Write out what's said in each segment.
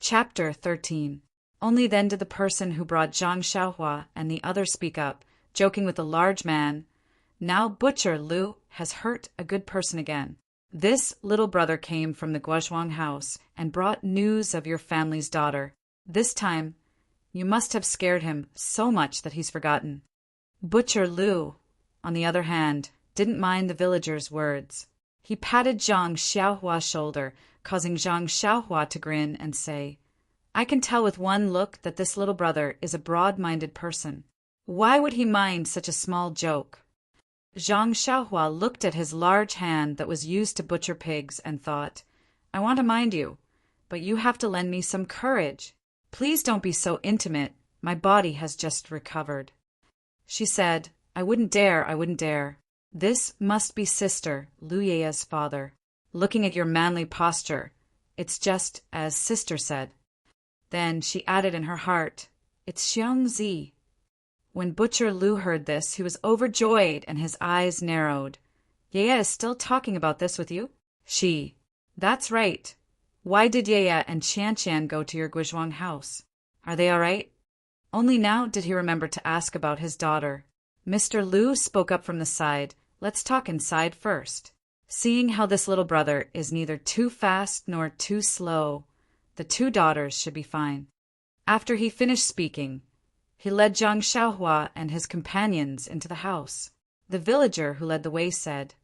Chapter 13. Only then did the person who brought Zhang Xiaohua and the other speak up, joking with the large man. Now Butcher Lu has hurt a good person again. This little brother came from the Guozhuang house and brought news of your family's daughter. This time, you must have scared him so much that he's forgotten. Butcher Lu, on the other hand, didn't mind the villager's words. He patted Zhang Xiaohua's shoulder, causing Zhang Xiaohua to grin and say, "I can tell with one look that this little brother is a broad-minded person. Why would he mind such a small joke?" Zhang Xiaohua looked at his large hand that was used to butcher pigs and thought, "I want to mind you, but you have to lend me some courage. Please don't be so intimate. My body has just recovered." She said, I wouldn't dare. This must be Sister Lu Yeya's father. Looking at your manly posture, it's just as Sister said." Then she added in her heart, "It's Xiang Zi." When Butcher Lu heard this, he was overjoyed and his eyes narrowed. "Yeya is still talking about this with you?" She, "That's right. Why did Yeya and Qian go to your Guizhuang house? Are they all right?" Only now did he remember to ask about his daughter. Mr. Lu spoke up from the side, "Let's talk inside first." Seeing how this little brother is neither too fast nor too slow, the two daughters should be fine. After he finished speaking, he led Zhang Xiaohua and his companions into the house. The villager who led the way said,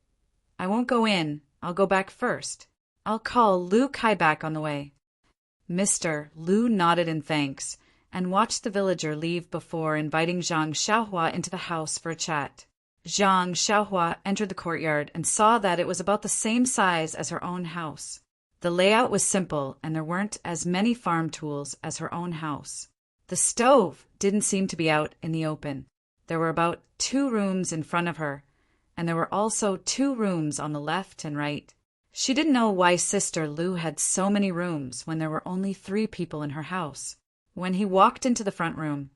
"I won't go in, I'll go back first. I'll call Lu Kai back on the way." Mr. Lu nodded in thanks and watched the villager leave before inviting Zhang Xiaohua into the house for a chat. Zhang Xiaohua entered the courtyard and saw that it was about the same size as her own house. The layout was simple and there weren't as many farm tools as her own house. The stove didn't seem to be out in the open. There were about 2 rooms in front of her, and there were also 2 rooms on the left and right. She didn't know why Sister Lu had so many rooms when there were only 3 people in her house. When he walked into the front room,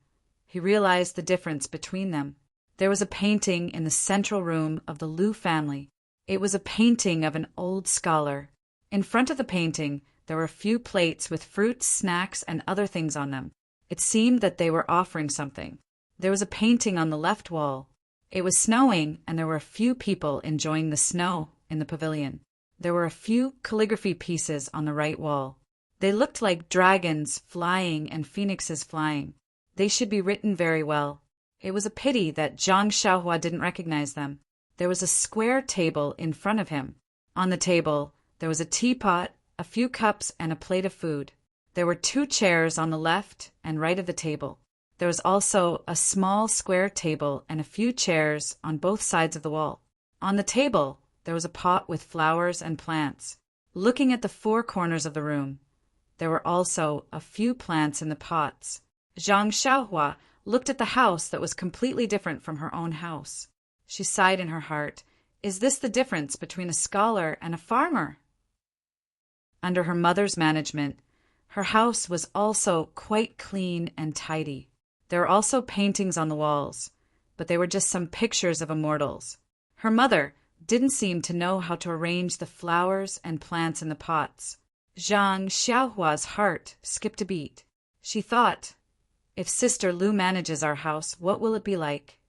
he realized the difference between them. There was a painting in the central room of the Lu family. It was a painting of an old scholar. In front of the painting, there were a few plates with fruits, snacks, and other things on them. It seemed that they were offering something. There was a painting on the left wall. It was snowing, and there were a few people enjoying the snow in the pavilion. There were a few calligraphy pieces on the right wall. They looked like dragons flying and phoenixes flying. They should be written very well. It was a pity that Zhang Xiaohua didn't recognize them. There was a square table in front of him. On the table, there was a teapot, a few cups, and a plate of food. There were 2 chairs on the left and right of the table. There was also a small square table and a few chairs on both sides of the wall. On the table, there was a pot with flowers and plants. Looking at the 4 corners of the room, there were also a few plants in the pots. Zhang Xiaohua looked at the house that was completely different from her own house. She sighed in her heart. Is this the difference between a scholar and a farmer? Under her mother's management, her house was also quite clean and tidy. There were also paintings on the walls, but they were just some pictures of immortals. Her mother didn't seem to know how to arrange the flowers and plants in the pots. Zhang Xiaohua's heart skipped a beat. She thought, if Sister Lu manages our house, what will it be like?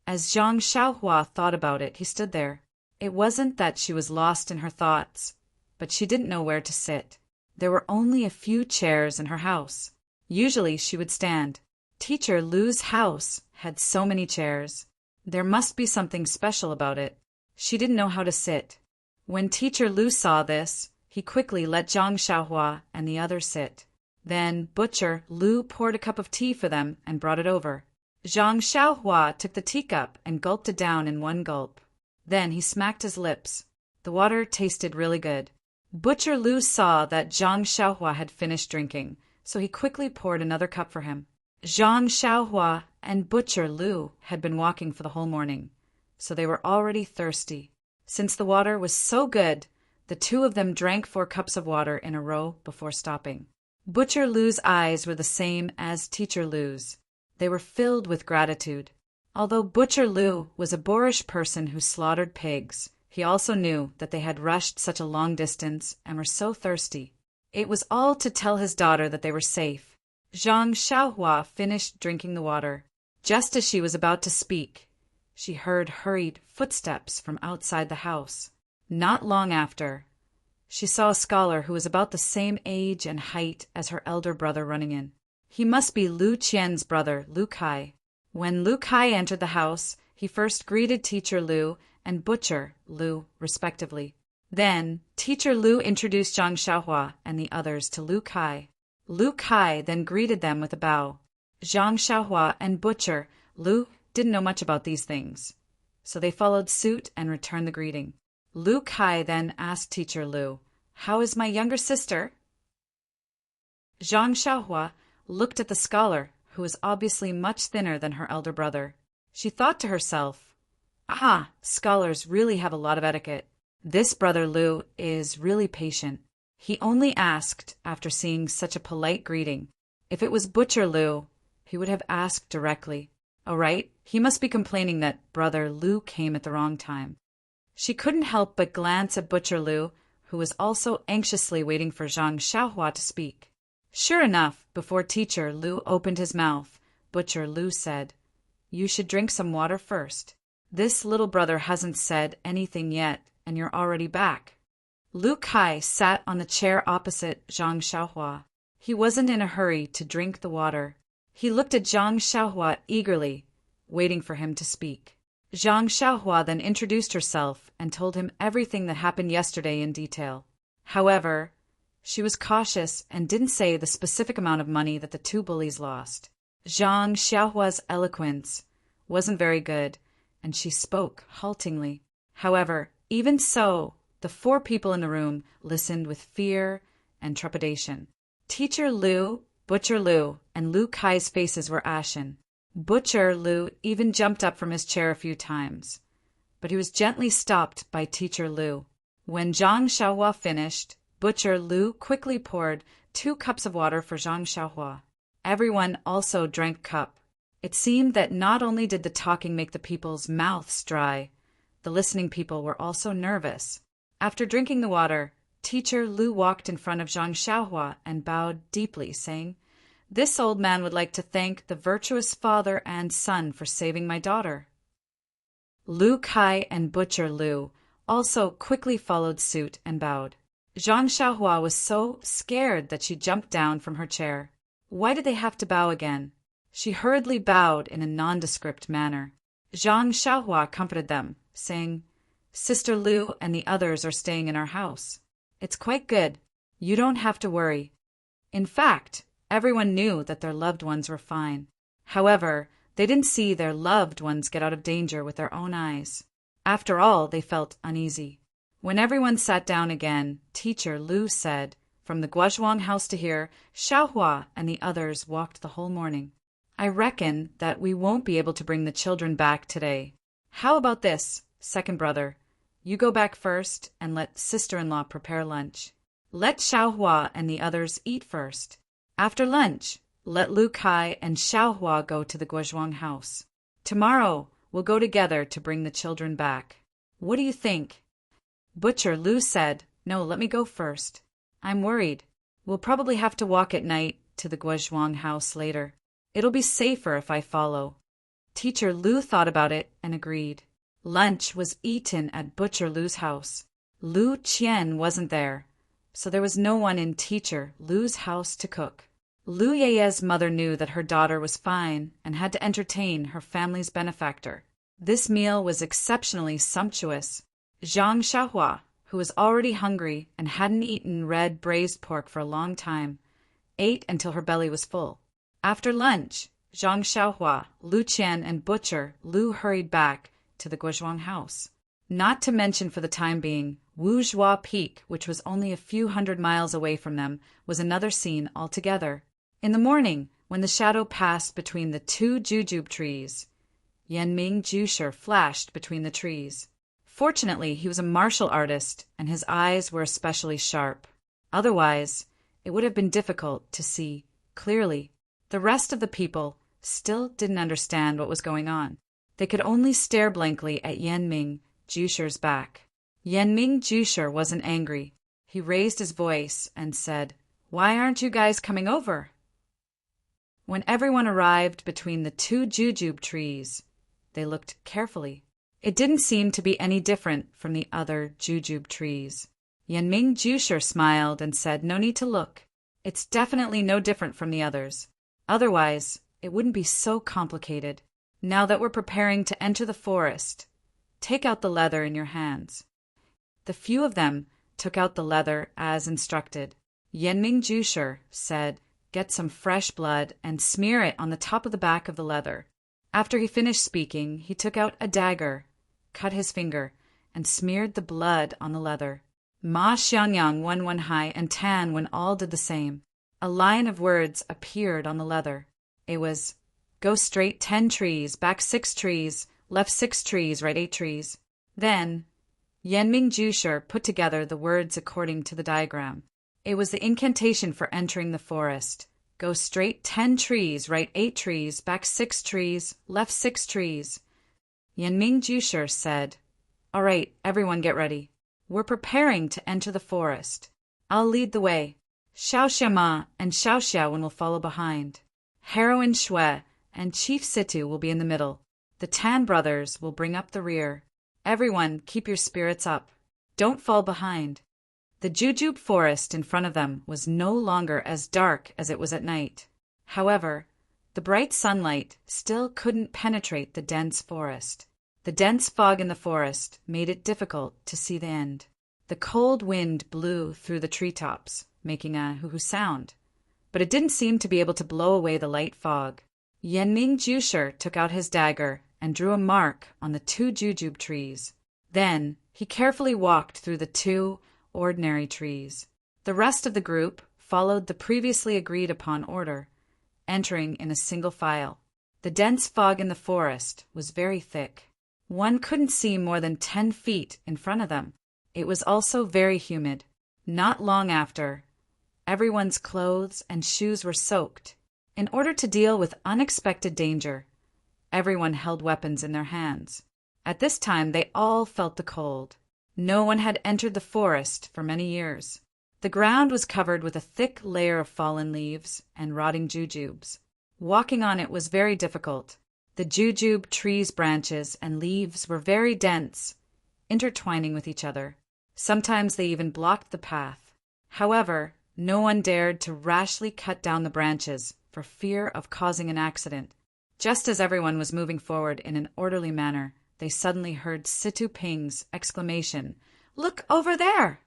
As Zhang Xiaohua thought about it, he stood there. It wasn't that she was lost in her thoughts, but she didn't know where to sit. There were only a few chairs in her house. Usually she would stand. Teacher Lu's house had so many chairs. There must be something special about it. She didn't know how to sit. When Teacher Lu saw this, he quickly let Zhang Xiaohua and the others sit. Then Butcher Lu poured a cup of tea for them and brought it over. Zhang Xiaohua took the teacup and gulped it down in one gulp. Then he smacked his lips. The water tasted really good. Butcher Lu saw that Zhang Xiaohua had finished drinking, so he quickly poured another cup for him. Zhang Xiaohua and Butcher Lu had been walking for the whole morning, so they were already thirsty. Since the water was so good, the 2 of them drank 4 cups of water in a row before stopping. Butcher Lu's eyes were the same as Teacher Lu's. They were filled with gratitude. Although Butcher Lu was a boorish person who slaughtered pigs, he also knew that they had rushed such a long distance and were so thirsty. It was all to tell his daughter that they were safe. Zhang Xiaohua finished drinking the water. Just as she was about to speak, she heard hurried footsteps from outside the house. Not long after, she saw a scholar who was about the same age and height as her elder brother running in. He must be Lu Qian's brother, Lu Kai. When Lu Kai entered the house, he first greeted Teacher Lu and Butcher Lu, respectively. Then, Teacher Lu introduced Zhang Xiaohua and the others to Lu Kai. Lu Kai then greeted them with a bow. Zhang Xiaohua and Butcher Lu didn't know much about these things, so they followed suit and returned the greeting. Lu Kai then asked Teacher Lu, "How is my younger sister?" Zhang Xiaohua looked at the scholar, who was obviously much thinner than her elder brother. She thought to herself, scholars really have a lot of etiquette. This brother Lu is really patient. He only asked after seeing such a polite greeting. If it was Butcher Lu, he would have asked directly. All right, he must be complaining that brother Lu came at the wrong time. She couldn't help but glance at Butcher Lu, who was also anxiously waiting for Zhang Xiaohua to speak. Sure enough, before Teacher Lu opened his mouth, Butcher Lu said, "You should drink some water first. This little brother hasn't said anything yet, and you're already back." Lu Kai sat on the chair opposite Zhang Xiaohua. He wasn't in a hurry to drink the water. He looked at Zhang Xiaohua eagerly, waiting for him to speak. Zhang Xiaohua then introduced herself and told him everything that happened yesterday in detail. However, she was cautious and didn't say the specific amount of money that the two bullies lost. Zhang Xiaohua's eloquence wasn't very good, and she spoke haltingly. However, even so, the four people in the room listened with fear and trepidation. Teacher Lu, Butcher Lu, and Lu Kai's faces were ashen. Butcher Lu even jumped up from his chair a few times, but he was gently stopped by Teacher Lu. When Zhang Xiaohua finished, Butcher Lu quickly poured 2 cups of water for Zhang Xiaohua. Everyone also drank cup. It seemed that not only did the talking make the people's mouths dry, the listening people were also nervous. After drinking the water, Teacher Lu walked in front of Zhang Xiaohua and bowed deeply, saying, "This old man would like to thank the virtuous father and son for saving my daughter." Lu Kai and Butcher Lu also quickly followed suit and bowed. Zhang Xiaohua was so scared that she jumped down from her chair. Why did they have to bow again? She hurriedly bowed in a nondescript manner. Zhang Xiaohua comforted them, saying, "Sister Lu and the others are staying in our house. It's quite good. You don't have to worry." In fact, everyone knew that their loved ones were fine. However, they didn't see their loved ones get out of danger with their own eyes. After all, they felt uneasy. When everyone sat down again, Teacher Lu said, "From the Guozhuang house to here, Xiaohua and the others walked the whole morning. I reckon that we won't be able to bring the children back today. How about this, second brother? You go back first and let sister-in-law prepare lunch. Let Xiaohua and the others eat first. After lunch, let Lu Kai and Xiaohua go to the Guozhuang house. Tomorrow, we'll go together to bring the children back. What do you think?" Butcher Lu said, "No, let me go first. I'm worried. We'll probably have to walk at night to the Guozhuang house later. It'll be safer if I follow." Teacher Lu thought about it and agreed. Lunch was eaten at Butcher Lu's house. Lu Qian wasn't there, so there was no one in Teacher Lu's house to cook. Lu Yeye's mother knew that her daughter was fine and had to entertain her family's benefactor. This meal was exceptionally sumptuous. Zhang Xiaohua, who was already hungry and hadn't eaten red braised pork for a long time, ate until her belly was full. After lunch, Zhang Xiaohua, Lu Qian, and Butcher Lu hurried back to the Guozhuang house. Not to mention for the time being, Wuzhua Peak, which was only a few hundred miles away from them, was another scene altogether. In the morning, when the shadow passed between the 2 jujube trees, Yanming Jusher flashed between the trees. Fortunately, he was a martial artist, and his eyes were especially sharp. Otherwise, it would have been difficult to see clearly. The rest of the people still didn't understand what was going on. They could only stare blankly at Yanming Jusher's back. Yanming Jusher wasn't angry. He raised his voice and said, Why aren't you guys coming over? When everyone arrived between the two jujube trees, they looked carefully. It didn't seem to be any different from the other jujube trees. Yanming Jusher smiled and said, "No need to look. It's definitely no different from the others. Otherwise, it wouldn't be so complicated. Now that we're preparing to enter the forest, take out the leather in your hands." The few of them took out the leather as instructed. Yanming Jusher said, "Get some fresh blood and smear it on the top of the back of the leather." After he finished speaking, he took out a dagger, cut his finger, and smeared the blood on the leather. Ma Xiangyang Wen Hai and Tan Wen all did the same. A line of words appeared on the leather. It was, "Go straight 10 trees, back 6 trees, left 6 trees, right 8 trees. Then, Yanming Jusher put together the words according to the diagram. It was the incantation for entering the forest. Go straight 10 trees, right 8 trees, back 6 trees, left 6 trees. Yanming Jusher said, "All right, everyone get ready. We're preparing to enter the forest. I'll lead the way. Xiao Xiama and Xiao Xiaowen will follow behind. Heroine Shui and Chief Situ will be in the middle. The Tan brothers will bring up the rear. Everyone keep your spirits up. Don't fall behind." The jujube forest in front of them was no longer as dark as it was at night. However, the bright sunlight still couldn't penetrate the dense forest. The dense fog in the forest made it difficult to see the end. The cold wind blew through the treetops, making a hoo-hoo sound, but it didn't seem to be able to blow away the light fog. Yanming Jusher took out his dagger and drew a mark on the 2 jujube trees. Then he carefully walked through the 2 ordinary trees. The rest of the group followed the previously agreed upon order, entering in a single file. The dense fog in the forest was very thick. One couldn't see more than 10 feet in front of them. It was also very humid. Not long after, everyone's clothes and shoes were soaked. In order to deal with unexpected danger, everyone held weapons in their hands. At this time, they all felt the cold. No one had entered the forest for many years. The ground was covered with a thick layer of fallen leaves and rotting jujubes. Walking on it was very difficult. The jujube trees' branches and leaves were very dense, intertwining with each other. Sometimes they even blocked the path. However, no one dared to rashly cut down the branches for fear of causing an accident. Just as everyone was moving forward in an orderly manner, they suddenly heard Situ Ping's exclamation, "Look over there!"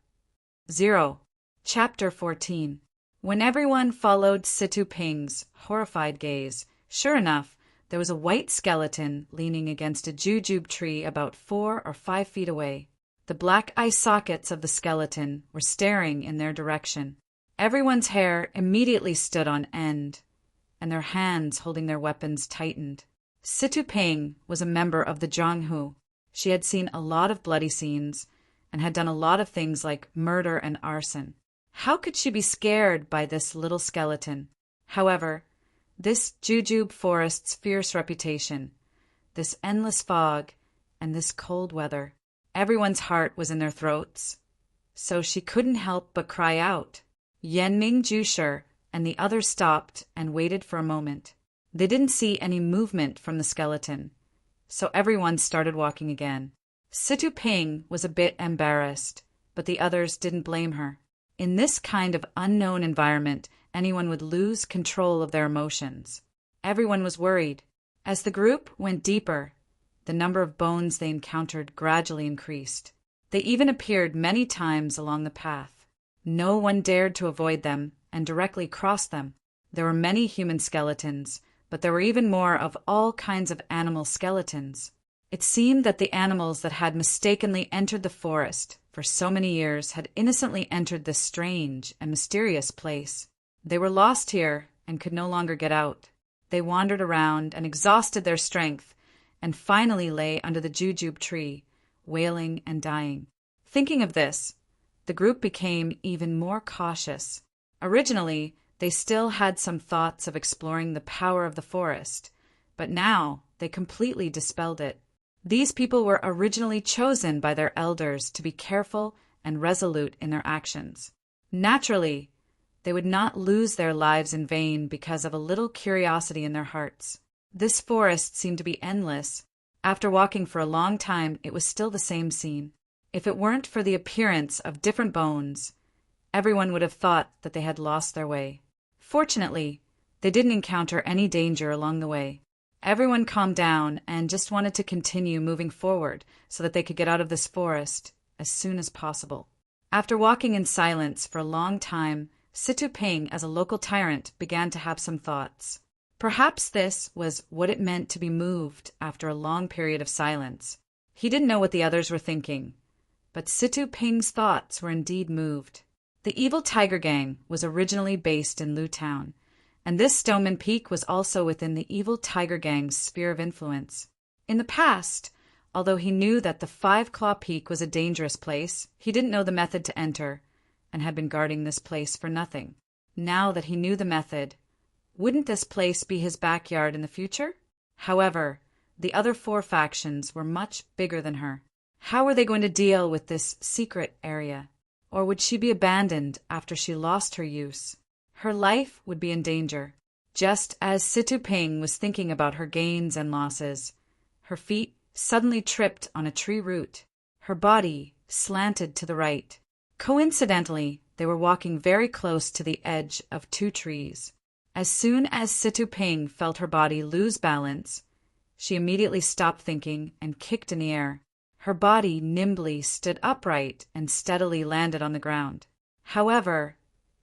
0. Chapter 14. When everyone followed Situ Ping's horrified gaze, sure enough, there was a white skeleton leaning against a jujube tree about 4 or 5 feet away. The black eye sockets of the skeleton were staring in their direction. Everyone's hair immediately stood on end, and their hands holding their weapons tightened. Situ Ping was a member of the Zhanghu. She had seen a lot of bloody scenes and had done a lot of things like murder and arson. How could she be scared by this little skeleton? However, this jujube forest's fierce reputation, this endless fog, and this cold weather, everyone's heart was in their throats, so she couldn't help but cry out. Yanming Jusher and the others stopped and waited for a moment. They didn't see any movement from the skeleton, so everyone started walking again. Situ Ping was a bit embarrassed, but the others didn't blame her. In this kind of unknown environment, anyone would lose control of their emotions. Everyone was worried. As the group went deeper, the number of bones they encountered gradually increased. They even appeared many times along the path. No one dared to avoid them and directly cross them. There were many human skeletons, but there were even more of all kinds of animal skeletons. It seemed that the animals that had mistakenly entered the forest for so many years had innocently entered this strange and mysterious place. They were lost here and could no longer get out. They wandered around and exhausted their strength, and finally lay under the jujube tree, wailing and dying. Thinking of this, the group became even more cautious. Originally, they still had some thoughts of exploring the power of the forest, but now they completely dispelled it. These people were originally chosen by their elders to be careful and resolute in their actions. Naturally, They would not lose their lives in vain because of a little curiosity in their hearts. This forest seemed to be endless. After walking for a long time, it was still the same scene. If it weren't for the appearance of different bones, everyone would have thought that they had lost their way. Fortunately, they didn't encounter any danger along the way. Everyone calmed down and just wanted to continue moving forward so that they could get out of this forest as soon as possible. After walking in silence for a long time, Situping, as a local tyrant, began to have some thoughts. Perhaps this was what it meant to be moved after a long period of silence. He didn't know what the others were thinking, but Situping's thoughts were indeed moved. The evil tiger gang was originally based in Lu Town, and this Stoneman Peak was also within the evil tiger gang's sphere of influence. In the past, although he knew that the Five Claw Peak was a dangerous place, he didn't know the method to enter, and had been guarding this place for nothing. Now that he knew the method, wouldn't this place be his backyard in the future? However, the other 4 factions were much bigger than her. How were they going to deal with this secret area? Or would she be abandoned after she lost her use? Her life would be in danger. Just as Situping was thinking about her gains and losses, her feet suddenly tripped on a tree root. Her body slanted to the right. Coincidentally, they were walking very close to the edge of 2 trees. As soon as Situping felt her body lose balance, she immediately stopped thinking and kicked in the air. Her body nimbly stood upright and steadily landed on the ground. However,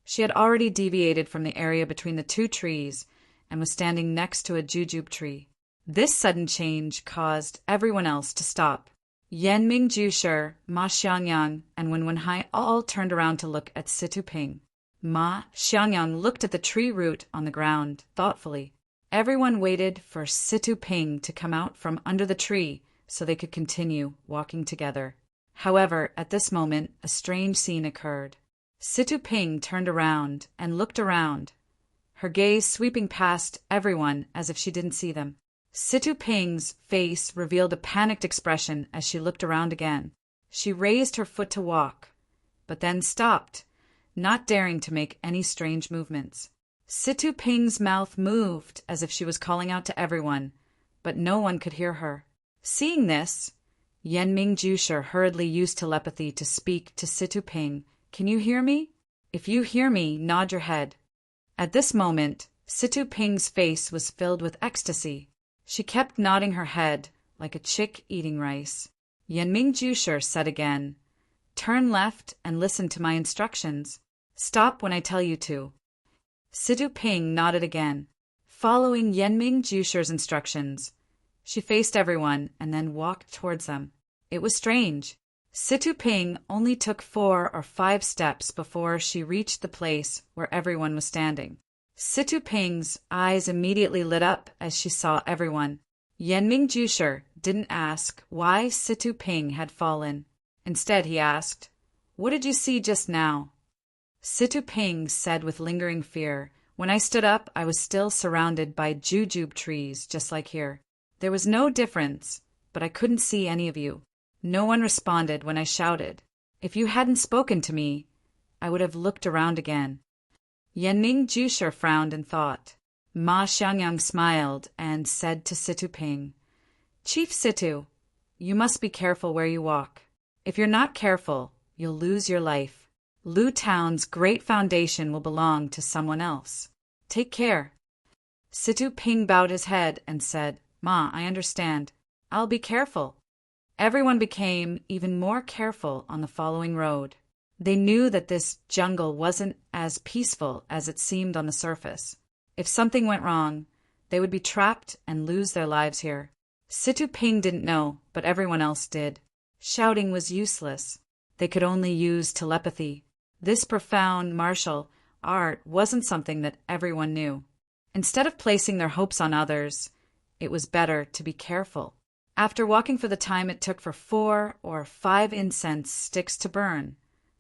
she had already deviated from the area between the 2 trees and was standing next to a jujube tree. This sudden change caused everyone else to stop. Yanming Jusher, Ma Xiangyang, and Wenwenhai all turned around to look at Situping. Ma Xiangyang looked at the tree root on the ground thoughtfully. Everyone waited for Situping to come out from under the tree so they could continue walking together. However, at this moment, a strange scene occurred. Situping turned around and looked around, her gaze sweeping past everyone as if she didn't see them. Situping's face revealed a panicked expression as she looked around again. She raised her foot to walk, but then stopped, not daring to make any strange movements. Situping's mouth moved as if she was calling out to everyone, but no one could hear her. Seeing this, Yanming Jusher hurriedly used telepathy to speak to Situping. "Can you hear me? If you hear me, nod your head." At this moment, Situping's face was filled with ecstasy. She kept nodding her head like a chick eating rice. Yanming Jusher said again, "Turn left and listen to my instructions. Stop when I tell you to." Situping nodded again. Following Yanming Jusher's instructions, she faced everyone and then walked towards them. It was strange. Situping only took 4 or 5 steps before she reached the place where everyone was standing. Situping's eyes immediately lit up as she saw everyone. Yanming Jusher didn't ask why Situping had fallen. Instead, he asked, "What did you see just now?" Situping said with lingering fear, "When I stood up, I was still surrounded by jujube trees, just like here. There was no difference, but I couldn't see any of you. No one responded when I shouted. If you hadn't spoken to me, I would have looked around again." Yanming Jusher frowned and thought. Ma Xiangyang smiled and said to Situping, "Chief Situ, you must be careful where you walk. If you're not careful, you'll lose your life. Lu Town's great foundation will belong to someone else. Take care." Situping bowed his head and said, "Ma, I understand. I'll be careful." Everyone became even more careful on the following road. They knew that this jungle wasn't as peaceful as it seemed on the surface. If something went wrong, they would be trapped and lose their lives here. Situping didn't know, but everyone else did. Shouting was useless. They could only use telepathy. This profound martial art wasn't something that everyone knew. Instead of placing their hopes on others, it was better to be careful. After walking for the time it took for 4 or 5 incense sticks to burn,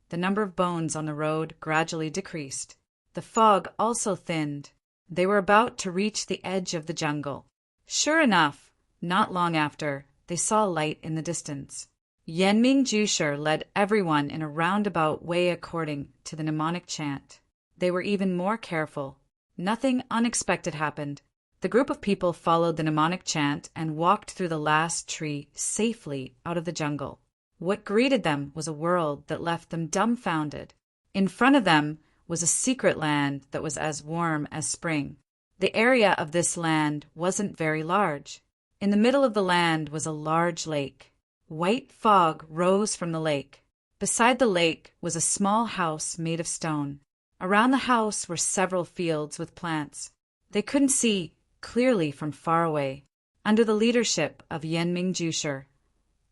the number of bones on the road gradually decreased. The fog also thinned. They were about to reach the edge of the jungle. Sure enough, not long after, they saw light in the distance. Yanming Jusher led everyone in a roundabout way according to the mnemonic chant. they were even more careful. Nothing unexpected happened. The group of people followed the mnemonic chant and walked through the last tree safely out of the jungle. What greeted them was a world that left them dumbfounded. In front of them was a secret land that was as warm as spring. The area of this land wasn't very large. In the middle of the land was a large lake. White fog rose from the lake. Beside the lake was a small house made of stone. Around the house were several fields with plants. They couldn't see clearly from far away. Under the leadership of Yenming Jusher,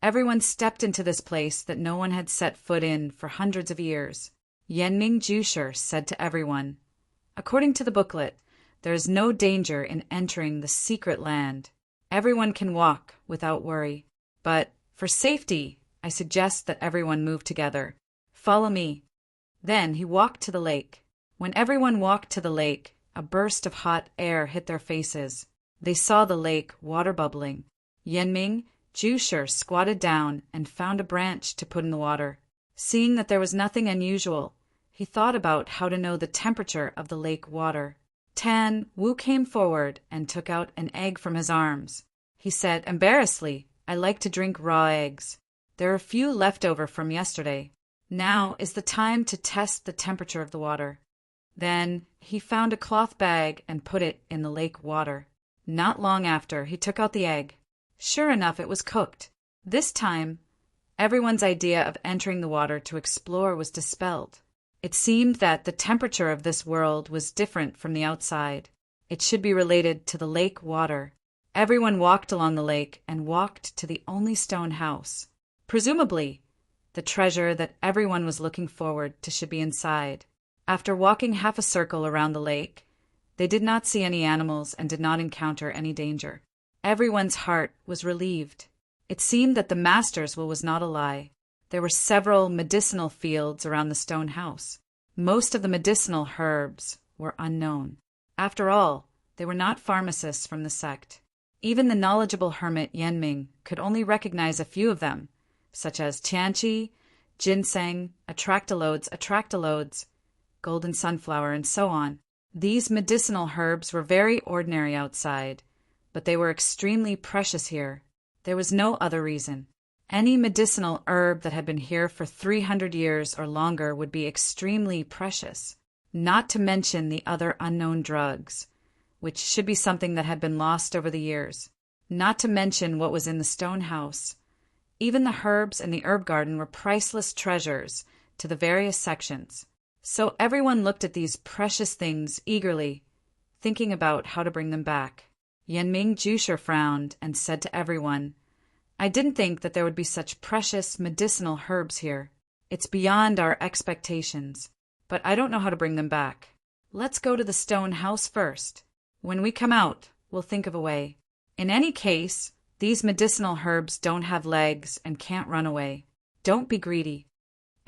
everyone stepped into this place that no one had set foot in for hundreds of years. Yenming Jusher said to everyone, "According to the booklet, there is no danger in entering the secret land. Everyone can walk without worry. But for safety, I suggest that everyone move together. Follow me." Then he walked to the lake. When everyone walked to the lake, a burst of hot air hit their faces. They saw the lake water bubbling. Yenming Jusher squatted down and found a branch to put in the water. Seeing that there was nothing unusual, he thought about how to know the temperature of the lake water. Tan Wu came forward and took out an egg from his arms. He said embarrassedly, "I like to drink raw eggs. There are a few left over from yesterday. Now is the time to test the temperature of the water." Then he found a cloth bag and put it in the lake water. Not long after, he took out the egg. Sure enough, it was cooked. This time, everyone's idea of entering the water to explore was dispelled. It seemed that the temperature of this world was different from the outside. It should be related to the lake water. Everyone walked along the lake and walked to the only stone house. Presumably, the treasure that everyone was looking forward to should be inside. After walking half a circle around the lake, they did not see any animals and did not encounter any danger. Everyone's heart was relieved. It seemed that the master's will was not a lie. There were several medicinal fields around the stone house. Most of the medicinal herbs were unknown. After all, they were not pharmacists from the sect. Even the knowledgeable hermit Yenming could only recognize a few of them, such as tianqi, ginseng, attractalodes, golden sunflower, and so on. These medicinal herbs were very ordinary outside, but they were extremely precious here. There was no other reason. Any medicinal herb that had been here for 300 years or longer would be extremely precious, not to mention the other unknown drugs, which should be something that had been lost over the years, not to mention what was in the stone house. Even the herbs in the herb garden were priceless treasures to the various sections. So everyone looked at these precious things eagerly, thinking about how to bring them back. Yenming Jusher frowned and said to everyone, "I didn't think that there would be such precious medicinal herbs here. It's beyond our expectations, but I don't know how to bring them back. Let's go to the stone house first. When we come out, we'll think of a way. In any case, these medicinal herbs don't have legs and can't run away. Don't be greedy."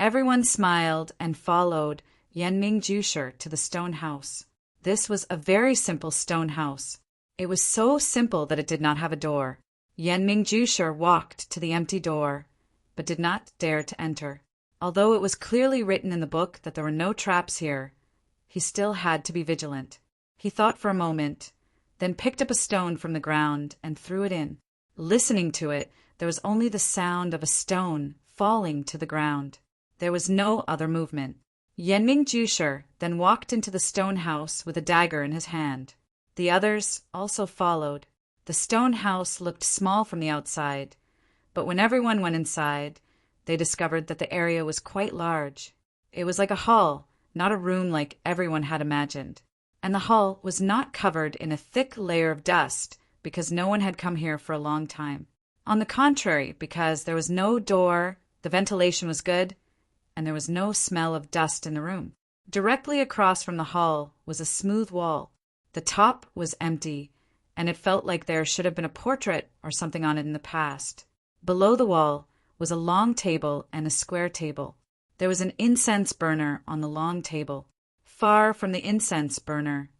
Everyone smiled and followed Yenming Jusher to the stone house. This was a very simple stone house. It was so simple that it did not have a door. Yenming Jusher walked to the empty door, but did not dare to enter. Although it was clearly written in the book that there were no traps here, he still had to be vigilant. He thought for a moment, then picked up a stone from the ground and threw it in. Listening to it, there was only the sound of a stone falling to the ground. There was no other movement. Yenming Jusher then walked into the stone house with a dagger in his hand. The others also followed. The stone house looked small from the outside, but when everyone went inside, they discovered that the area was quite large. It was like a hall, not a room like everyone had imagined. And the hall was not covered in a thick layer of dust because no one had come here for a long time. On the contrary, because there was no door, the ventilation was good, and there was no smell of dust in the room. Directly across from the hall was a smooth wall. The top was empty, and it felt like there should have been a portrait or something on it in the past. Below the wall was a long table and a square table. There was an incense burner on the long table. Far from the incense burner,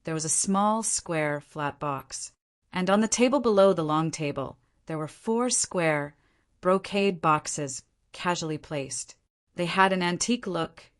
there was a small square flat box. And on the table below the long table, there were 4 square brocade boxes casually placed. They had an antique look,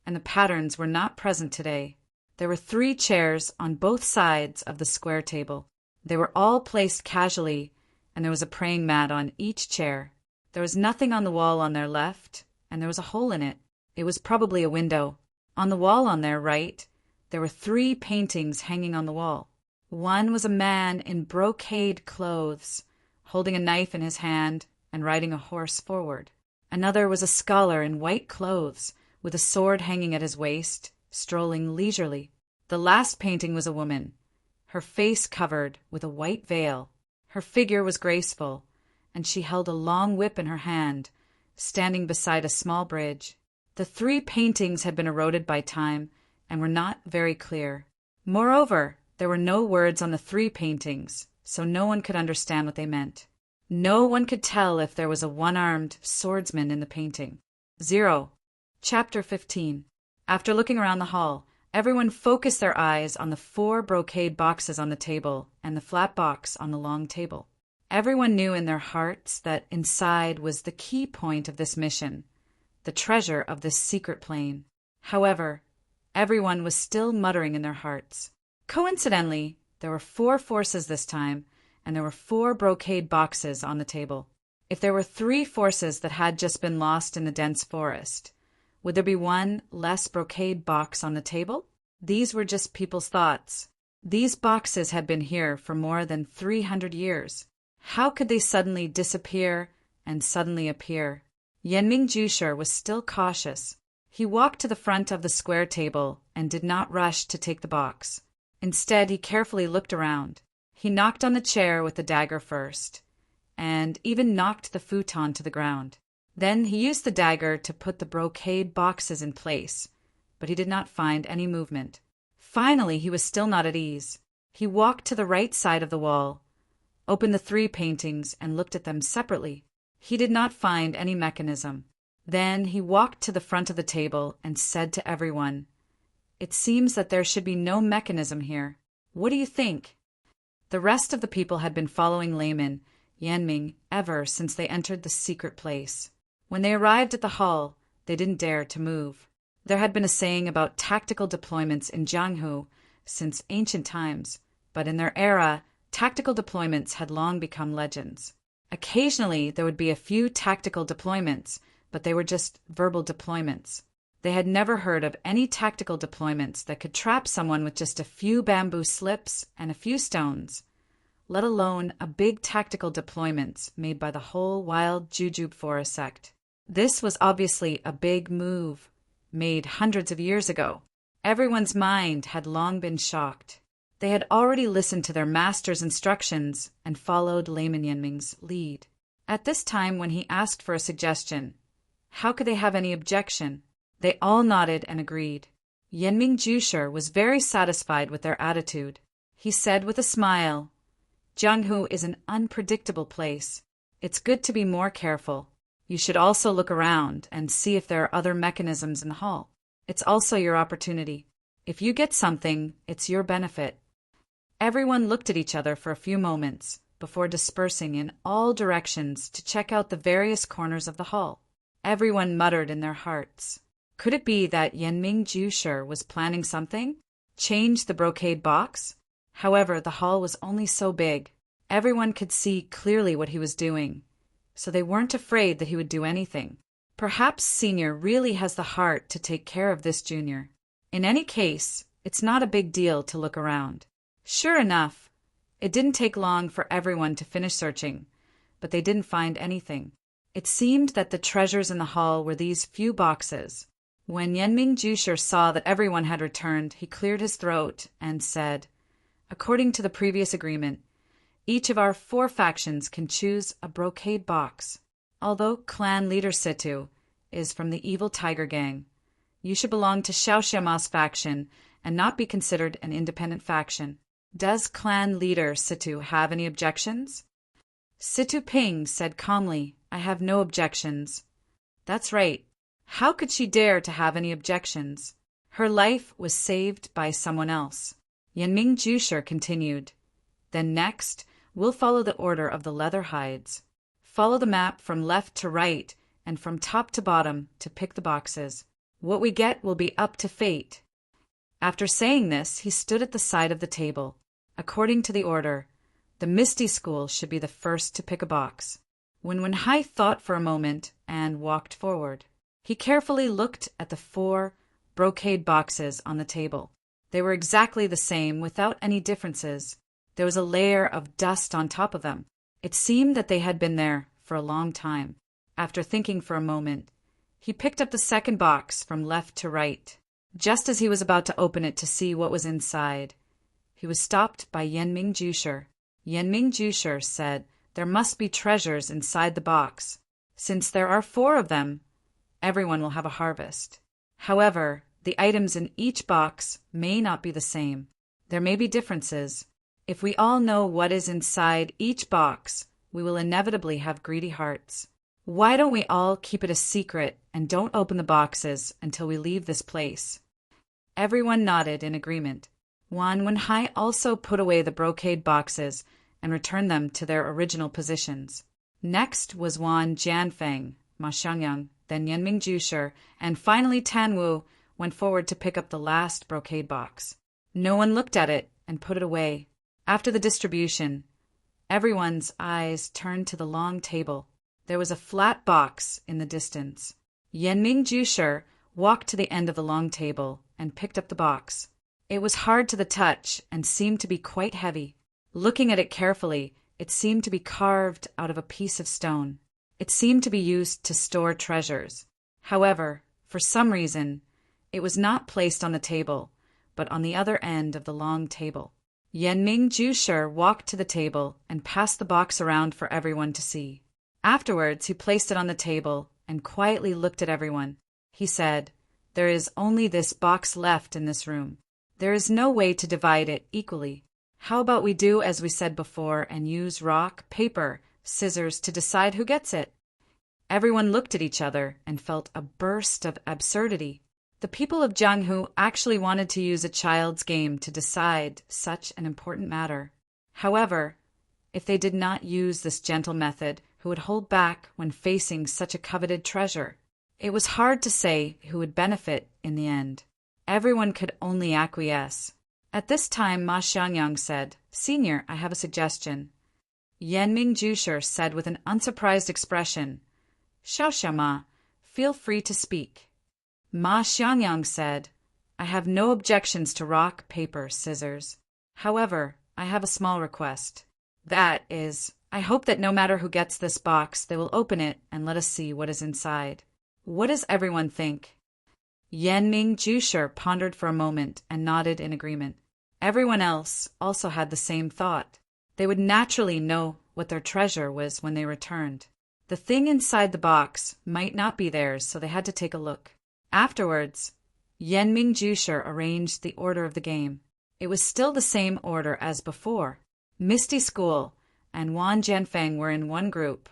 and the patterns were not present today. There were 3 chairs on both sides of the square table. They were all placed casually, and there was a praying mat on each chair. There was nothing on the wall on their left, and there was a hole in it. It was probably a window. On the wall on their right, there were 3 paintings hanging on the wall. One was a man in brocade clothes, holding a knife in his hand and riding a horse forward. Another was a scholar in white clothes, with a sword hanging at his waist, strolling leisurely. The last painting was a woman, her face covered with a white veil. Her figure was graceful, and she held a long whip in her hand, standing beside a small bridge. The 3 paintings had been eroded by time and were not very clear. Moreover, there were no words on the 3 paintings, so no one could understand what they meant. No one could tell if there was a one-armed swordsman in the painting. 0. Chapter 15. After looking around the hall, everyone focused their eyes on the 4 brocade boxes on the table and the flat box on the long table. Everyone knew in their hearts that inside was the key point of this mission, the treasure of this secret plane. However, everyone was still muttering in their hearts. Coincidentally, there were 4 forces this time, and there were 4 brocade boxes on the table. If there were 3 forces that had just been lost in the dense forest, would there be 1 less brocade box on the table? These were just people's thoughts. These boxes had been here for more than 300 years. How could they suddenly disappear and suddenly appear? Yenming Jushi was still cautious. He walked to the front of the square table and did not rush to take the box. Instead, he carefully looked around. He knocked on the chair with the dagger first, and even knocked the futon to the ground. Then he used the dagger to put the brocade boxes in place, but he did not find any movement. Finally, he was still not at ease. He walked to the right side of the wall, opened the 3 paintings, and looked at them separately. He did not find any mechanism. Then he walked to the front of the table and said to everyone, "It seems that there should be no mechanism here. What do you think?" The rest of the people had been following Layman, Yenming, ever since they entered the secret place. When they arrived at the hall, they didn't dare to move. There had been a saying about tactical deployments in Jianghu since ancient times, but in their era, tactical deployments had long become legends. Occasionally, there would be a few tactical deployments, but they were just verbal deployments. They had never heard of any tactical deployments that could trap someone with just a few bamboo slips and a few stones, let alone a big tactical deployments made by the whole wild Jujube forest sect. This was obviously a big move, made hundreds of years ago. Everyone's mind had long been shocked. They had already listened to their master's instructions and followed Layman Yenming's lead. At this time, when he asked for a suggestion, how could they have any objection? They all nodded and agreed. Yenming Jushi was very satisfied with their attitude. He said with a smile, "Jianghu is an unpredictable place. It's good to be more careful. You should also look around and see if there are other mechanisms in the hall. It's also your opportunity. If you get something, it's your benefit." Everyone looked at each other for a few moments before dispersing in all directions to check out the various corners of the hall. Everyone muttered in their hearts. Could it be that Yenming Jushi was planning something? Change the brocade box? However, the hall was only so big. Everyone could see clearly what he was doing, so they weren't afraid that he would do anything. Perhaps Senior really has the heart to take care of this Junior. In any case, it's not a big deal to look around. Sure enough, it didn't take long for everyone to finish searching, but they didn't find anything. It seemed that the treasures in the hall were these few boxes. When Yenming Jushi saw that everyone had returned, he cleared his throat and said, "According to the previous agreement, each of our 4 factions can choose a brocade box. Although clan leader Situ is from the evil tiger gang, you should belong to Xiaoxiama's faction and not be considered an independent faction. Does clan leader Situ have any objections?" Situ Ping said calmly, "I have no objections." That's right. How could she dare to have any objections? Her life was saved by someone else. Yenming Jushi continued, "Then next, we'll follow the order of the leather hides. Follow the map from left to right and from top to bottom to pick the boxes. What we get will be up to fate. After saying this, he stood at the side of the table. According to the order, the Misty School should be the first to pick a box. Wenhai thought for a moment and walked forward. He carefully looked at the 4 brocade boxes on the table. They were exactly the same, without any differences. There was a layer of dust on top of them. It seemed that they had been there for a long time. After thinking for a moment, he picked up the second box from left to right. Just as he was about to open it to see what was inside, he was stopped by Yenming Jusher. Yenming Jusher said there must be treasures inside the box. Since there are 4 of them, everyone will have a harvest. However, the items in each box may not be the same. There may be differences. If we all know what is inside each box, we will inevitably have greedy hearts. Why don't we all keep it a secret and don't open the boxes until we leave this place? Everyone nodded in agreement. Wenhai also put away the brocade boxes and returned them to their original positions. Next was Wan Jianfeng, Ma Xiangyang, then Yenming Jusher, and finally Tan Wu went forward to pick up the last brocade box. No one looked at it and put it away. After the distribution, everyone's eyes turned to the long table. There was a flat box in the distance. Yenming Jusher walked to the end of the long table and picked up the box. It was hard to the touch and seemed to be quite heavy. Looking at it carefully, it seemed to be carved out of a piece of stone. It seemed to be used to store treasures. However, for some reason, it was not placed on the table, but on the other end of the long table. Yenming Jusher walked to the table and passed the box around for everyone to see. Afterwards, he placed it on the table and quietly looked at everyone. He said, "There is only this box left in this room. There is no way to divide it equally. How about we do as we said before and use rock, paper, scissors to decide who gets it?" Everyone looked at each other and felt a burst of absurdity. The people of Jianghu actually wanted to use a child's game to decide such an important matter. However, if they did not use this gentle method, who would hold back when facing such a coveted treasure? It was hard to say who would benefit in the end. Everyone could only acquiesce. At this time, Ma Xiangyang said, "Senior, I have a suggestion." Yenming Jusher said with an unsurprised expression, "Xiao Ma, feel free to speak." Ma Xiangyang said, "I have no objections to rock, paper, scissors. However, I have a small request. That is, I hope that no matter who gets this box, they will open it and let us see what is inside. What does everyone think?" Yenming Jusher pondered for a moment and nodded in agreement. Everyone else also had the same thought. They would naturally know what their treasure was when they returned. The thing inside the box might not be theirs, so they had to take a look. Afterwards, Yenming Jusher arranged the order of the game. It was still the same order as before. Misty School and Wan Jianfeng were in one group,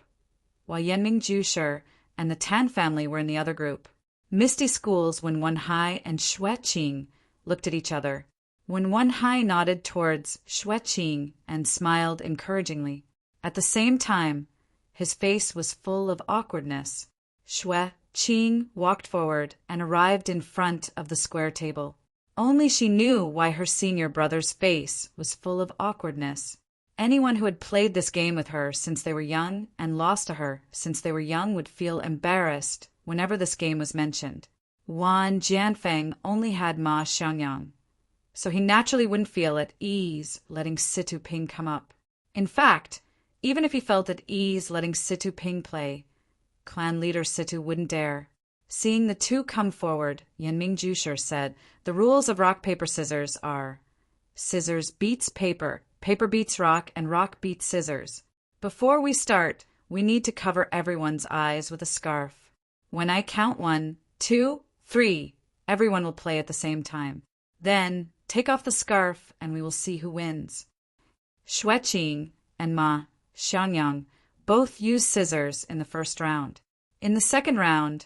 while Yenming Jusher and the Tan family were in the other group. Misty Schools when Wenhai and Xueqing looked at each other. When Wenhai nodded towards Xueqing and smiled encouragingly. At the same time, his face was full of awkwardness. Xueqing walked forward and arrived in front of the square table. Only she knew why her senior brother's face was full of awkwardness. Anyone who had played this game with her since they were young and lost to her since they were young would feel embarrassed whenever this game was mentioned. Wan Jianfeng only had Ma Xiangyang, so he naturally wouldn't feel at ease letting Situ Ping come up. In fact, even if he felt at ease letting Situ Ping play, clan leader Situ wouldn't dare. Seeing the two come forward, Yenming Jusher said, "The rules of rock, paper, scissors are scissors beats paper, paper beats rock, and rock beats scissors. Before we start, we need to cover everyone's eyes with a scarf. When I count 1, 2, 3, everyone will play at the same time. Then, take off the scarf and we will see who wins." Xueqing and Ma Xiangyang both used scissors in the first round. In the second round,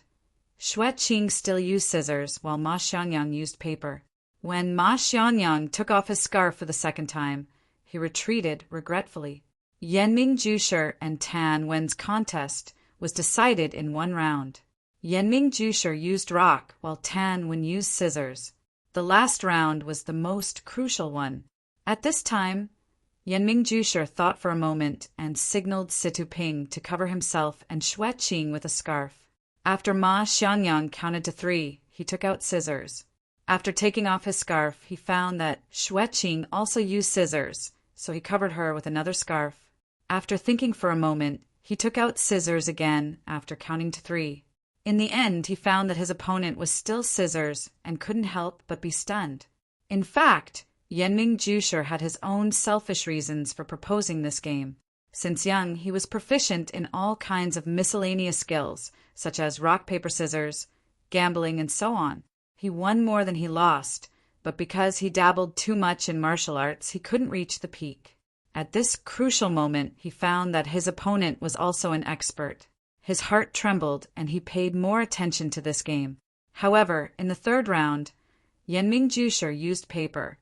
Xueqing still used scissors while Ma Xiangyang used paper. When Ma Xiangyang took off his scarf for the second time, he retreated regretfully. Yenming Jusher and Tan Wen's contest was decided in one round. Yenming Jusher used rock while Tan Wen used scissors. The last round was the most crucial one. At this time, Yenming Jusher thought for a moment and signaled Situ Ping to cover himself and Xue Qing with a scarf. After Ma Xiangyang counted to 3, he took out scissors. After taking off his scarf, he found that Xue Qing also used scissors, so he covered her with another scarf. After thinking for a moment, he took out scissors again after counting to 3. In the end, he found that his opponent was still scissors and couldn't help but be stunned. In fact, Yenming Jusher had his own selfish reasons for proposing this game. Since young, he was proficient in all kinds of miscellaneous skills, such as rock, paper, scissors, gambling, and so on. He won more than he lost, but because he dabbled too much in martial arts, he couldn't reach the peak. At this crucial moment, he found that his opponent was also an expert. His heart trembled, and he paid more attention to this game. However, in the third round, Yenming Jusher used paper,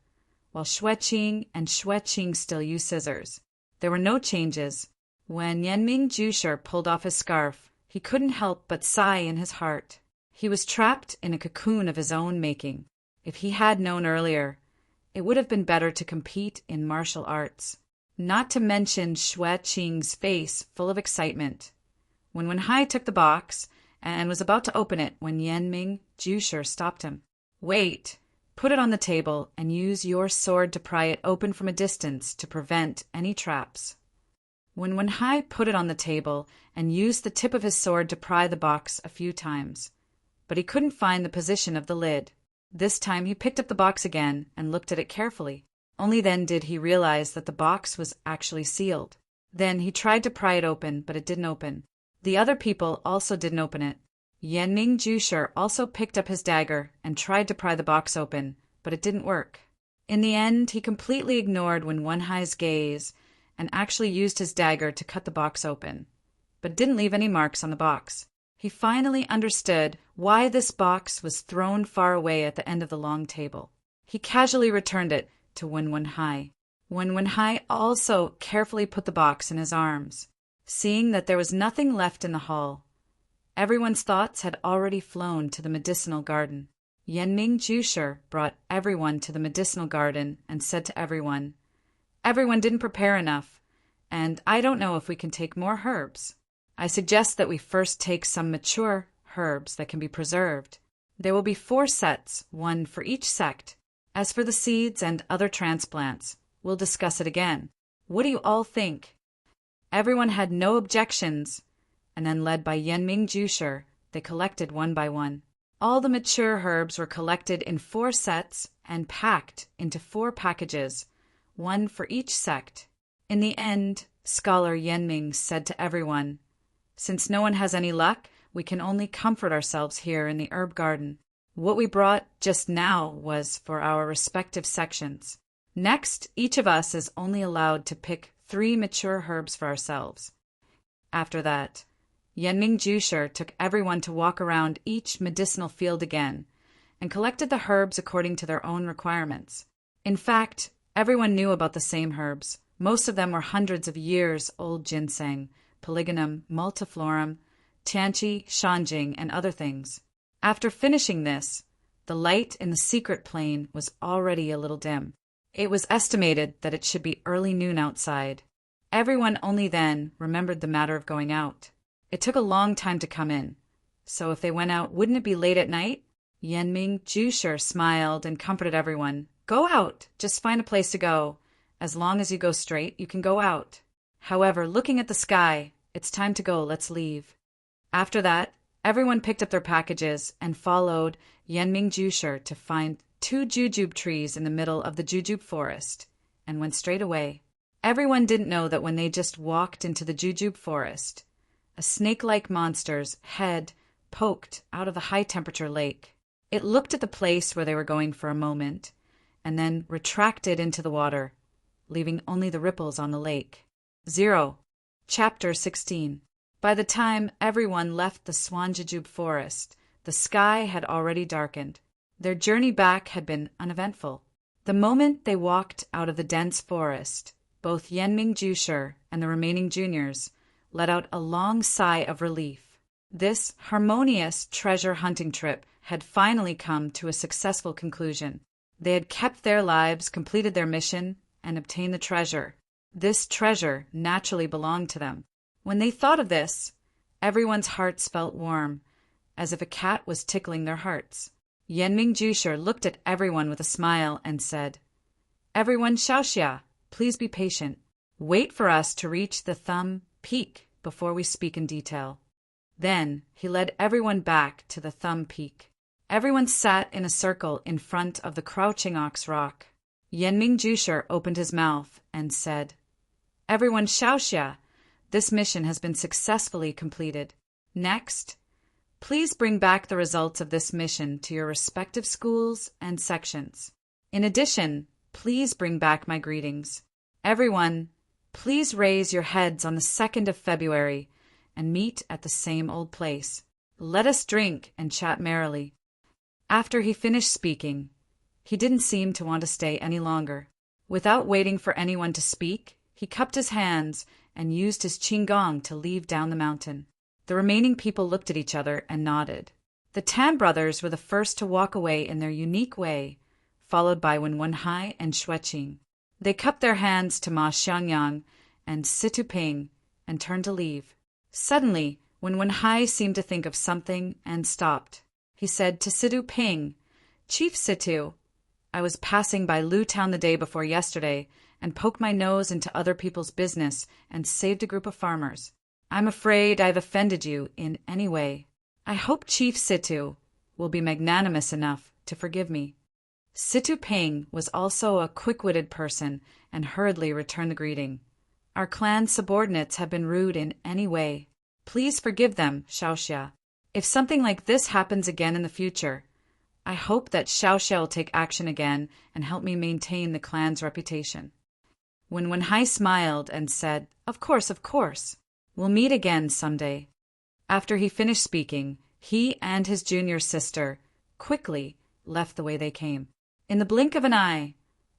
while Xue Qing and Xue Qing still used scissors. There were no changes. When Yenming Jusher pulled off his scarf, he couldn't help but sigh in his heart. He was trapped in a cocoon of his own making. If he had known earlier, it would have been better to compete in martial arts. Not to mention Xue Qing's face full of excitement. When Wenhai took the box and was about to open it when Yenming Jusher stopped him. Wait, put it on the table and use your sword to pry it open from a distance to prevent any traps. When Wenhai put it on the table and used the tip of his sword to pry the box a few times, but he couldn't find the position of the lid. This time he picked up the box again and looked at it carefully. Only then did he realize that the box was actually sealed. Then he tried to pry it open, but it didn't open. The other people also didn't open it. Yenming Jusher also picked up his dagger and tried to pry the box open, but it didn't work. In the end, he completely ignored Wenhai's gaze and actually used his dagger to cut the box open, but didn't leave any marks on the box. He finally understood why this box was thrown far away at the end of the long table. He casually returned it to Wenhai. Wenhai also carefully put the box in his arms. Seeing that there was nothing left in the hall, everyone's thoughts had already flown to the medicinal garden. Yenming Jusher brought everyone to the medicinal garden and said to everyone didn't prepare enough, and I don't know if we can take more herbs. I suggest that we first take some mature herbs that can be preserved. There will be 4 sets, 1 for each sect. As for the seeds and other transplants, we'll discuss it again. What do you all think? Everyone had no objections, and then led by Yenming Jusher, they collected one by one. All the mature herbs were collected in 4 sets and packed into 4 packages, 1 for each sect. In the end, Scholar Yenming said to everyone, "Since no one has any luck, we can only comfort ourselves here in the herb garden. What we brought just now was for our respective sections. Next, each of us is only allowed to pick 3 mature herbs for ourselves." After that, Yenming Jusher took everyone to walk around each medicinal field again and collected the herbs according to their own requirements. In fact, everyone knew about the same herbs. Most of them were hundreds of years old: ginseng, polygonum, multiflorum, tianqi, shanjing, and other things. After finishing this, the light in the secret plane was already a little dim. It was estimated that it should be early noon outside. Everyone only then remembered the matter of going out. It took a long time to come in, so if they went out, wouldn't it be late at night? Yenming Jusher smiled and comforted everyone. "Go out, just find a place to go. As long as you go straight, you can go out. However, looking at the sky, it's time to go, let's leave." After that, everyone picked up their packages and followed Yenming Jusher to find 2 jujube trees in the middle of the jujube forest, and went straight away. Everyone didn't know that when they just walked into the jujube forest, a snake-like monster's head poked out of the high-temperature lake. It looked at the place where they were going for a moment, and then retracted into the water, leaving only the ripples on the lake. 0. Chapter 16. By the time everyone left the Swanjujube forest, the sky had already darkened. Their journey back had been uneventful. The moment they walked out of the dense forest, both Yenming Jusher and the remaining juniors let out a long sigh of relief. This harmonious treasure hunting trip had finally come to a successful conclusion. They had kept their lives, completed their mission, and obtained the treasure. This treasure naturally belonged to them. When they thought of this, everyone's hearts felt warm, as if a cat was tickling their hearts. Yanming Jusher looked at everyone with a smile and said, "Everyone Xiaoxia, please be patient. Wait for us to reach the Thumb Peak before we speak in detail." Then he led everyone back to the Thumb Peak. Everyone sat in a circle in front of the Crouching Ox Rock. Yanming Jusher opened his mouth and said, "Everyone Xiaoxia, this mission has been successfully completed. Next, please bring back the results of this mission to your respective schools and sections. In addition, please bring back my greetings. Everyone, please raise your heads on the 2nd of February and meet at the same old place. Let us drink and chat merrily." After he finished speaking, he didn't seem to want to stay any longer. Without waiting for anyone to speak, he cupped his hands and used his qinggong to leave down the mountain. The remaining people looked at each other and nodded. The Tan brothers were the first to walk away in their unique way, followed by Wenwenhai and Xueqing. They cupped their hands to Ma Xiangyang and Situ Ping and turned to leave. Suddenly, Wenwenhai seemed to think of something and stopped. He said to Situ Ping, "Chief Situ, I was passing by Lu Town the day before yesterday and poked my nose into other people's business and saved a group of farmers. I'm afraid I've offended you in any way. I hope Chief Situ will be magnanimous enough to forgive me." Situ Ping was also a quick-witted person and hurriedly returned the greeting. "Our clan subordinates have been rude in any way. Please forgive them, Xiaoxia. If something like this happens again in the future, I hope that Xiaoxia will take action again and help me maintain the clan's reputation." Wenwenhai smiled and said, of course. We'll meet again someday." After he finished speaking, he and his junior sister quickly left the way they came. In the blink of an eye,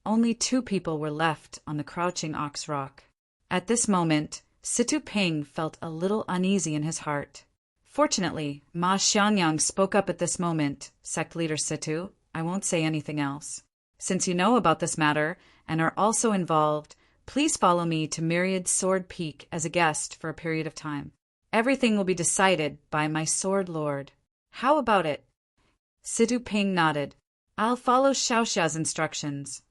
only 2 people were left on the Crouching Ox Rock. At this moment, Situ Ping felt a little uneasy in his heart. Fortunately, Ma Xiangyang spoke up at this moment. "Sect leader Situ, I won't say anything else. Since you know about this matter and are also involved, please follow me to Myriad Sword Peak as a guest for a period of time. Everything will be decided by my Sword Lord. How about it?" Situ Ping nodded. "I'll follow Xiaoxia's instructions."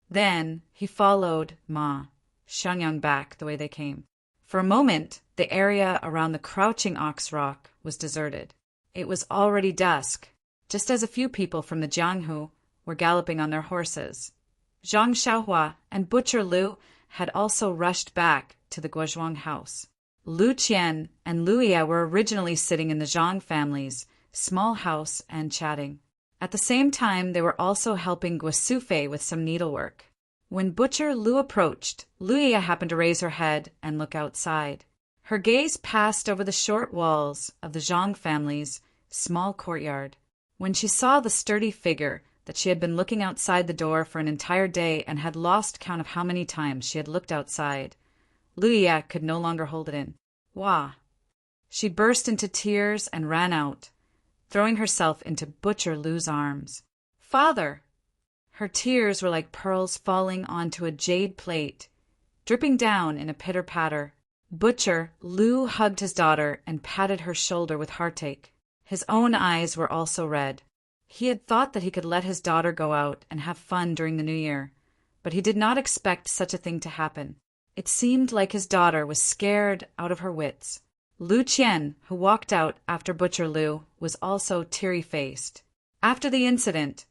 Then he followed Ma Xiangyang back the way they came. For a moment, the area around the Crouching Ox Rock was deserted. It was already dusk, just as a few people from the Jianghu were galloping on their horses. Zhang Xiaohua and Butcher Lu had also rushed back to the Guozhuang house. Lu Qian and Lu Ye were originally sitting in the Zhang family's small house and chatting. At the same time, they were also helping Guosufei with some needlework. When Butcher Lu approached, Lu Ye happened to raise her head and look outside. Her gaze passed over the short walls of the Zhang family's small courtyard. When she saw the sturdy figure that she had been looking outside the door for an entire day and had lost count of how many times she had looked outside, Lu Ye could no longer hold it in. Wah! She burst into tears and ran out, throwing herself into Butcher Lu's arms. "Father!" Her tears were like pearls falling onto a jade plate, dripping down in a pitter-patter. Butcher Lu hugged his daughter and patted her shoulder with heartache. His own eyes were also red. He had thought that he could let his daughter go out and have fun during the New Year, but he did not expect such a thing to happen. It seemed like his daughter was scared out of her wits. Lu Qian, who walked out after Butcher Lu, was also teary-faced. After the incident,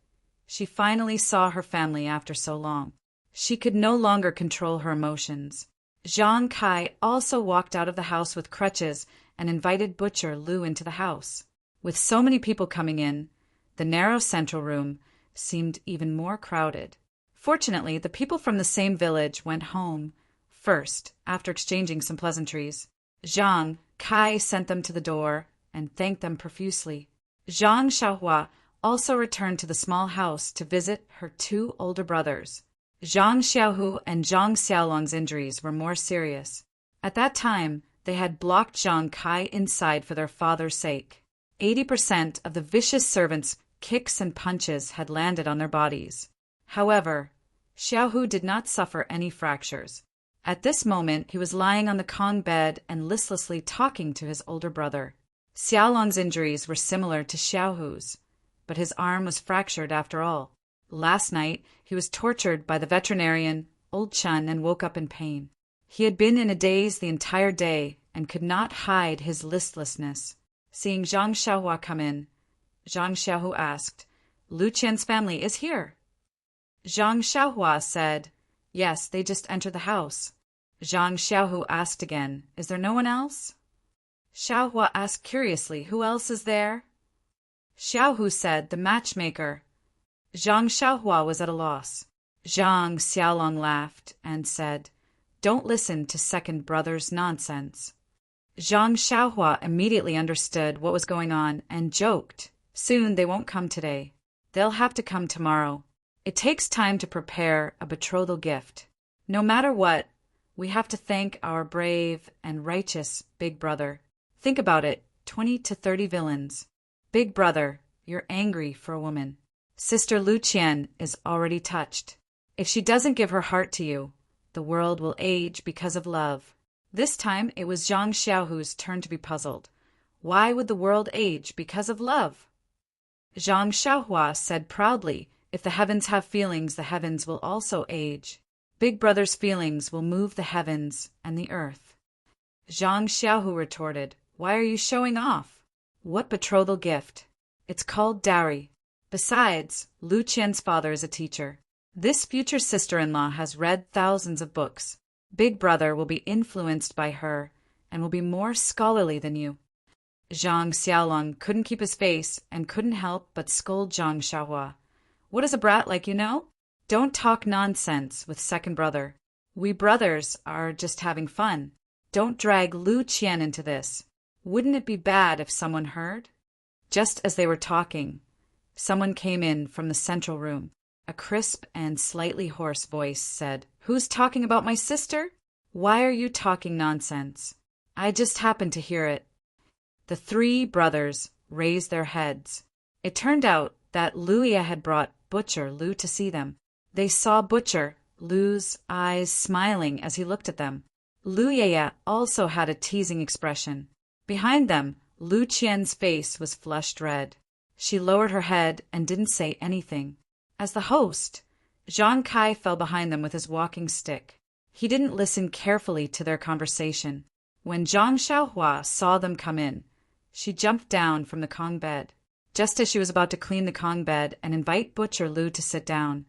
she finally saw her family after so long. She could no longer control her emotions. Zhang Kai also walked out of the house with crutches and invited Butcher Lu into the house. With so many people coming in, the narrow central room seemed even more crowded. Fortunately, the people from the same village went home first, after exchanging some pleasantries. Zhang Kai sent them to the door and thanked them profusely. Zhang Xiaohua also returned to the small house to visit her 2 older brothers. Zhang Xiaohu and Zhang Xiaolong's injuries were more serious. At that time, They had blocked Zhang Kai inside for their father's sake. 80% of the vicious servants' kicks and punches had landed on their bodies. However, Xiaohu did not suffer any fractures. At this moment, he was lying on the Kong bed and listlessly talking to his older brother. Xiaolong's injuries were similar to Xiaohu's, but his arm was fractured after all. Last night, he was tortured by the veterinarian, Old Chun, and woke up in pain. He had been in a daze the entire day and could not hide his listlessness. Seeing Zhang Xiaohua come in, Zhang Xiaohu asked, "Lu Qian's family is here." Zhang Xiaohua said, "Yes, they just entered the house." Zhang Xiaohu asked again, "Is there no one else?" Xiaohua asked curiously, "Who else is there?" Xiaohu said, "The matchmaker." Zhang Xiaohua was at a loss. Zhang Xiaolong laughed and said, "Don't listen to second brother's nonsense." Zhang Xiaohua immediately understood what was going on and joked, "Soon they won't come today. They'll have to come tomorrow. It takes time to prepare a betrothal gift. No matter what, we have to thank our brave and righteous big brother. Think about it, 20 to 30 villains. Big brother, you're angry for a woman. Sister Lu Qian is already touched. If she doesn't give her heart to you, the world will age because of love." This time it was Zhang Xiaohu's turn to be puzzled. Why would the world age because of love? Zhang Xiaohua said proudly, "If the heavens have feelings, the heavens will also age. Big brother's feelings will move the heavens and the earth." Zhang Xiaohu retorted, "Why are you showing off? What betrothal gift? It's called dowry. Besides, Lu Qian's father is a teacher. This future sister-in-law has read thousands of books. Big brother will be influenced by her and will be more scholarly than you." Zhang Xiaolong couldn't keep his face and couldn't help but scold Zhang Xiaohua. "What is a brat like you know? Don't talk nonsense with second brother. We brothers are just having fun. Don't drag Lu Qian into this. Wouldn't it be bad if someone heard?" Just as they were talking, someone came in from the central room. A crisp and slightly hoarse voice said, "Who's talking about my sister? Why are you talking nonsense? I just happened to hear it." The three brothers raised their heads. It turned out that Luya had brought Butcher Lu to see them. They saw Butcher Lu's eyes smiling as he looked at them. Luya also had a teasing expression. Behind them, Lu Qian's face was flushed red. She lowered her head and didn't say anything. As the host, Zhang Kai fell behind them with his walking stick. He didn't listen carefully to their conversation. When Zhang Xiaohua saw them come in, she jumped down from the Kong bed. Just as she was about to clean the Kong bed and invite Butcher Lu to sit down,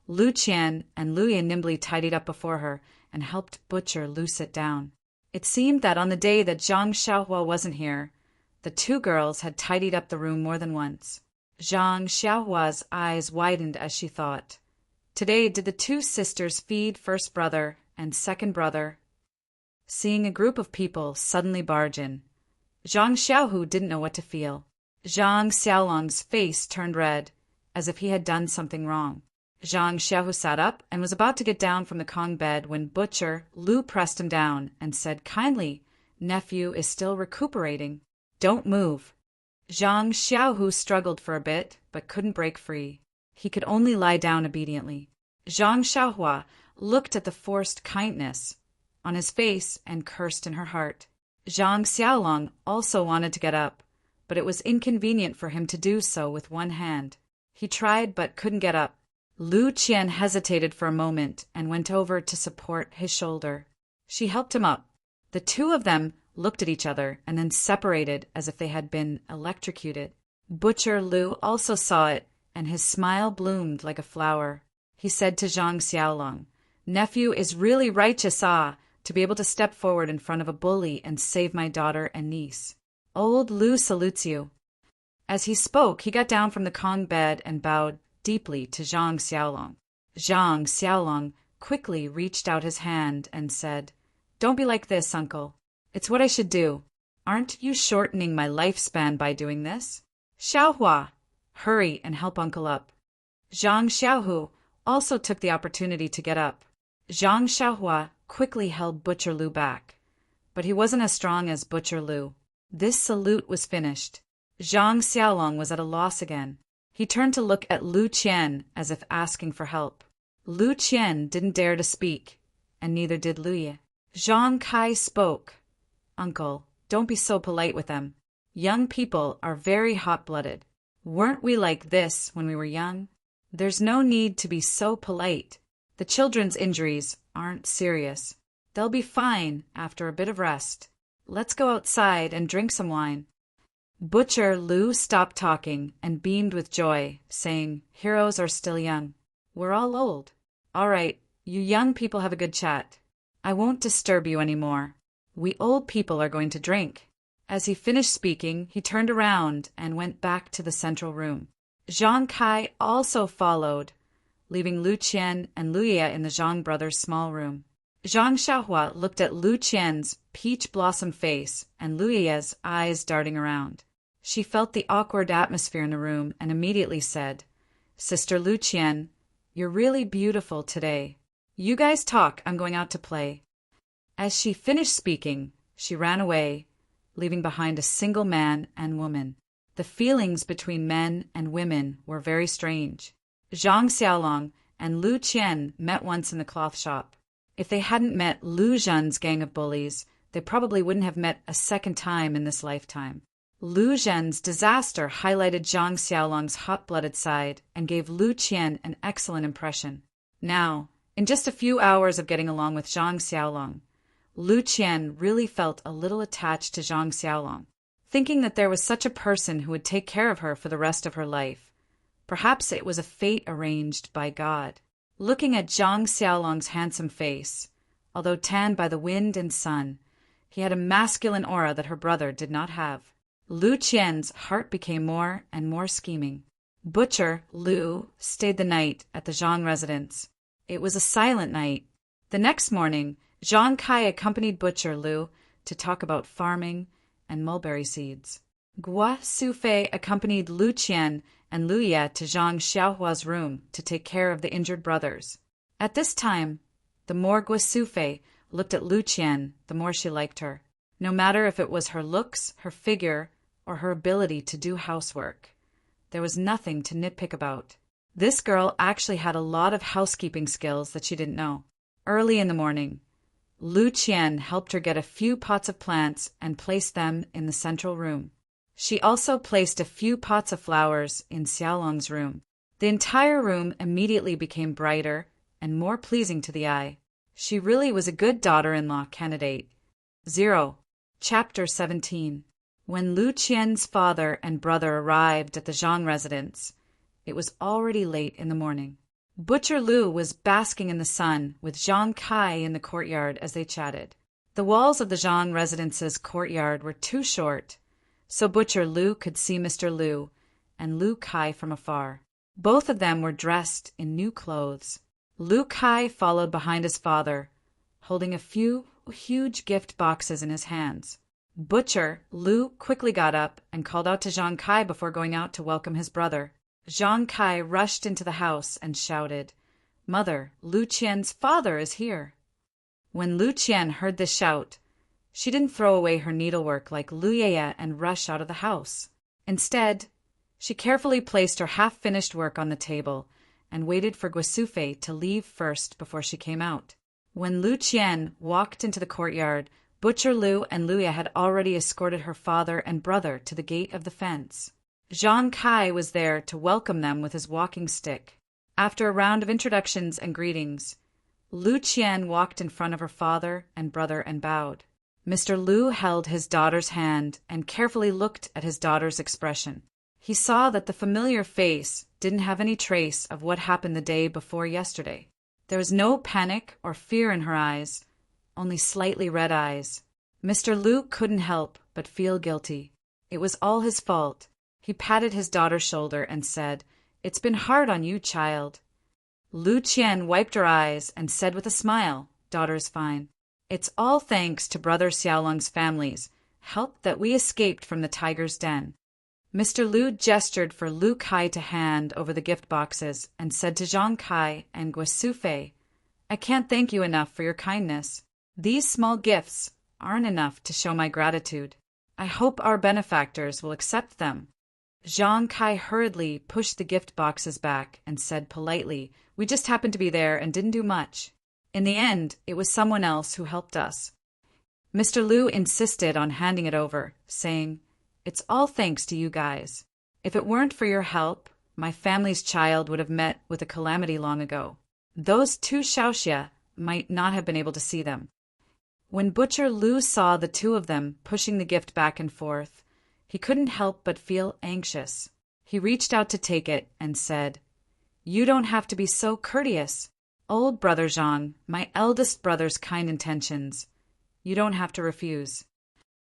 Lu Qian and Luya nimbly tidied up before her and helped Butcher Lu sit down. It seemed that on the day that Zhang Xiaohua wasn't here, the two girls had tidied up the room more than once. Zhang Xiaohua's eyes widened as she thought, "Today did the two sisters feed first brother and second brother?" Seeing a group of people suddenly barge in, Zhang Xiaohu didn't know what to feel. Zhang Xiaolong's face turned red, as if he had done something wrong. Zhang Xiaohu sat up and was about to get down from the Kong bed when Butcher Lu pressed him down and said kindly, "Nephew is still recuperating. Don't move." Zhang Xiaohu struggled for a bit, but couldn't break free. He could only lie down obediently. Zhang Xiaohua looked at the forced kindness on his face and cursed in her heart. Zhang Xiaolong also wanted to get up, but it was inconvenient for him to do so with one hand. He tried but couldn't get up. Lu Qian hesitated for a moment and went over to support his shoulder. She helped him up. The two of them looked at each other and then separated as if they had been electrocuted. Butcher Lu also saw it, and his smile bloomed like a flower. He said to Zhang Xiaolong, "Nephew is really righteous, to be able to step forward in front of a bully and save my daughter and niece. Old Lu salutes you." As he spoke, he got down from the Kong bed and bowed deeply to Zhang Xiaolong. Zhang Xiaolong quickly reached out his hand and said, "Don't be like this, uncle. It's what I should do. Aren't you shortening my lifespan by doing this? Xiaohua, hurry and help uncle up." Zhang Xiaohu also took the opportunity to get up. Zhang Xiaohua quickly held Butcher Lu back. but he wasn't as strong as Butcher Lu. This salute was finished. Zhang Xiaolong was at a loss again. He turned to look at Lu Qian as if asking for help. Lu Qian didn't dare to speak, and neither did Lu Ye. Zhang Kai spoke. Uncle, don't be so polite with them. Young people are very hot-blooded. Weren't we like this when we were young? There's no need to be so polite. The children's injuries aren't serious. They'll be fine after a bit of rest. Let's go outside and drink some wine. Butcher Lu stopped talking and beamed with joy, saying, "Heroes are still young. We're all old. All right, you young people have a good chat. I won't disturb you anymore. We old people are going to drink." As he finished speaking, he turned around and went back to the central room. Zhang Kai also followed, leaving Lu Qian and Lu Ye in the Zhang brothers' small room. Zhang Xiaohua looked at Lu Qian's peach blossom face and Lu Ye's eyes darting around. She felt the awkward atmosphere in the room and immediately said, "Sister Lu Qian, you're really beautiful today. You guys talk, I'm going out to play." As she finished speaking, she ran away, leaving behind a single man and woman. The feelings between men and women were very strange. Zhang Xiaolong and Lu Qian met once in the cloth shop. If they hadn't met Lu Zhen's gang of bullies, they probably wouldn't have met a second time in this lifetime. Lu Zhen's disaster highlighted Zhang Xiaolong's hot-blooded side and gave Lu Qian an excellent impression. Now, in just a few hours of getting along with Zhang Xiaolong, Lu Qian really felt a little attached to Zhang Xiaolong, thinking that there was such a person who would take care of her for the rest of her life. Perhaps it was a fate arranged by God. Looking at Zhang Xiaolong's handsome face, although tanned by the wind and sun, he had a masculine aura that her brother did not have. Lu Qian's heart became more and more scheming. Butcher Lu stayed the night at the Zhang residence. It was a silent night. The next morning, Zhang Kai accompanied Butcher Lu to talk about farming and mulberry seeds. Gua Sufei accompanied Lu Qian and Lu Ye to Zhang Xiaohua's room to take care of the injured brothers. At this time, the more Gua Sufei looked at Lu Qian, the more she liked her. No matter if it was her looks, her figure, or her ability to do housework, there was nothing to nitpick about. This girl actually had a lot of housekeeping skills that she didn't know. Early in the morning, Lu Qian helped her get a few pots of plants and placed them in the central room. She also placed a few pots of flowers in Xiaolong's room. The entire room immediately became brighter and more pleasing to the eye. She really was a good daughter-in-law candidate. 0. Chapter 17. When Lu Qian's father and brother arrived at the Zhang residence, it was already late in the morning. Butcher Lu was basking in the sun with Zhang Kai in the courtyard as they chatted. The walls of the Zhang residence's courtyard were too short, so Butcher Lu could see Mr. Lu and Lu Kai from afar. Both of them were dressed in new clothes. Lu Kai followed behind his father, holding a few huge gift boxes in his hands. Butcher Lu quickly got up and called out to Zhang Kai before going out to welcome his brother. Zhang Kai rushed into the house and shouted, "Mother, Lu Qian's father is here." When Lu Qian heard this shout, she didn't throw away her needlework like Lu Ye and rush out of the house. Instead, she carefully placed her half-finished work on the table and waited for Guasufei to leave first before she came out. When Lu Qian walked into the courtyard, Butcher Lu and Lu Ye had already escorted her father and brother to the gate of the fence. Zhang Kai was there to welcome them with his walking stick. After a round of introductions and greetings, Lu Qian walked in front of her father and brother and bowed. Mr. Lu held his daughter's hand and carefully looked at his daughter's expression. He saw that the familiar face didn't have any trace of what happened the day before yesterday. There was no panic or fear in her eyes, only slightly red eyes. Mr. Lu couldn't help but feel guilty. It was all his fault. He patted his daughter's shoulder and said, "It's been hard on you, child." Lu Qian wiped her eyes and said with a smile, "Daughter's fine. It's all thanks to Brother Xiaolong's family's help that we escaped from the tiger's den." Mr. Lu gestured for Lu Kai to hand over the gift boxes and said to Zhang Kai and Guasufei, "I can't thank you enough for your kindness. These small gifts aren't enough to show my gratitude. I hope our benefactors will accept them." Zhang Kai hurriedly pushed the gift boxes back and said politely, "We just happened to be there and didn't do much. In the end, it was someone else who helped us." Mr. Liu insisted on handing it over, saying, "It's all thanks to you guys. If it weren't for your help, my family's child would have met with a calamity long ago. Those two Xiaoxia might not have been able to see them." When Butcher Liu saw the two of them pushing the gift back and forth, he couldn't help but feel anxious. He reached out to take it and said, "You don't have to be so courteous. Old brother Zhang, my eldest brother's kind intentions. You don't have to refuse."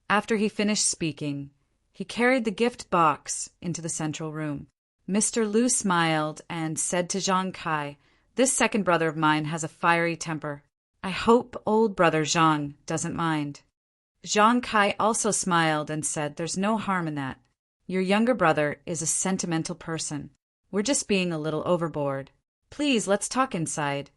After he finished speaking, he carried the gift box into the central room. Mr. Liu smiled and said to Zhang Kai, "This second brother of mine has a fiery temper. I hope old brother Zhang doesn't mind." Zhang Kai also smiled and said, "There's no harm in that. Your younger brother is a sentimental person. We're just being a little overboard. Please, let's talk inside."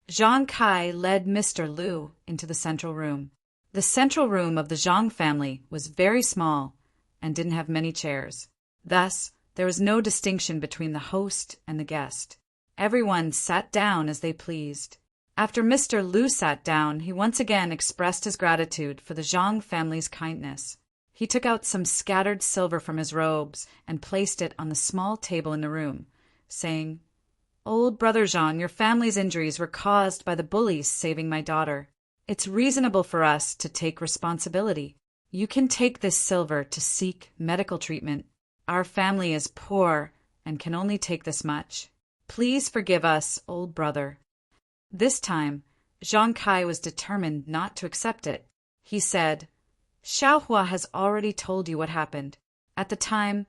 Zhang Kai led Mr. Liu into the central room. The central room of the Zhang family was very small and didn't have many chairs. Thus, there was no distinction between the host and the guest. Everyone sat down as they pleased. After Mr. Liu sat down, he once again expressed his gratitude for the Zhang family's kindness. He took out some scattered silver from his robes and placed it on the small table in the room, saying, "Old brother Zhang, your family's injuries were caused by the bullies saving my daughter. It's reasonable for us to take responsibility. You can take this silver to seek medical treatment. Our family is poor and can only take this much. Please forgive us, old brother." This time, Zhang Kai was determined not to accept it. He said, "Xiaohua has already told you what happened. At the time,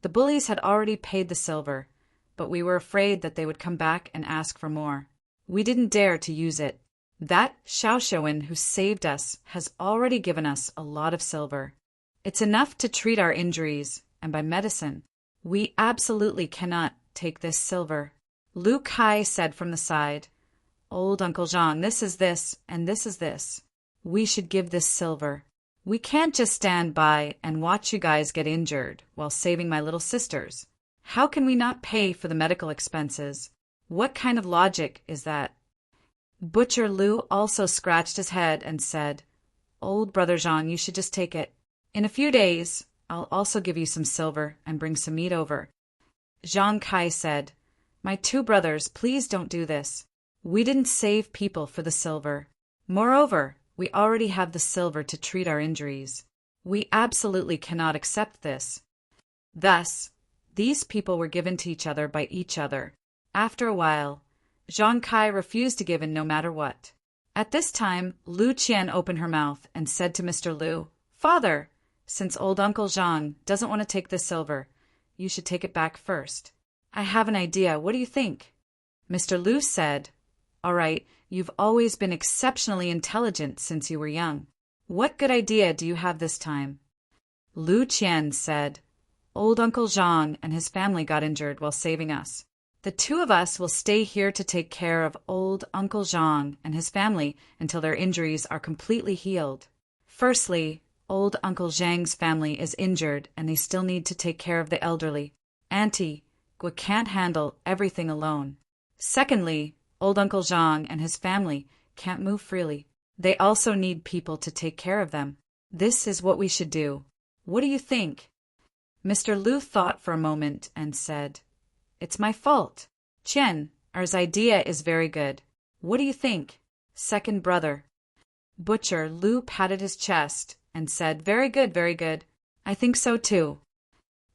the bullies had already paid the silver, but we were afraid that they would come back and ask for more. We didn't dare to use it. That Xiaoxiawen who saved us has already given us a lot of silver. It's enough to treat our injuries, and by medicine. We absolutely cannot take this silver." Lu Kai said from the side, "Old Uncle Zhang, this is this, and this is this. We should give this silver. We can't just stand by and watch you guys get injured while saving my little sisters. How can we not pay for the medical expenses? What kind of logic is that?" Butcher Liu also scratched his head and said, "Old brother Zhang, you should just take it. In a few days, I'll also give you some silver and bring some meat over." Zhang Kai said, "My two brothers, please don't do this. We didn't save people for the silver. Moreover, we already have the silver to treat our injuries. We absolutely cannot accept this." Thus, these people were given to each other by each other. After a while, Zhang Kai refused to give in no matter what. At this time, Lu Qian opened her mouth and said to Mr. Liu, "Father, since old Uncle Zhang doesn't want to take this silver, you should take it back first. I have an idea. What do you think?" Mr. Liu said, "All right, you've always been exceptionally intelligent since you were young. What good idea do you have this time?" Lu Qian said, "Old Uncle Zhang and his family got injured while saving us. The two of us will stay here to take care of old Uncle Zhang and his family until their injuries are completely healed. Firstly, old Uncle Zhang's family is injured and they still need to take care of the elderly. Auntie Gua can't handle everything alone. Secondly, old Uncle Zhang and his family can't move freely. They also need people to take care of them. This is what we should do. What do you think?" Mr. Liu thought for a moment and said, "It's my fault. Qian, our idea is very good. What do you think, second brother?" Butcher Liu patted his chest and said, "Very good, very good. I think so too."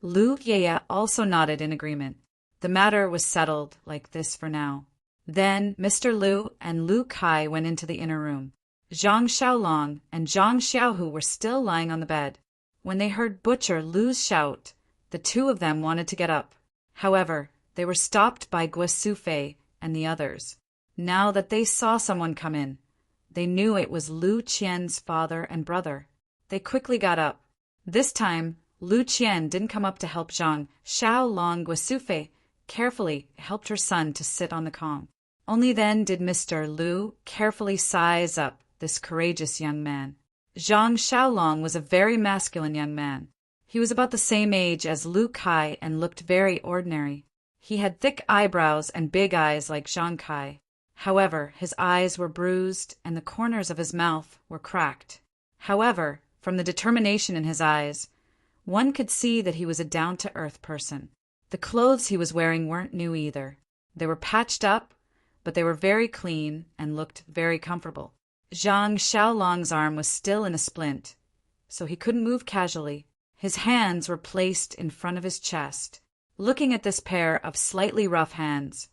Lu Yeye also nodded in agreement. The matter was settled like this for now. Then Mr. Liu and Lu Kai went into the inner room. Zhang Xiaolong and Zhang Xiaohu were still lying on the bed. When they heard Butcher Liu's shout, the two of them wanted to get up. However, they were stopped by Gua Sufei and the others. Now that they saw someone come in, they knew it was Lu Qian's father and brother. They quickly got up. This time, Lu Qian didn't come up to help Zhang Xiaolong. Gua Sufei carefully helped her son to sit on the Kong. Only then did Mr. Liu carefully size up this courageous young man. Zhang Xiaolong was a very masculine young man. He was about the same age as Lu Kai and looked very ordinary. He had thick eyebrows and big eyes like Zhang Kai. However, his eyes were bruised and the corners of his mouth were cracked. However, from the determination in his eyes, one could see that he was a down-to-earth person. The clothes he was wearing weren't new either. They were patched up, but they were very clean and looked very comfortable. Zhang Xiaolong's arm was still in a splint, so he couldn't move casually. His hands were placed in front of his chest. Looking at this pair of slightly rough hands,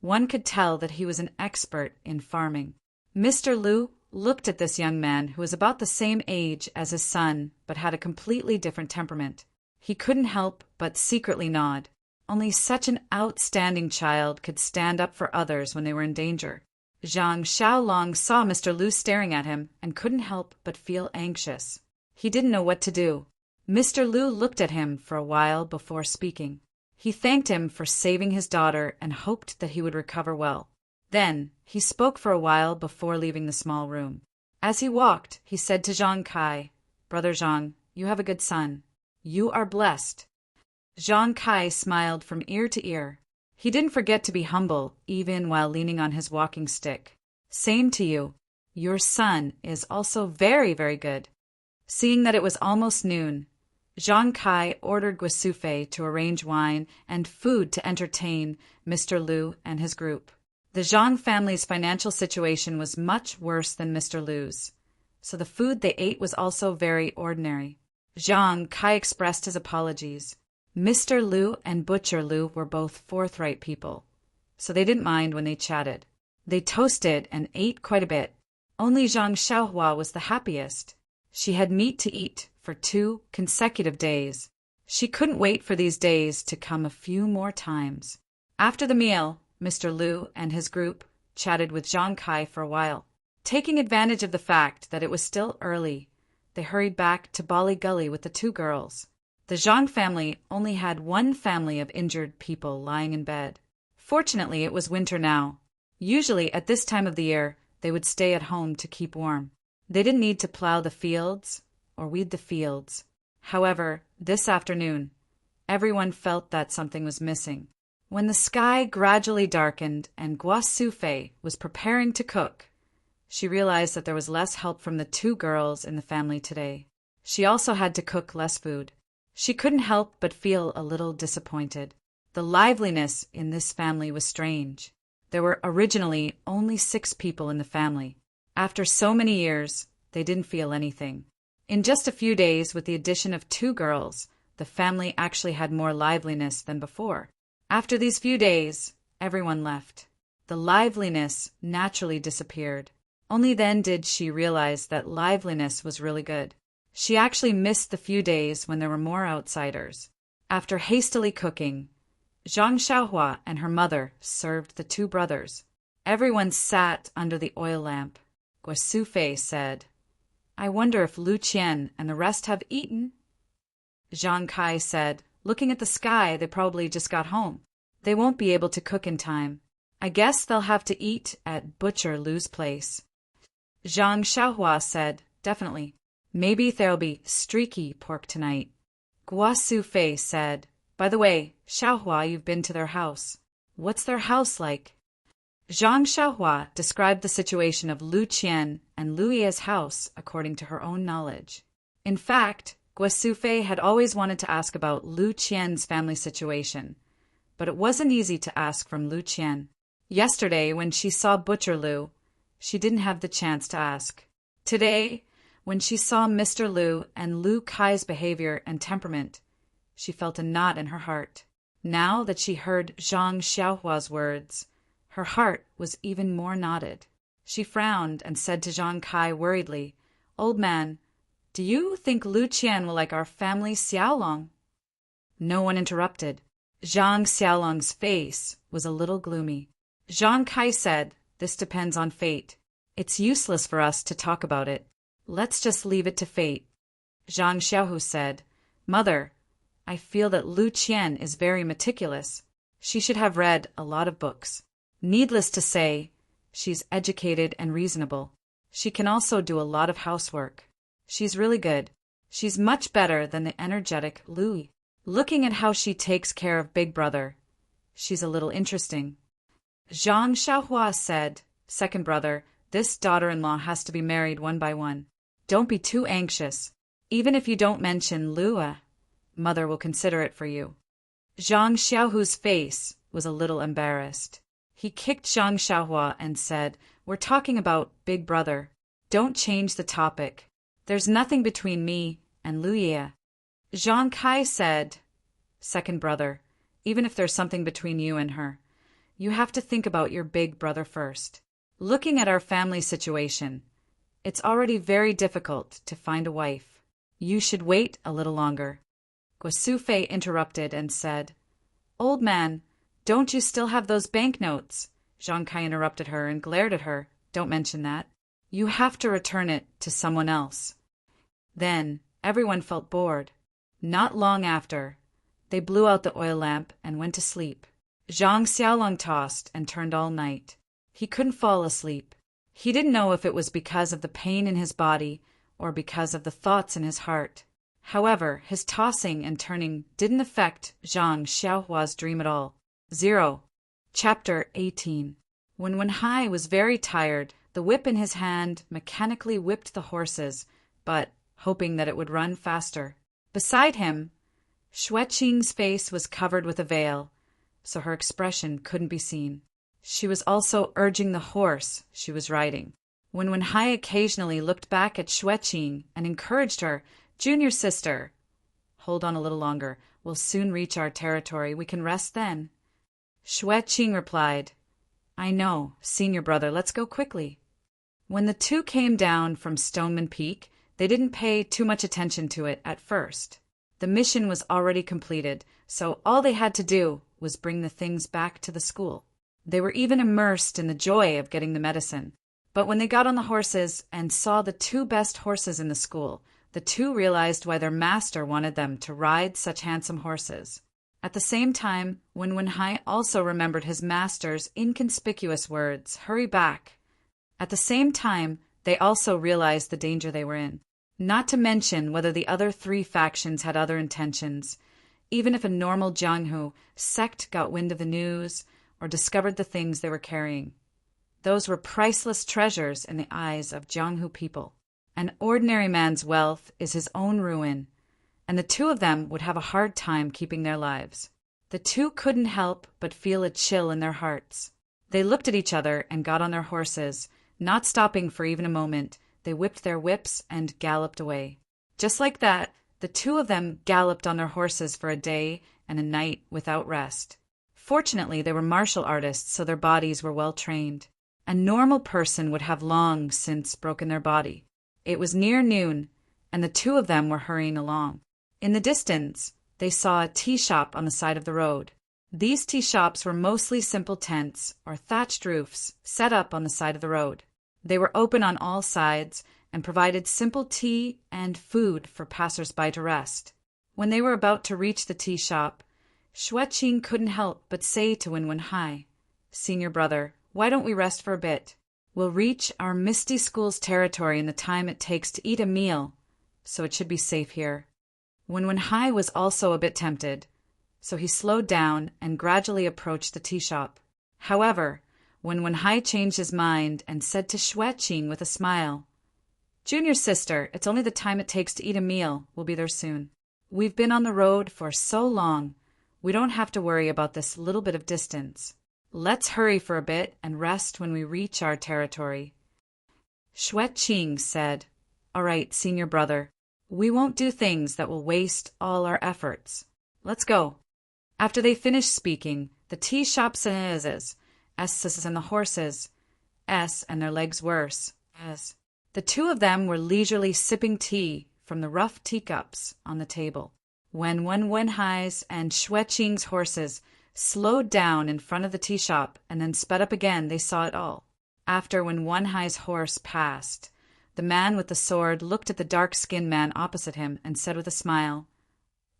one could tell that he was an expert in farming. Mr. Lu looked at this young man who was about the same age as his son but had a completely different temperament. He couldn't help but secretly nod. Only such an outstanding child could stand up for others when they were in danger. Zhang Xiaolong saw Mr. Lu staring at him and couldn't help but feel anxious. He didn't know what to do. Mr. Lu looked at him for a while before speaking. He thanked him for saving his daughter and hoped that he would recover well. Then, he spoke for a while before leaving the small room. As he walked, he said to Zhang Kai, "Brother Zhang, you have a good son. You are blessed." Zhang Kai smiled from ear to ear. He didn't forget to be humble, even while leaning on his walking stick. "Same to you. Your son is also very, very good." Seeing that it was almost noon, Zhang Kai ordered Guosufei to arrange wine and food to entertain Mr. Lu and his group. The Zhang family's financial situation was much worse than Mr. Lu's, so the food they ate was also very ordinary. Zhang Kai expressed his apologies. Mr. Lu and Butcher Lu were both forthright people, so they didn't mind when they chatted. They toasted and ate quite a bit. Only Zhang Xiaohua was the happiest. She had meat to eat for 2 consecutive days. She couldn't wait for these days to come a few more times. After the meal, Mr. Lu and his group chatted with Zhang Kai for a while. Taking advantage of the fact that it was still early, they hurried back to Bali Gully with the 2 girls. The Zhang family only had 1 family of injured people lying in bed. Fortunately, it was winter now. Usually, at this time of the year, they would stay at home to keep warm. They didn't need to plow the fields or weed the fields. However, this afternoon, everyone felt that something was missing. When the sky gradually darkened and Guosufei was preparing to cook, she realized that there was less help from the 2 girls in the family today. She also had to cook less food. She couldn't help but feel a little disappointed. The liveliness in this family was strange. There were originally only 6 people in the family. After so many years, they didn't feel anything. In just a few days, with the addition of 2 girls, the family actually had more liveliness than before. After these few days, everyone left. The liveliness naturally disappeared. Only then did she realize that liveliness was really good. She actually missed the few days when there were more outsiders. After hastily cooking, Zhang Xiaohua and her mother served the 2 brothers. Everyone sat under the oil lamp. Guosufei said, "I wonder if Lu Qian and the rest have eaten?" Zhang Kai said, "Looking at the sky, they probably just got home. They won't be able to cook in time. I guess they'll have to eat at Butcher Lu's place." Zhang Xiaohua said, "Definitely. Maybe there'll be streaky pork tonight." Guosufei said, "By the way, Xiaohua, you've been to their house. What's their house like?" Zhang Xiaohua described the situation of Lu Qian and Lu Ye's house according to her own knowledge. In fact, Guosufei had always wanted to ask about Lu Qian's family situation, but it wasn't easy to ask from Lu Qian. Yesterday, when she saw Butcher Lu, she didn't have the chance to ask. Today, when she saw Mr. Lu and Lu Kai's behavior and temperament, she felt a knot in her heart. Now that she heard Zhang Xiaohua's words, her heart was even more knotted. She frowned and said to Zhang Kai worriedly, "Old man, do you think Lu Qian will like our family Xiaolong?" No one interrupted. Zhang Xiaolong's face was a little gloomy. Zhang Kai said, "This depends on fate. It's useless for us to talk about it. Let's just leave it to fate." Zhang Xiaohu said, "Mother, I feel that Lu Qian is very meticulous. She should have read a lot of books. Needless to say, she's educated and reasonable. She can also do a lot of housework. She's really good. She's much better than the energetic Louis. Looking at how she takes care of Big Brother, she's a little interesting. Zhang Xiaohua said, second brother, this daughter-in-law has to be married one by one. Don't be too anxious. Even if you don't mention Lua, mother will consider it for you. Zhang Xiaohu's face was a little embarrassed. He kicked Zhang Xiaohua and said, we're talking about Big Brother. Don't change the topic. There's nothing between me and Luya. Zhang Kai said, second brother, even if there's something between you and her, you have to think about your big brother first. Looking at our family situation, it's already very difficult to find a wife. You should wait a little longer. Guosufei interrupted and said, old man, don't you still have those banknotes? Zhang Kai interrupted her and glared at her. Don't mention that. You have to return it to someone else. Then everyone felt bored. Not long after, they blew out the oil lamp and went to sleep. Zhang Xiaolong tossed and turned all night. He couldn't fall asleep. He didn't know if it was because of the pain in his body or because of the thoughts in his heart. However, his tossing and turning didn't affect Zhang Xiaohua's dream at all. 0. Chapter 18. When Wenhai was very tired, the whip in his hand mechanically whipped the horses, but hoping that it would run faster. Beside him, Xueqing's face was covered with a veil, so her expression couldn't be seen. She was also urging the horse she was riding. When Wenhai occasionally looked back at Xueqing and encouraged her, junior sister, hold on a little longer, we'll soon reach our territory, we can rest then. Xueqing replied, I know, senior brother, let's go quickly. When the two came down from Stoneman Peak, they didn't pay too much attention to it at first. The mission was already completed, so all they had to do was bring the things back to the school. They were even immersed in the joy of getting the medicine. But when they got on the horses and saw the two best horses in the school, the two realized why their master wanted them to ride such handsome horses. At the same time, when Wenhai also remembered his master's inconspicuous words, hurry back. At the same time, they also realized the danger they were in. Not to mention whether the other three factions had other intentions. Even if a normal Jianghu sect got wind of the news or discovered the things they were carrying. Those were priceless treasures in the eyes of Jianghu people. An ordinary man's wealth is his own ruin, and the two of them would have a hard time keeping their lives. The two couldn't help but feel a chill in their hearts. They looked at each other and got on their horses. Not stopping for even a moment, they whipped their whips and galloped away. Just like that, the two of them galloped on their horses for a day and a night without rest. Fortunately, they were martial artists, so their bodies were well trained. A normal person would have long since broken their body. It was near noon, and the two of them were hurrying along. In the distance, they saw a tea shop on the side of the road. These tea shops were mostly simple tents or thatched roofs set up on the side of the road. They were open on all sides and provided simple tea and food for passers-by to rest. When they were about to reach the tea shop, Xueqing couldn't help but say to Wenhai, senior brother, why don't we rest for a bit? We'll reach our Misty School's territory in the time it takes to eat a meal, so it should be safe here. Wenhai was also a bit tempted, so he slowed down and gradually approached the tea shop. However, when Wenhai changed his mind and said to Xueqing with a smile, junior sister, it's only the time it takes to eat a meal. We'll be there soon. We've been on the road for so long, we don't have to worry about this little bit of distance. Let's hurry for a bit and rest when we reach our territory. Xueqing said, all right, senior brother, we won't do things that will waste all our efforts. Let's go. After they finished speaking, the tea shop sneezes, S and the horses, S and their legs worse, S. The two of them were leisurely sipping tea from the rough teacups on the table. When Wenhai's and Xueqing's horses slowed down in front of the tea shop and then sped up again, they saw it all. After Wenhai's horse passed, the man with the sword looked at the dark-skinned man opposite him and said with a smile,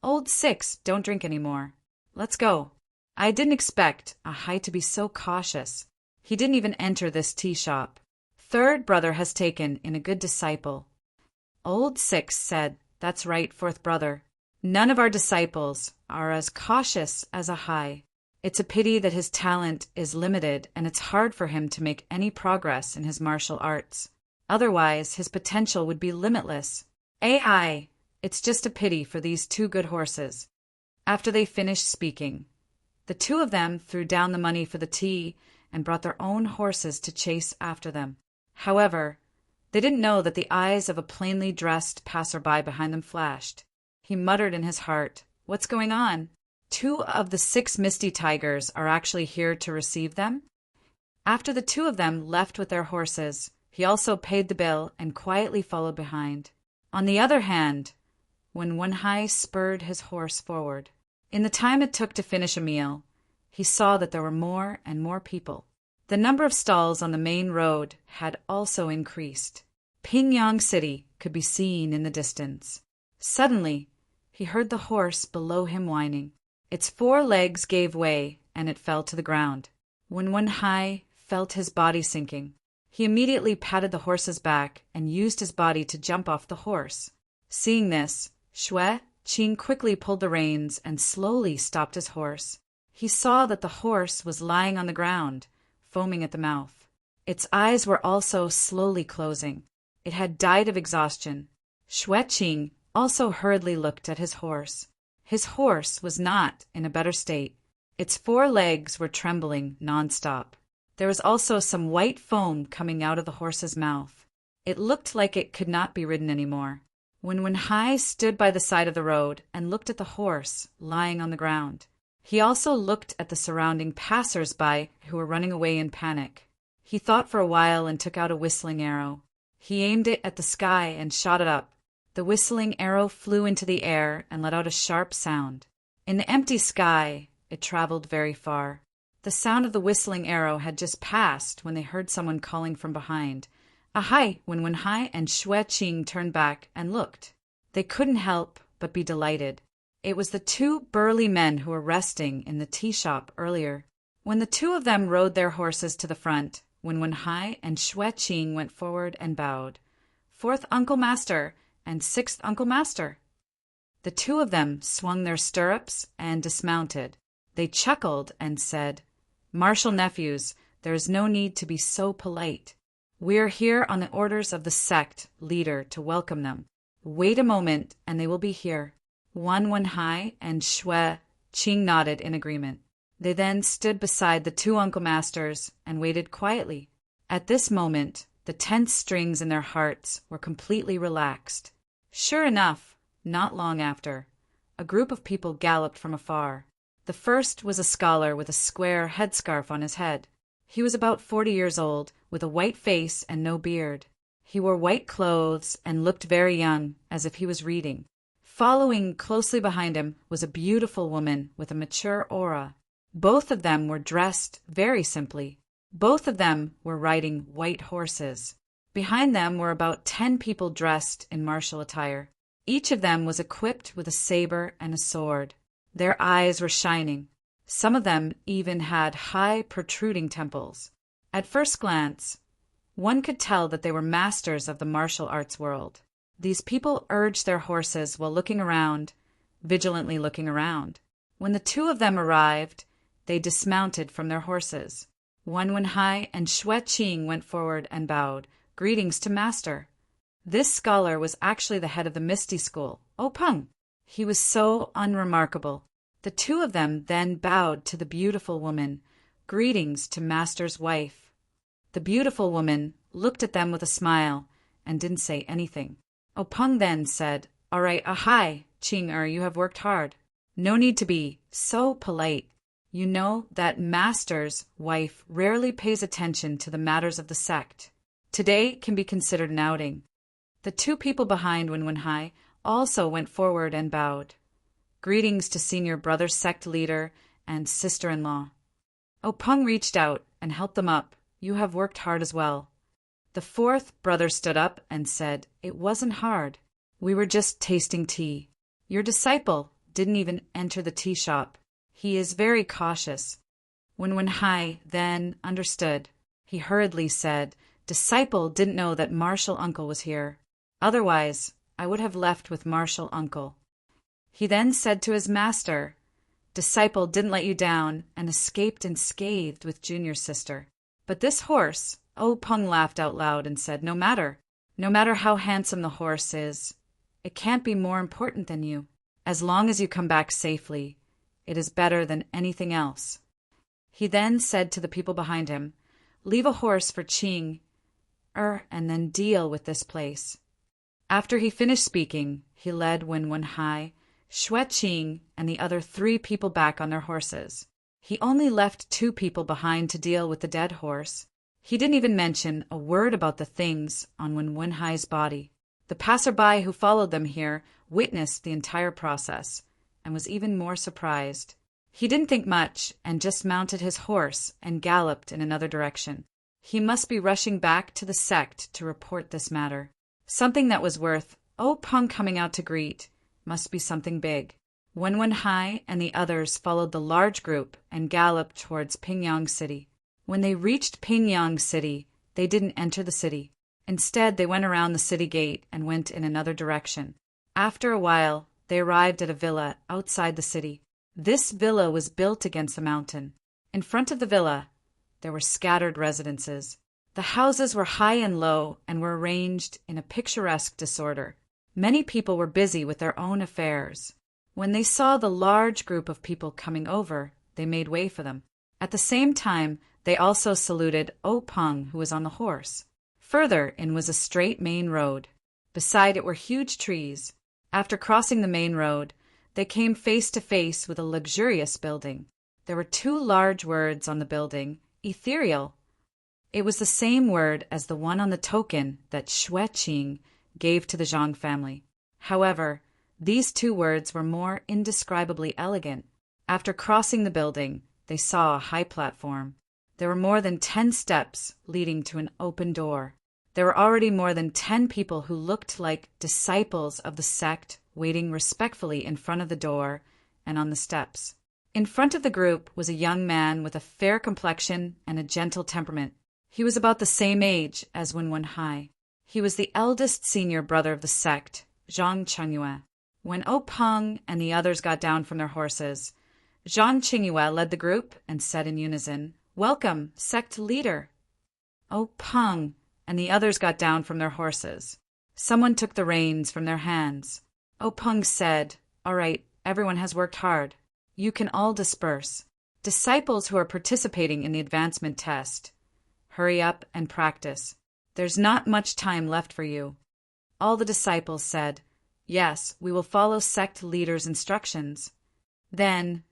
Old Six, don't drink any more. Let's go. I didn't expect Ahai to be so cautious. He didn't even enter this tea shop. Third brother has taken in a good disciple. Old Six said, "That's right, fourth brother. None of our disciples are as cautious as Ahai. It's a pity that his talent is limited and it's hard for him to make any progress in his martial arts. Otherwise, his potential would be limitless. Ai, it's just a pity for these two good horses." After they finished speaking, the two of them threw down the money for the tea and brought their own horses to chase after them. However, they didn't know that the eyes of a plainly dressed passerby behind them flashed. He muttered in his heart, "What's going on? 2 of the 6 Misty Tigers are actually here to receive them?" After the 2 of them left with their horses, he also paid the bill and quietly followed behind. On the other hand, when Wenhai spurred his horse forward, in the time it took to finish a meal, he saw that there were more and more people. The number of stalls on the main road had also increased. Pingyang City could be seen in the distance. Suddenly, he heard the horse below him whining. Its 4 legs gave way, and it fell to the ground. When Wenhai felt his body sinking, he immediately patted the horse's back and used his body to jump off the horse. Seeing this, Xue Qing quickly pulled the reins and slowly stopped his horse. He saw that the horse was lying on the ground, foaming at the mouth. Its eyes were also slowly closing. It had died of exhaustion. Xue Qing also hurriedly looked at his horse. His horse was not in a better state. Its 4 legs were trembling non-stop. There was also some white foam coming out of the horse's mouth. It looked like it could not be ridden anymore. When Wenhai stood by the side of the road and looked at the horse lying on the ground, he also looked at the surrounding passers-by who were running away in panic. He thought for a while and took out a whistling arrow. He aimed it at the sky and shot it up. The whistling arrow flew into the air and let out a sharp sound. In the empty sky, it traveled very far. The sound of the whistling arrow had just passed when they heard someone calling from behind. "Ahai!" When Wenhai and Xue Qing turned back and looked, they couldn't help but be delighted. It was the 2 burly men who were resting in the tea shop earlier. When the 2 of them rode their horses to the front, when Wenhai and Xue Qing went forward and bowed, "Fourth Uncle Master and 6th Uncle Master." The 2 of them swung their stirrups and dismounted. They chuckled and said, "Martial nephews, there is no need to be so polite. We are here on the orders of the sect leader to welcome them. Wait a moment and they will be here." Wenhai and Xue Qing nodded in agreement. They then stood beside the 2 Uncle Masters and waited quietly. At this moment, the tense strings in their hearts were completely relaxed. Sure enough, not long after, a group of people galloped from afar. The first was a scholar with a square headscarf on his head. He was about 40 years old, with a white face and no beard. He wore white clothes and looked very young, as if he was reading. Following closely behind him was a beautiful woman with a mature aura. Both of them were dressed very simply. Both of them were riding white horses. Behind them were about 10 people dressed in martial attire. Each of them was equipped with a saber and a sword. Their eyes were shining. Some of them even had high protruding temples. At first glance, one could tell that they were masters of the martial arts world. These people urged their horses while looking around, vigilantly looking around. When the 2 of them arrived, they dismounted from their horses. Wenhai and Xue Qing went forward and bowed. "Greetings to Master." This scholar was actually the head of the Misty School, Openg. He was so unremarkable. The 2 of them then bowed to the beautiful woman. "Greetings to Master's wife." The beautiful woman looked at them with a smile and didn't say anything. Openg then said, "All right, Ahai, Qing-er, you have worked hard. No need to be so polite. You know that Master's wife rarely pays attention to the matters of the sect. Today can be considered an outing." The 2 people behind Wenhai also went forward and bowed. "Greetings to senior brother sect leader and sister-in-law." Openg reached out and helped them up. "You have worked hard as well." The 4th brother stood up and said, "It wasn't hard. We were just tasting tea. Your disciple didn't even enter the tea shop. He is very cautious." When Wenhai then understood, he hurriedly said, "Disciple didn't know that martial uncle was here." Otherwise, I would have left with martial uncle. He then said to his master, Disciple didn't let you down and escaped unscathed with junior sister. But this horse, Peng laughed out loud and said, No matter how handsome the horse is, it can't be more important than you. As long as you come back safely, it is better than anything else. He then said to the people behind him, Leave a horse for Qing, and then deal with this place. After he finished speaking, he led Wen Wenhai, Xue Qing, and the other 3 people back on their horses. He only left 2 people behind to deal with the dead horse. He didn't even mention a word about the things on Wen Wenhai's body. The passerby who followed them here witnessed the entire process and was even more surprised. He didn't think much and just mounted his horse and galloped in another direction. He must be rushing back to the sect to report this matter. Something that was worth Peng coming out to greet must be something big. Wen Wenhai and the others followed the large group and galloped towards Pingyang City. When they reached Pingyang City, they didn't enter the city. Instead, they went around the city gate and went in another direction. After a while, they arrived at a villa outside the city. This villa was built against a mountain. In front of the villa, there were scattered residences. The houses were high and low and were arranged in a picturesque disorder. Many people were busy with their own affairs. When they saw the large group of people coming over, they made way for them. At the same time, they also saluted Peng, who was on the horse. Further in was a straight main road. Beside it were huge trees. After crossing the main road, they came face to face with a luxurious building. There were 2 large words on the building, ethereal. It was the same word as the one on the token that Xue Qing gave to the Zhang family. However, these 2 words were more indescribably elegant. After crossing the building, they saw a high platform. There were more than 10 steps leading to an open door. There were already more than 10 people who looked like disciples of the sect waiting respectfully in front of the door and on the steps. In front of the group was a young man with a fair complexion and a gentle temperament. He was about the same age as Wen Wenhai. He was the eldest senior brother of the sect, Zhang Chengyue. When Peng and the others got down from their horses, Zhang Chengyue led the group and said in unison, Welcome, sect leader. Peng and the others got down from their horses. Someone took the reins from their hands. Peng said, All right, everyone has worked hard. You can all disperse. Disciples who are participating in the advancement test, hurry up and practice. There's not much time left for you. All the disciples said, Yes, we will follow sect leader's instructions. Then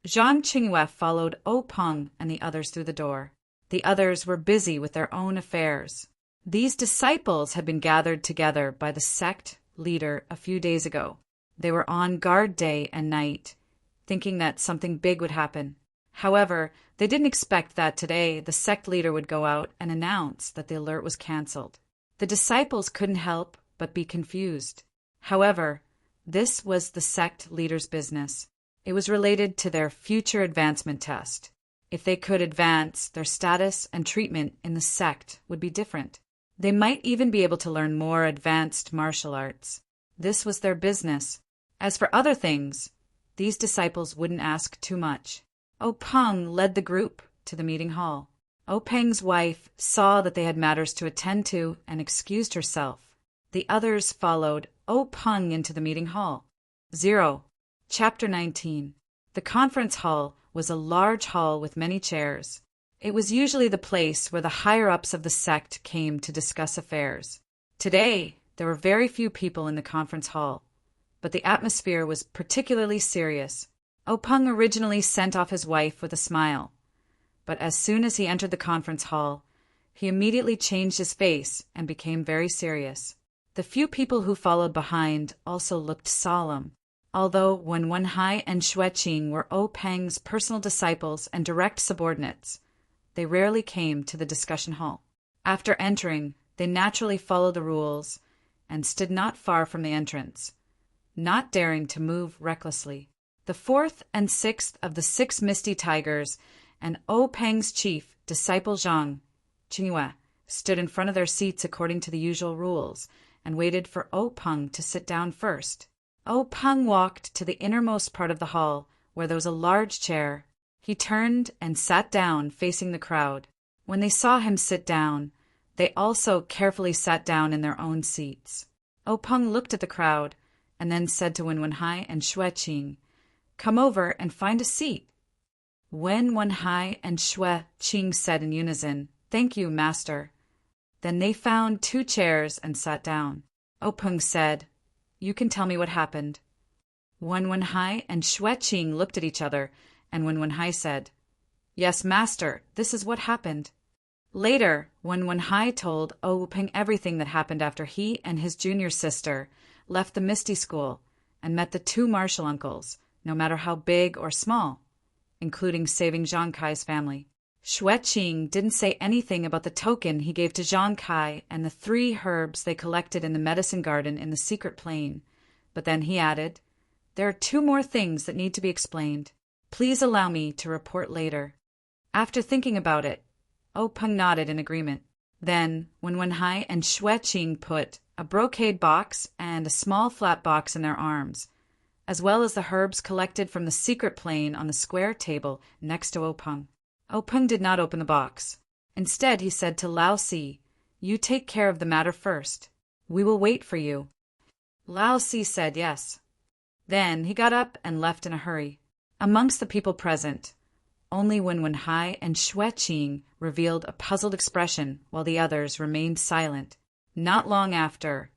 Zhang Qingyue followed Peng and the others through the door. The others were busy with their own affairs. These disciples had been gathered together by the sect leader a few days ago. They were on guard day and night, thinking that something big would happen. However, they didn't expect that today the sect leader would go out and announce that the alert was cancelled. The disciples couldn't help but be confused. However, this was the sect leader's business. It was related to their future advancement test. If they could advance, their status and treatment in the sect would be different. They might even be able to learn more advanced martial arts. This was their business. As for other things, these disciples wouldn't ask too much. Peng led the group to the meeting hall. Peng's wife saw that they had matters to attend to and excused herself. The others followed Peng into the meeting hall. 0. Chapter 19. The conference hall was a large hall with many chairs. It was usually the place where the higher-ups of the sect came to discuss affairs. Today, there were very few people in the conference hall, but the atmosphere was particularly serious. Peng originally sent off his wife with a smile, but as soon as he entered the conference hall, he immediately changed his face and became very serious. The few people who followed behind also looked solemn. Although Wen Wenhai and Xue Qing were Peng's personal disciples and direct subordinates, they rarely came to the discussion hall. After entering, they naturally followed the rules and stood not far from the entrance, not daring to move recklessly. The 4th and 6th of the 6 Misty Tigers and Peng's chief, disciple Zhang Qingyue, stood in front of their seats according to the usual rules and waited for O Peng to sit down first. O Peng walked to the innermost part of the hall, where there was a large chair. He turned and sat down facing the crowd. When they saw him sit down, they also carefully sat down in their own seats. O Peng looked at the crowd and then said to Wen Wenhai and Xue Qing, "Come over and find a seat." Wen Wenhai and Xue Qing said in unison, "Thank you, master." Then they found 2 chairs and sat down. O Peng said, "You can tell me what happened." Wen Wenhai and Xue Qing looked at each other, and Wen Wenhai said, "Yes, master, this is what happened." Later, Wen Wenhai told O Peng everything that happened after he and his junior sister left the Misty School and met the 2 martial uncles, no matter how big or small, including saving Zhang Kai's family. Xue Qing didn't say anything about the token he gave to Zhang Kai and the 3 herbs they collected in the medicine garden in the secret plane, but then he added, "There are 2 more things that need to be explained. Please allow me to report later." After thinking about it, O Peng nodded in agreement. Then, when Wenhai and Xue Qing put a brocade box and a small flat box in their arms, as well as the herbs collected from the secret plane on the square table next to O Peng. O Peng did not open the box. Instead, he said to Lao Si, "You take care of the matter first. We will wait for you." Lao Si said yes. Then he got up and left in a hurry. Amongst the people present, only Wen Wenhai and Xue Qing revealed a puzzled expression while the others remained silent. Not long after,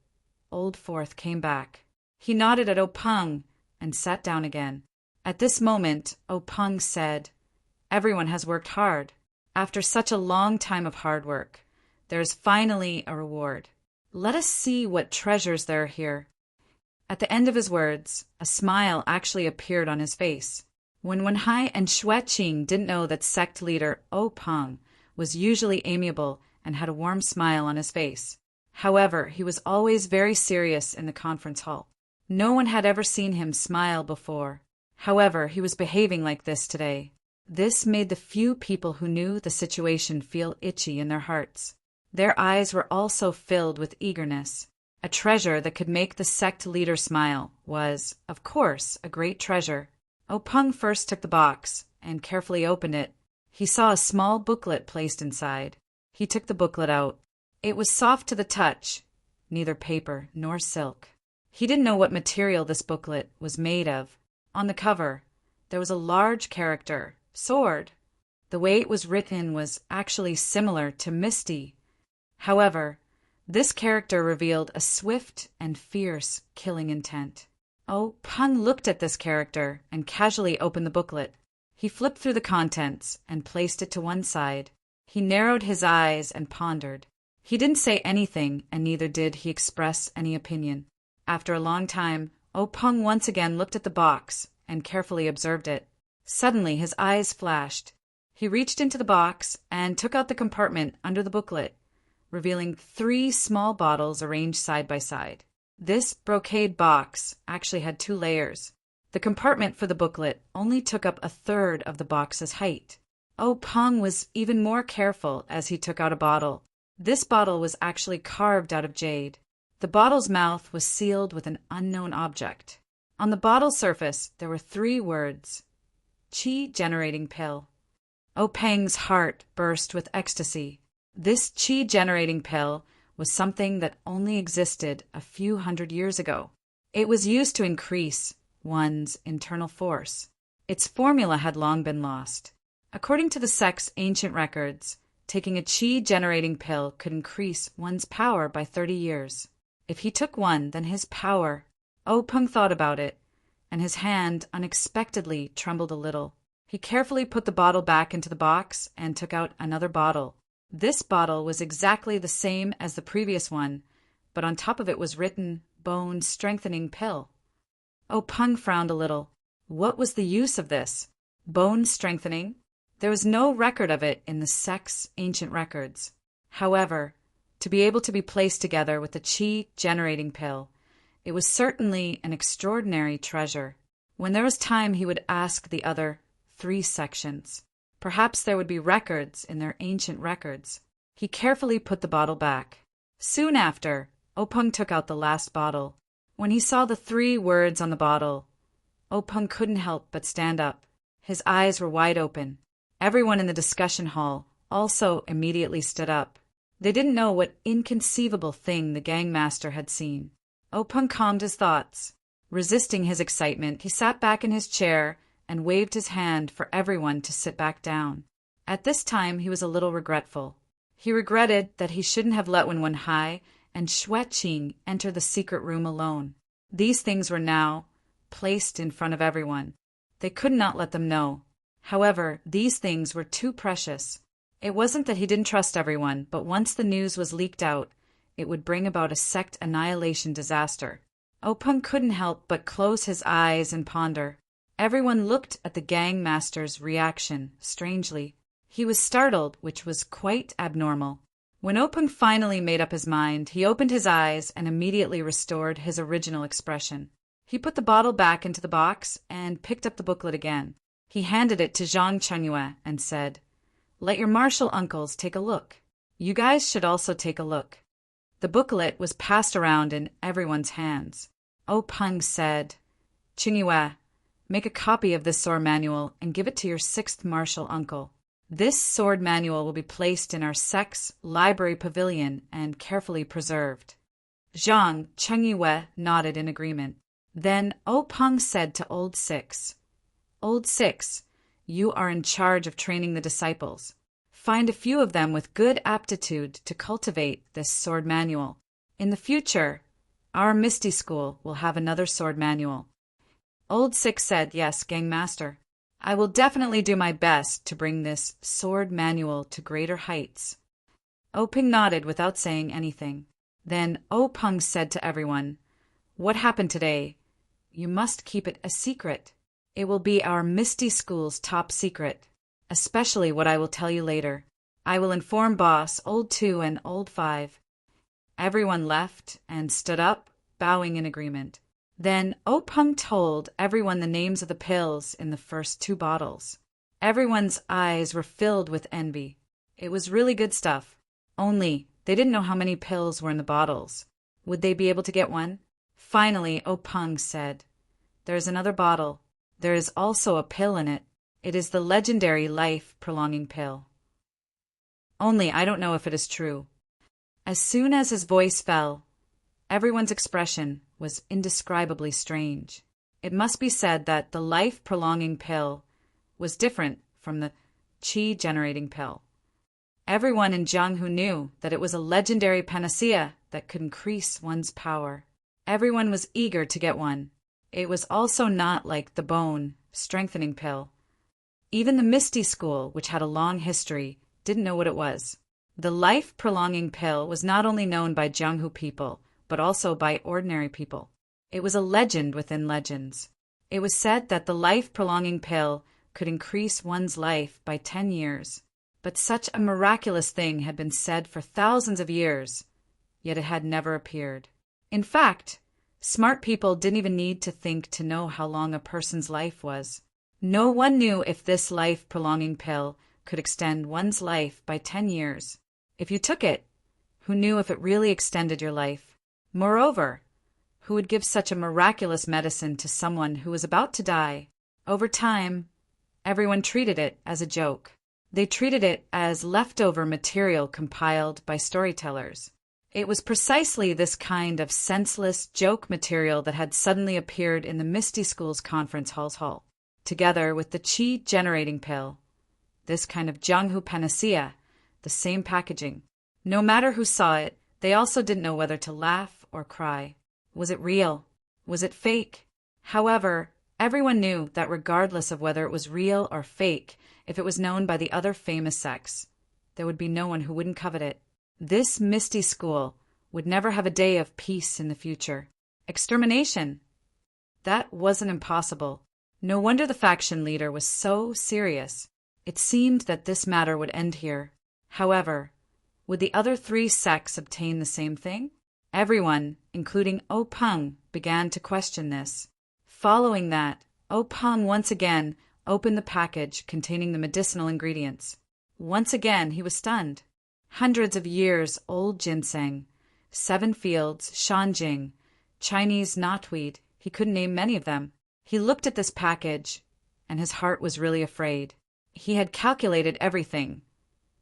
Old Fourth came back. He nodded at O Peng and sat down again. At this moment, O Peng said, "Everyone has worked hard. After such a long time of hard work, there is finally a reward. Let us see what treasures there are here." At the end of his words, a smile actually appeared on his face. When Wenhai and Xue Qing didn't know that sect leader O Peng was usually amiable and had a warm smile on his face. However, he was always very serious in the conference hall. No one had ever seen him smile before. However, he was behaving like this today. This made the few people who knew the situation feel itchy in their hearts. Their eyes were also filled with eagerness. A treasure that could make the sect leader smile was, of course, a great treasure. O Peng first took the box and carefully opened it. He saw a small booklet placed inside. He took the booklet out. It was soft to the touch, neither paper nor silk. He didn't know what material this booklet was made of. On the cover, there was a large character, sword. The way it was written was actually similar to Misty. However, this character revealed a swift and fierce killing intent. O Peng looked at this character and casually opened the booklet. He flipped through the contents and placed it to one side. He narrowed his eyes and pondered. He didn't say anything, and neither did he express any opinion. After a long time, O Peng once again looked at the box and carefully observed it. Suddenly his eyes flashed. He reached into the box and took out the compartment under the booklet, revealing 3 small bottles arranged side by side. This brocade box actually had 2 layers. The compartment for the booklet only took up a third of the box's height. O Peng was even more careful as he took out a bottle. This bottle was actually carved out of jade. The bottle's mouth was sealed with an unknown object. On the bottle surface, there were 3 words: Qi generating pill. O Peng's heart burst with ecstasy. This Qi generating pill was something that only existed a few hundred years ago. It was used to increase one's internal force. Its formula had long been lost. According to the sect's ancient records, taking a Qi-generating pill could increase one's power by 30 years. If he took one, then his power... O Peng thought about it, and his hand unexpectedly trembled a little. He carefully put the bottle back into the box and took out another bottle. This bottle was exactly the same as the previous one, but on top of it was written, "Bone Strengthening Pill." O Peng frowned a little. What was the use of this? Bone strengthening? There was no record of it in the sect's ancient records. However, to be able to be placed together with the Qi-generating pill, it was certainly an extraordinary treasure. When there was time, he would ask the other 3 sections. Perhaps there would be records in their ancient records. He carefully put the bottle back. Soon after, Openg took out the last bottle. When he saw the 3 words on the bottle, Openg couldn't help but stand up. His eyes were wide open. Everyone in the discussion hall also immediately stood up. They didn't know what inconceivable thing the gangmaster had seen. Openg calmed his thoughts. Resisting his excitement, he sat back in his chair and waved his hand for everyone to sit back down. At this time he was a little regretful. He regretted that he shouldn't have let Wenwen Hai and Xueqing enter the secret room alone. These things were now placed in front of everyone. They could not let them know. However, these things were too precious. It wasn't that he didn't trust everyone, but once the news was leaked out, it would bring about a sect annihilation disaster. Openg couldn't help but close his eyes and ponder. Everyone looked at the gangmaster's reaction strangely. He was startled, which was quite abnormal. When Openg finally made up his mind, he opened his eyes and immediately restored his original expression. He put the bottle back into the box and picked up the booklet again. He handed it to Zhang Chengyue and said, "Let your martial uncles take a look. You guys should also take a look." The booklet was passed around in everyone's hands. Openg said, "Chengyue, make a copy of this sword manual and give it to your 6th martial uncle. This sword manual will be placed in our sect's library pavilion and carefully preserved." Zhang Chengyue nodded in agreement. Then Openg said to Old Six, "Old Six, you are in charge of training the disciples. Find a few of them with good aptitude to cultivate this sword manual. In the future, our Misty School will have another sword manual." Old Six said, "Yes, Gangmaster. I will definitely do my best to bring this sword manual to greater heights." Openg nodded without saying anything. Then Openg said to everyone, "What happened today? You must keep it a secret. It will be our Misty School's top secret, especially what I will tell you later. I will inform Boss, Old 2 and Old 5. Everyone left and stood up, bowing in agreement. Then Openg told everyone the names of the pills in the first 2 bottles. Everyone's eyes were filled with envy. It was really good stuff. Only they didn't know how many pills were in the bottles. Would they be able to get one? Finally, Openg said, "There is another bottle. There is also a pill in it. It is the legendary life-prolonging pill. Only I don't know if it is true." As soon as his voice fell, everyone's expression was indescribably strange. It must be said that the life-prolonging pill was different from the qi-generating pill. Everyone in Jianghu knew that it was a legendary panacea that could increase one's power. Everyone was eager to get one. It was also not like the bone-strengthening pill. Even the Misty School, which had a long history, didn't know what it was. The life-prolonging pill was not only known by Jianghu people, but also by ordinary people. It was a legend within legends. It was said that the life-prolonging pill could increase one's life by 10 years. But such a miraculous thing had been said for thousands of years, yet it had never appeared. In fact, smart people didn't even need to think to know how long a person's life was. No one knew if this life-prolonging pill could extend one's life by 10 years. If you took it, who knew if it really extended your life? Moreover, who would give such a miraculous medicine to someone who was about to die? Over time, everyone treated it as a joke. They treated it as leftover material compiled by storytellers. It was precisely this kind of senseless joke material that had suddenly appeared in the Misty School's conference hall, together with the qi-generating pill. This kind of Jianghu panacea, the same packaging. No matter who saw it, they also didn't know whether to laugh or cry. Was it real? Was it fake? However, everyone knew that regardless of whether it was real or fake, if it was known by the other famous sects, there would be no one who wouldn't covet it. This Misty School would never have a day of peace in the future. Extermination? That wasn't impossible. No wonder the faction leader was so serious. It seemed that this matter would end here. However, would the other 3 sects obtain the same thing? Everyone, including Openg, began to question this. Following that, Openg once again opened the package containing the medicinal ingredients. Once again he was stunned. Hundreds of years old ginseng, 7 fields, shanjing, Chinese knotweed, he couldn't name many of them. He looked at this package, and his heart was really afraid. He had calculated everything,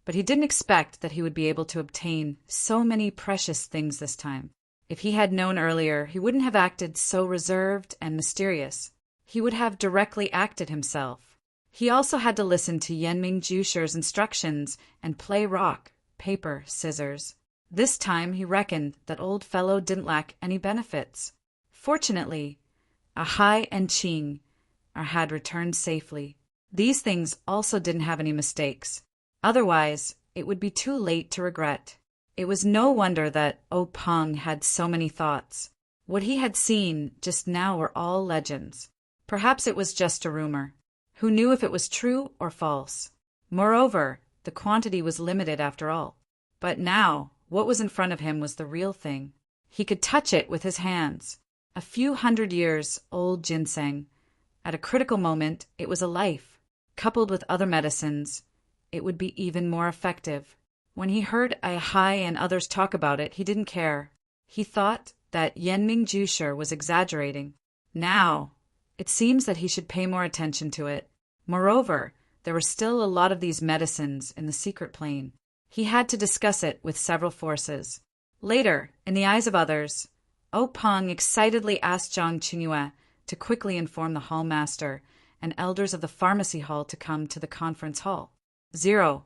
but he didn't expect that he would be able to obtain so many precious things this time. If he had known earlier, he wouldn't have acted so reserved and mysterious. He would have directly acted himself. He also had to listen to Yenming Jusher's instructions and play rock, paper, scissors. This time he reckoned that old fellow didn't lack any benefits. Fortunately, Ahai and Qing had returned safely. These things also didn't have any mistakes. Otherwise, it would be too late to regret. It was no wonder that O Peng had so many thoughts. What he had seen just now were all legends. Perhaps it was just a rumor. Who knew if it was true or false? Moreover, the quantity was limited after all. But now, what was in front of him was the real thing. He could touch it with his hands. A few hundred years old ginseng. At a critical moment, it was a life. Coupled with other medicines, it would be even more effective. When he heard Ahai and others talk about it, he didn't care. He thought that Yenming Jusher was exaggerating. Now, it seems that he should pay more attention to it. Moreover, there were still a lot of these medicines in the secret plane. He had to discuss it with several forces. Later, in the eyes of others, O Peng excitedly asked Zhang Qingyue to quickly inform the hall master and elders of the pharmacy hall to come to the conference hall. 0.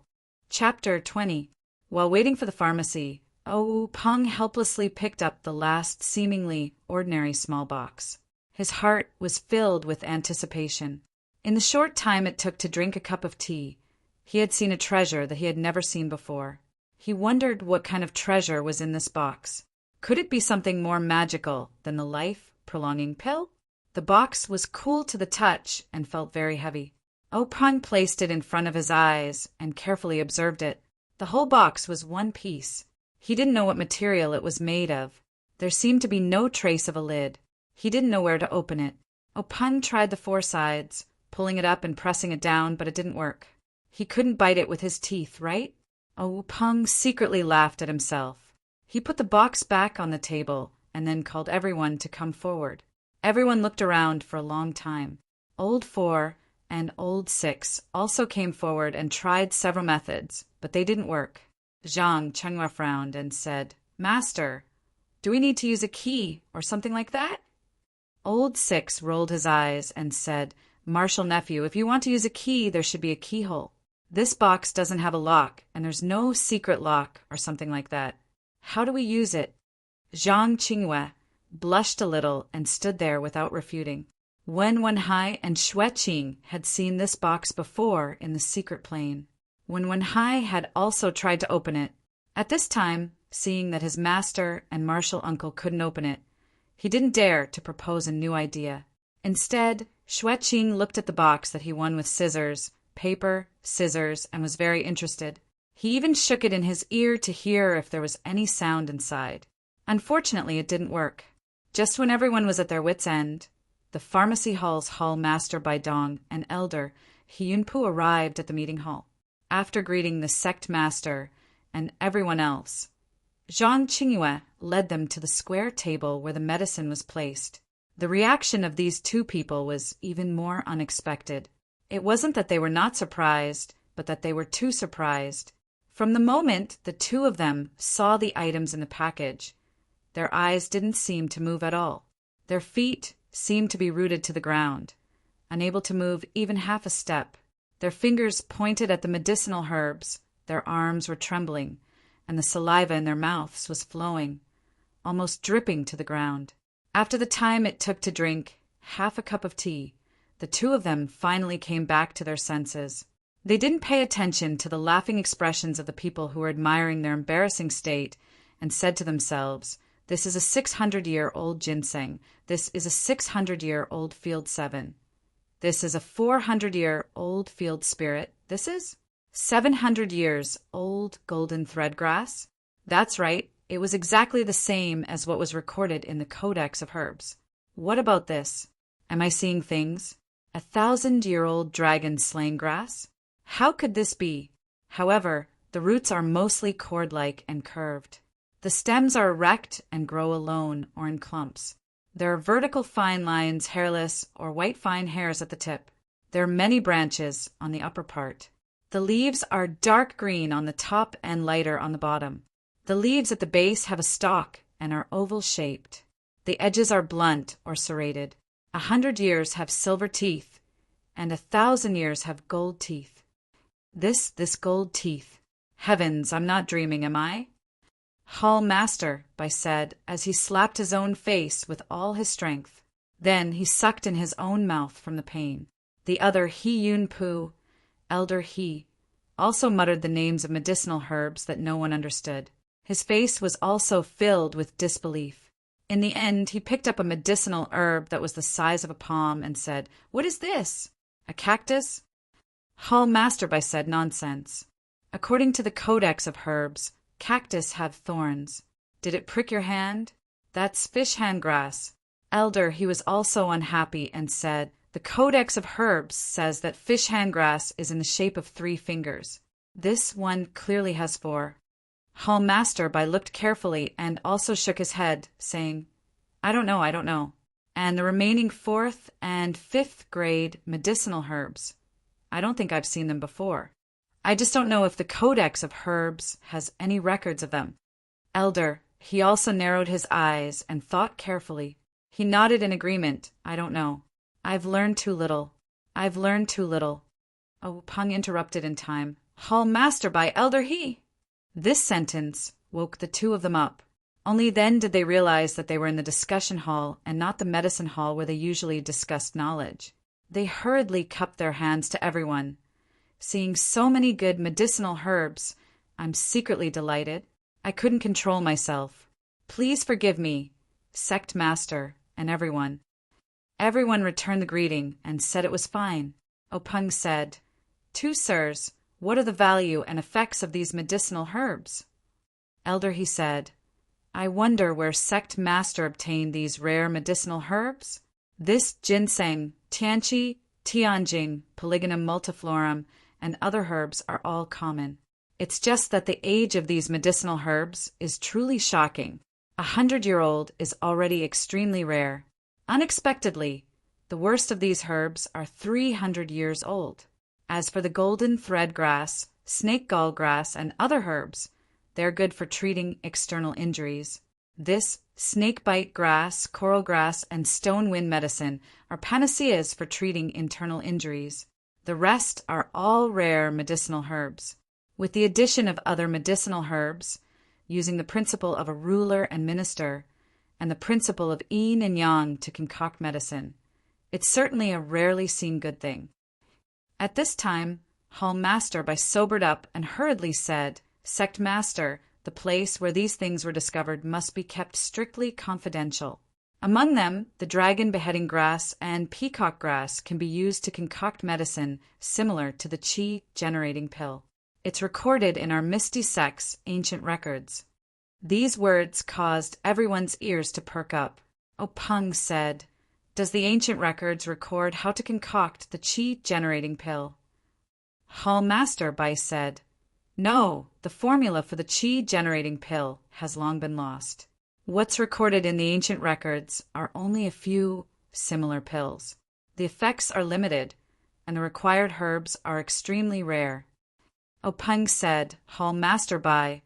Chapter 20. While waiting for the pharmacy, O Peng helplessly picked up the last seemingly ordinary small box. His heart was filled with anticipation. In the short time it took to drink a cup of tea, he had seen a treasure that he had never seen before. He wondered what kind of treasure was in this box. Could it be something more magical than the life-prolonging pill? The box was cool to the touch and felt very heavy. O Peng placed it in front of his eyes and carefully observed it. The whole box was one piece. He didn't know what material it was made of. There seemed to be no trace of a lid. He didn't know where to open it. O Peng tried the 4 sides, pulling it up and pressing it down, but it didn't work. He couldn't bite it with his teeth, right? O Peng secretly laughed at himself. He put the box back on the table and then called everyone to come forward. Everyone looked around for a long time. Old 4 and Old 6 also came forward and tried several methods, but they didn't work. Zhang Qingyue frowned and said, "Master, do we need to use a key or something like that?" Old 6 rolled his eyes and said, "Martial nephew, if you want to use a key, there should be a keyhole. This box doesn't have a lock, and there's no secret lock or something like that. How do we use it?" Zhang Qingyue blushed a little and stood there without refuting. Wen Wenhai and Xueqing had seen this box before in the secret plane. Wen Wenhai had also tried to open it. At this time, seeing that his master and martial uncle couldn't open it, he didn't dare to propose a new idea. Instead, Xueqing looked at the box that he won with scissors, paper, scissors, and was very interested. He even shook it in his ear to hear if there was any sound inside. Unfortunately, it didn't work. Just when everyone was at their wits' end, the pharmacy hall's hall master Baidong and elder Hyunpu arrived at the meeting hall. After greeting the sect master and everyone else, Zhang Qingyue led them to the square table where the medicine was placed. The reaction of these 2 people was even more unexpected. It wasn't that they were not surprised, but that they were too surprised. From the moment the 2 of them saw the items in the package, their eyes didn't seem to move at all. Their feet seemed to be rooted to the ground, unable to move even half a step. Their fingers pointed at the medicinal herbs, their arms were trembling, and the saliva in their mouths was flowing, almost dripping to the ground. After the time it took to drink half a cup of tea, the 2 of them finally came back to their senses. They didn't pay attention to the laughing expressions of the people who were admiring their embarrassing state and said to themselves, "This is a 600-year-old ginseng. This is a 600-year-old field 7. This is a 400-year-old field spirit. This is 700 years old golden thread grass." That's right. It was exactly the same as what was recorded in the Codex of Herbs. What about this? Am I seeing things? 1,000-year-old dragon slaying grass? How could this be? However, the roots are mostly cord-like and curved. The stems are erect and grow alone or in clumps. There are vertical fine lines, hairless, or white fine hairs at the tip. There are many branches on the upper part. The leaves are dark green on the top and lighter on the bottom. The leaves at the base have a stalk and are oval-shaped. The edges are blunt or serrated. 100 years have silver teeth, and 1,000 years have gold teeth. This gold teeth. Heavens, I'm not dreaming, am I? Hall Master, Bai said, as he slapped his own face with all his strength. Then he sucked in his own mouth from the pain. The other He Yun Pu, Elder He, also muttered the names of medicinal herbs that no one understood. His face was also filled with disbelief. In the end, he picked up a medicinal herb that was the size of a palm and said, "What is this? A cactus?" Hall Master, Bai said, "Nonsense. According to the Codex of Herbs, cactus have thorns. Did it prick your hand? That's fish hand grass." Elder, he was also unhappy and said, "The Codex of Herbs says that fish hand grass is in the shape of 3 fingers. This one clearly has 4. Hall Master Bai looked carefully and also shook his head, saying, I don't know. And the remaining 4th and 5th grade medicinal herbs, I don't think I've seen them before. I just don't know if the Codex of Herbs has any records of them." Elder, he also narrowed his eyes and thought carefully. He nodded in agreement. "I don't know. I've learned too little. Oh, Peng interrupted in time. "Hall Master Bai, Elder He." This sentence woke the 2 of them up. Only then did they realize that they were in the discussion hall and not the medicine hall where they usually discussed knowledge. They hurriedly cupped their hands to everyone. "Seeing so many good medicinal herbs, I'm secretly delighted. I couldn't control myself. Please forgive me, Sect Master, and everyone." Everyone returned the greeting and said it was fine. Openg said, "Two sirs, what are the value and effects of these medicinal herbs?" Elder, he said, "I wonder where Sect Master obtained these rare medicinal herbs? This ginseng, tianqi, tianjing, polygonum multiflorum, and other herbs are all common. It's just that the age of these medicinal herbs is truly shocking. 100-year-old is already extremely rare. Unexpectedly, the worst of these herbs are 300 years old. As for the golden thread grass, snake gall grass, and other herbs, they're good for treating external injuries. This snakebite grass, coral grass, and stone wind medicine are panaceas for treating internal injuries. The rest are all rare medicinal herbs. With the addition of other medicinal herbs, using the principle of a ruler and minister, and the principle of yin and yang to concoct medicine, it's certainly a rarely seen good thing." At this time, Hall Master Bai sobered up and hurriedly said, "Sect Master, the place where these things were discovered must be kept strictly confidential. Among them, the dragon beheading grass and peacock grass can be used to concoct medicine similar to the qi generating pill. It's recorded in our Misty Sect's ancient records." These words caused everyone's ears to perk up. Openg said, "Does the ancient records record how to concoct the qi generating pill?" Hall Master Bai said, "No, the formula for the qi generating pill has long been lost. What's recorded in the ancient records are only a few similar pills. The effects are limited, and the required herbs are extremely rare." Openg said, "Hall Master Bai,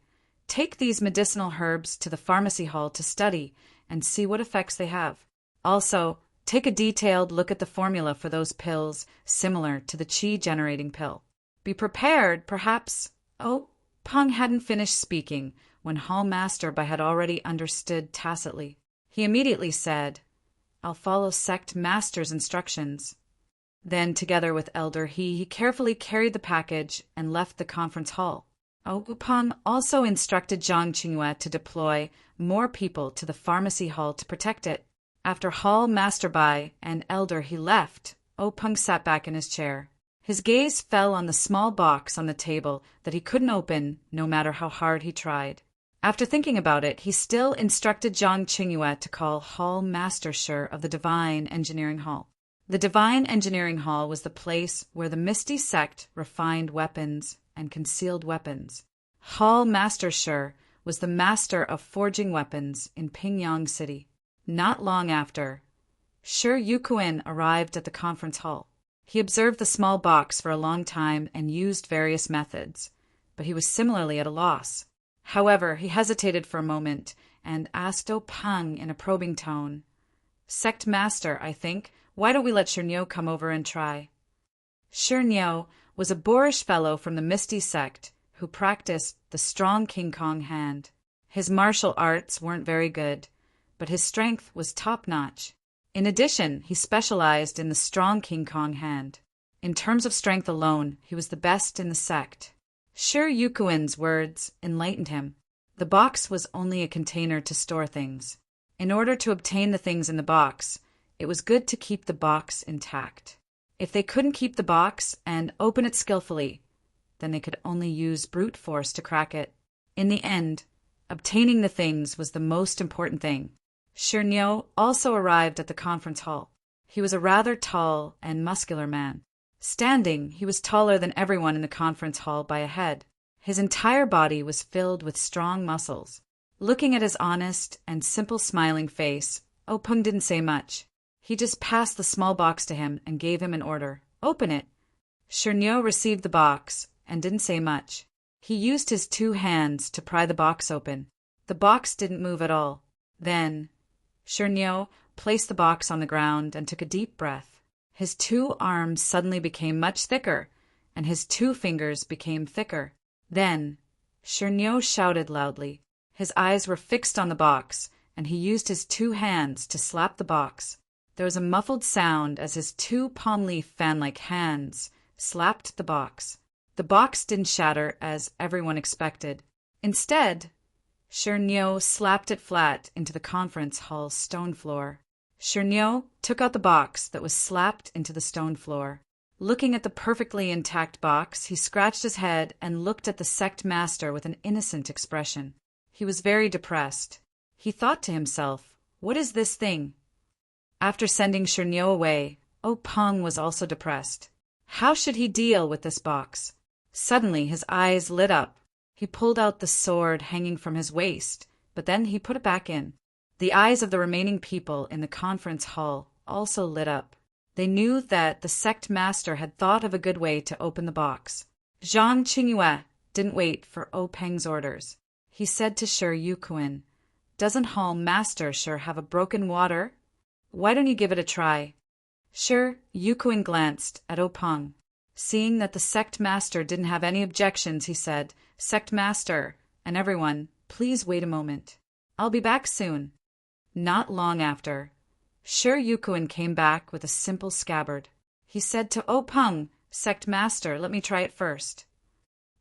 take these medicinal herbs to the pharmacy hall to study and see what effects they have. Also, take a detailed look at the formula for those pills similar to the qi generating pill. Be prepared, perhaps—" Oh, Peng hadn't finished speaking when Hall Master Bai had already understood tacitly. He immediately said, "I'll follow Sect Master's instructions." Then, together with Elder he carefully carried the package and left the conference hall. Peng also instructed Zhang Qingyue to deploy more people to the pharmacy hall to protect it. After Hall Master Bai and Elder he left, Peng sat back in his chair. His gaze fell on the small box on the table that he couldn't open no matter how hard he tried. After thinking about it, he still instructed Zhang Qingyue to call Hall Master Shi of the Divine Engineering Hall. The Divine Engineering Hall was the place where the Misty Sect refined weapons and concealed weapons. Hall Master Shi was the master of forging weapons in Pingyang City. Not long after, Shi Yuquan arrived at the conference hall. He observed the small box for a long time and used various methods, but he was similarly at a loss. However, he hesitated for a moment and asked Peng in a probing tone, "Sect master, I think, why don't we let Shernyo come over and try?" Shernyo was a boorish fellow from the Misty sect who practiced the strong King Kong hand. His martial arts weren't very good, but his strength was top-notch. In addition, he specialized in the strong King Kong hand. In terms of strength alone, he was the best in the sect. Shi Yuquan's words enlightened him. The box was only a container to store things. In order to obtain the things in the box, it was good to keep the box intact. If they couldn't keep the box and open it skillfully, then they could only use brute force to crack it. In the end, obtaining the things was the most important thing. Shernyo also arrived at the conference hall. He was a rather tall and muscular man. Standing, he was taller than everyone in the conference hall by a head. His entire body was filled with strong muscles. Looking at his honest and simple smiling face, Peng didn't say much. He just passed the small box to him and gave him an order. "Open it." Shernyo received the box and didn't say much. He used his 2 hands to pry the box open. The box didn't move at all. Then Shernyo placed the box on the ground and took a deep breath. His 2 arms suddenly became much thicker, and his 2 fingers became thicker. Then Shernyo shouted loudly. His eyes were fixed on the box, and he used his 2 hands to slap the box. There was a muffled sound as his 2 palm leaf fan-like hands slapped the box. The box didn't shatter as everyone expected. Instead, Shernyo slapped it flat into the conference hall's stone floor. Shernyo took out the box that was slapped into the stone floor. Looking at the perfectly intact box, he scratched his head and looked at the sect master with an innocent expression. He was very depressed. He thought to himself, "What is this thing?" After sending Shernyo away, Peng was also depressed. How should he deal with this box? Suddenly his eyes lit up. He pulled out the sword hanging from his waist, but then he put it back in. The eyes of the remaining people in the conference hall also lit up. They knew that the sect master had thought of a good way to open the box. Zhang Qingyue didn't wait for Peng's orders. He said to Shi Yuquan, "Doesn't Hall Master sure have a broken water? Why don't you give it a try?" Shi Yuquan glanced at Peng. Seeing that the sect master didn't have any objections, he said, "Sect master, and everyone, please wait a moment. I'll be back soon." Not long after, Shi Yuquan came back with a simple scabbard. He said to Peng, "Sect master, let me try it first."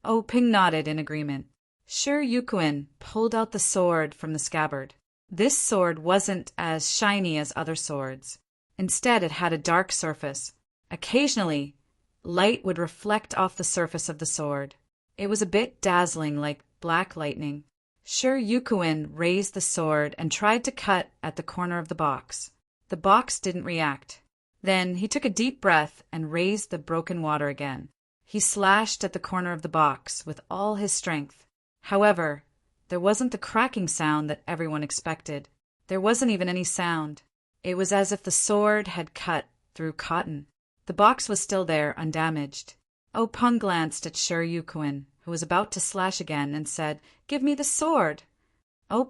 Peng nodded in agreement. Shi Yuquan pulled out the sword from the scabbard. This sword wasn't as shiny as other swords. Instead, it had a dark surface. Occasionally, light would reflect off the surface of the sword. It was a bit dazzling, like black lightning. Shi Yuquan raised the sword and tried to cut at the corner of the box. The box didn't react. Then he took a deep breath and raised the broken water again. He slashed at the corner of the box with all his strength. However, there wasn't the cracking sound that everyone expected. There wasn't even any sound. It was as if the sword had cut through cotton. The box was still there, undamaged. Peng glanced at Shi Yuquan, who was about to slash again, and said, "Give me the sword."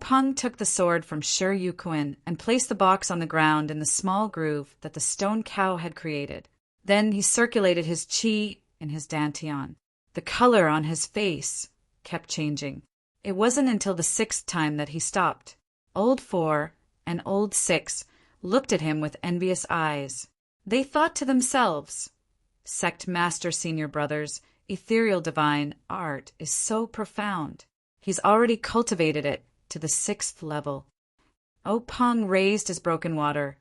Peng took the sword from Shi Yuquan and placed the box on the ground in the small groove that the stone cow had created. Then he circulated his qi in his dantian. The color on his face kept changing. It wasn't until the 6th time that he stopped. Old 4 and Old 6 looked at him with envious eyes. They thought to themselves, "Sect Master Senior Brothers, ethereal divine art is so profound. He's already cultivated it to the 6th level." Peng raised his broken water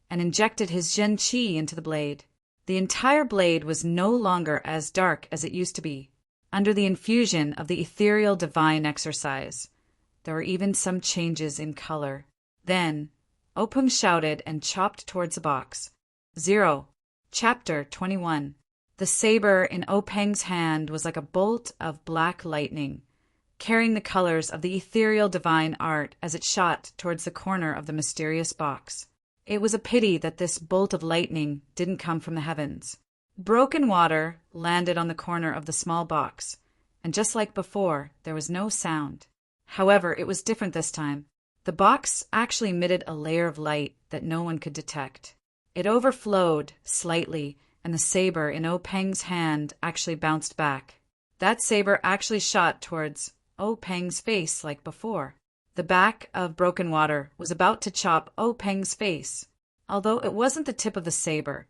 and injected his Zhen Qi into the blade. The entire blade was no longer as dark as it used to be. Under the infusion of the ethereal divine exercise, there were even some changes in color. Then Peng shouted and chopped towards the box. 0. Chapter 21. The saber in Peng's hand was like a bolt of black lightning. carrying the colors of the ethereal divine art as it shot towards the corner of the mysterious box. It was a pity that this bolt of lightning didn't come from the heavens. Broken water landed on the corner of the small box, and just like before, there was no sound. However, it was different this time. The box actually emitted a layer of light that no one could detect. It overflowed slightly, and the saber in Peng's hand actually bounced back. That saber actually shot towards Peng's face like before. The back of Broken Water was about to chop Peng's face. Although it wasn't the tip of the saber,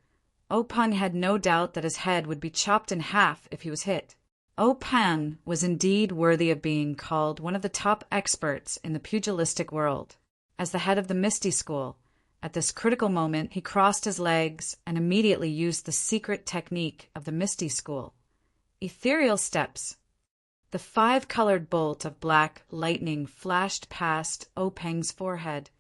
Peng had no doubt that his head would be chopped in half if he was hit. Peng was indeed worthy of being called one of the top experts in the pugilistic world. As the head of the Misty School, at this critical moment he crossed his legs and immediately used the secret technique of the Misty School. Ethereal steps. The 5-colored bolt of black lightning flashed past Peng's forehead,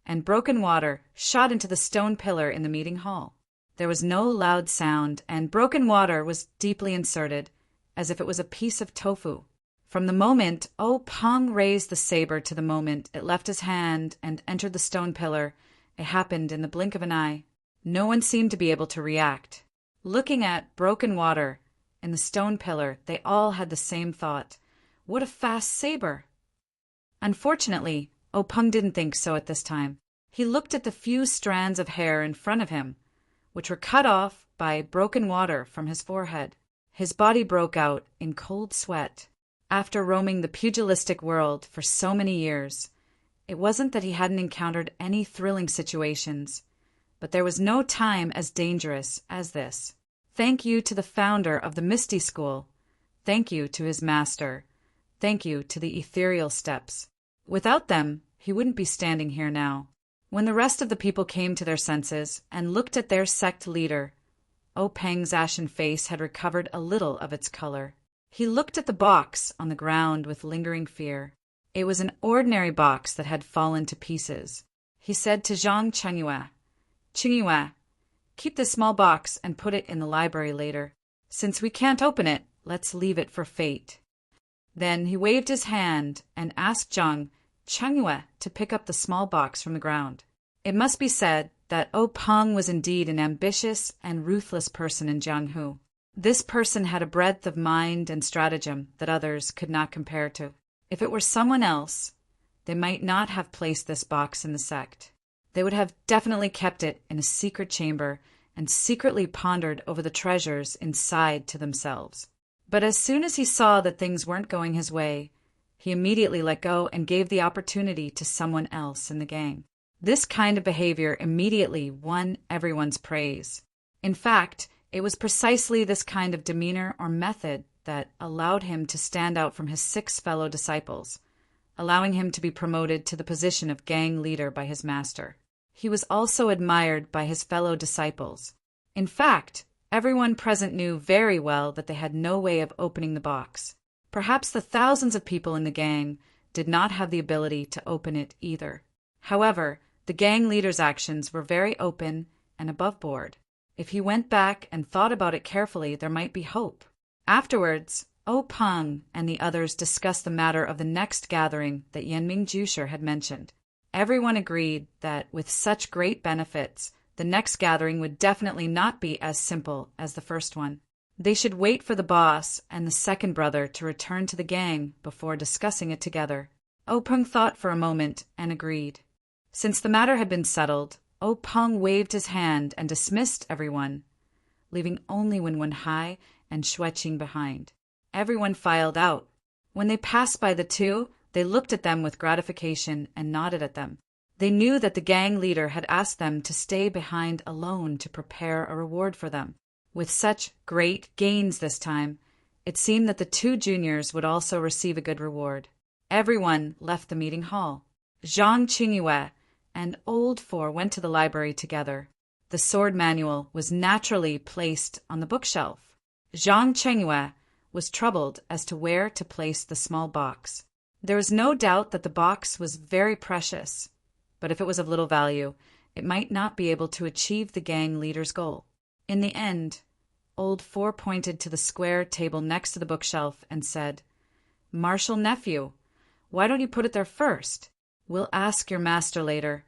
and Broken Water shot into the stone pillar in the meeting hall. There was no loud sound, and Broken Water was deeply inserted, as if it was a piece of tofu. From the moment Peng raised the saber to the moment it left his hand and entered the stone pillar, it happened in the blink of an eye. No one seemed to be able to react. Looking at Broken Water in the stone pillar, they all had the same thought. What a fast saber! Unfortunately, Peng didn't think so at this time. He looked at the few strands of hair in front of him, which were cut off by Broken Water from his forehead. His body broke out in cold sweat. After roaming the pugilistic world for so many years, it wasn't that he hadn't encountered any thrilling situations, but there was no time as dangerous as this. Thank you to the founder of the Misty School. Thank you to his master. Thank you to the ethereal steps. Without them, he wouldn't be standing here now. When the rest of the people came to their senses and looked at their sect leader, Peng's ashen face had recovered a little of its color. He looked at the box on the ground with lingering fear. It was an ordinary box that had fallen to pieces. He said to Zhang Qingyue, keep this small box and put it in the library later. Since we can't open it, let's leave it for fate. Then he waved his hand and asked Zhang Qingyue to pick up the small box from the ground. It must be said that Peng was indeed an ambitious and ruthless person in Jianghu. This person had a breadth of mind and stratagem that others could not compare to. If it were someone else, they might not have placed this box in the sect. They would have definitely kept it in a secret chamber and secretly pondered over the treasures inside to themselves. But as soon as he saw that things weren't going his way, he immediately let go and gave the opportunity to someone else in the gang. This kind of behavior immediately won everyone's praise. In fact, it was precisely this kind of demeanor or method that allowed him to stand out from his 6 fellow disciples, allowing him to be promoted to the position of gang leader by his master. He was also admired by his fellow disciples. In fact, everyone present knew very well that they had no way of opening the box. Perhaps the thousands of people in the gang did not have the ability to open it either. However, the gang leader's actions were very open and above board. If he went back and thought about it carefully, there might be hope. Afterwards, Peng and the others discussed the matter of the next gathering that Yanming Jusher had mentioned. Everyone agreed that with such great benefits, the next gathering would definitely not be as simple as the first one. They should wait for the boss and the second brother to return to the gang before discussing it together. Peng thought for a moment and agreed. Since the matter had been settled, Peng waved his hand and dismissed everyone, leaving only Wenwenhai and Xueqing behind. Everyone filed out. When they passed by the two, they looked at them with gratification and nodded at them. They knew that the gang leader had asked them to stay behind alone to prepare a reward for them. With such great gains this time, it seemed that the 2 juniors would also receive a good reward. Everyone left the meeting hall. Zhang Qingyue and Old Four went to the library together. The sword manual was naturally placed on the bookshelf. Zhang Qingyue was troubled as to where to place the small box. There was no doubt that the box was very precious, but if it was of little value, it might not be able to achieve the gang leader's goal. In the end, Old Four pointed to the square table next to the bookshelf and said, Martial nephew, why don't you put it there first? We'll ask your master later.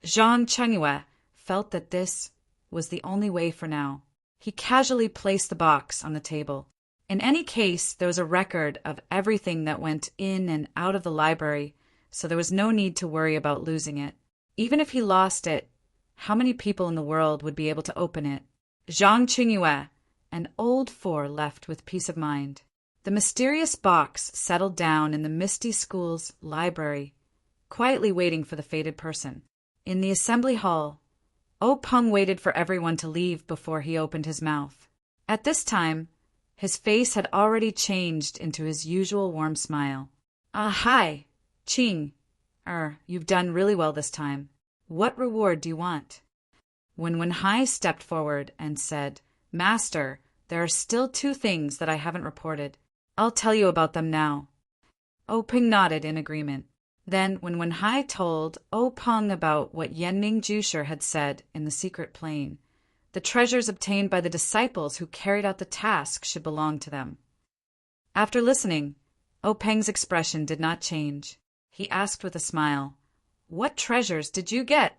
Zhang Chengyue felt that this was the only way for now. He casually placed the box on the table. In any case, there was a record of everything that went in and out of the library, so there was no need to worry about losing it. Even if he lost it, how many people in the world would be able to open it? Zhang Chengyue and Old Four left with peace of mind. The mysterious box settled down in the Misty School's library, quietly waiting for the fated person. In the assembly hall, O Peng waited for everyone to leave before he opened his mouth. At this time, his face had already changed into his usual warm smile. Hi, Qing. You've done really well this time. What reward do you want? When Wenhai stepped forward and said, Master, there are still 2 things that I haven't reported. I'll tell you about them now. O Peng nodded in agreement. Then, when Wenhai told O Peng about what Yanming Jusher had said in the secret plane, the treasures obtained by the disciples who carried out the task should belong to them. After listening, O Peng's expression did not change. He asked with a smile, What treasures did you get?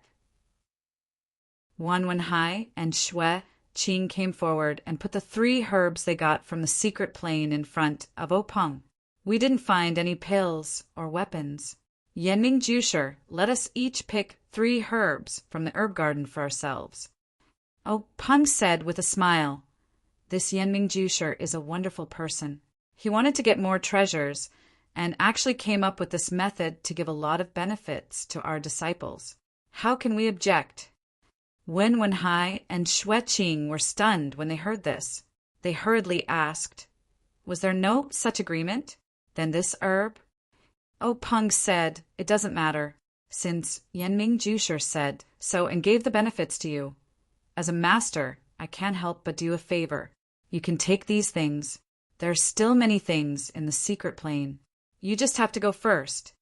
Wan Wenhai and Xue Qing came forward and put the 3 herbs they got from the secret plane in front of O Peng. We didn't find any pills or weapons. Yanming Jusher let us each pick 3 herbs from the herb garden for ourselves. O Peng said with a smile, This Yanming Jusher is a wonderful person. He wanted to get more treasures and actually came up with this method to give a lot of benefits to our disciples. How can we object? Wen Wenhai and Xue Qing were stunned when they heard this. They hurriedly asked, Was there no such agreement? Then this herb? O Peng said, It doesn't matter, since Yanming Jusher said so and gave the benefits to you. As a master, I can't help but do you a favor. You can take these things. There are still many things in the secret plane. You just have to go first.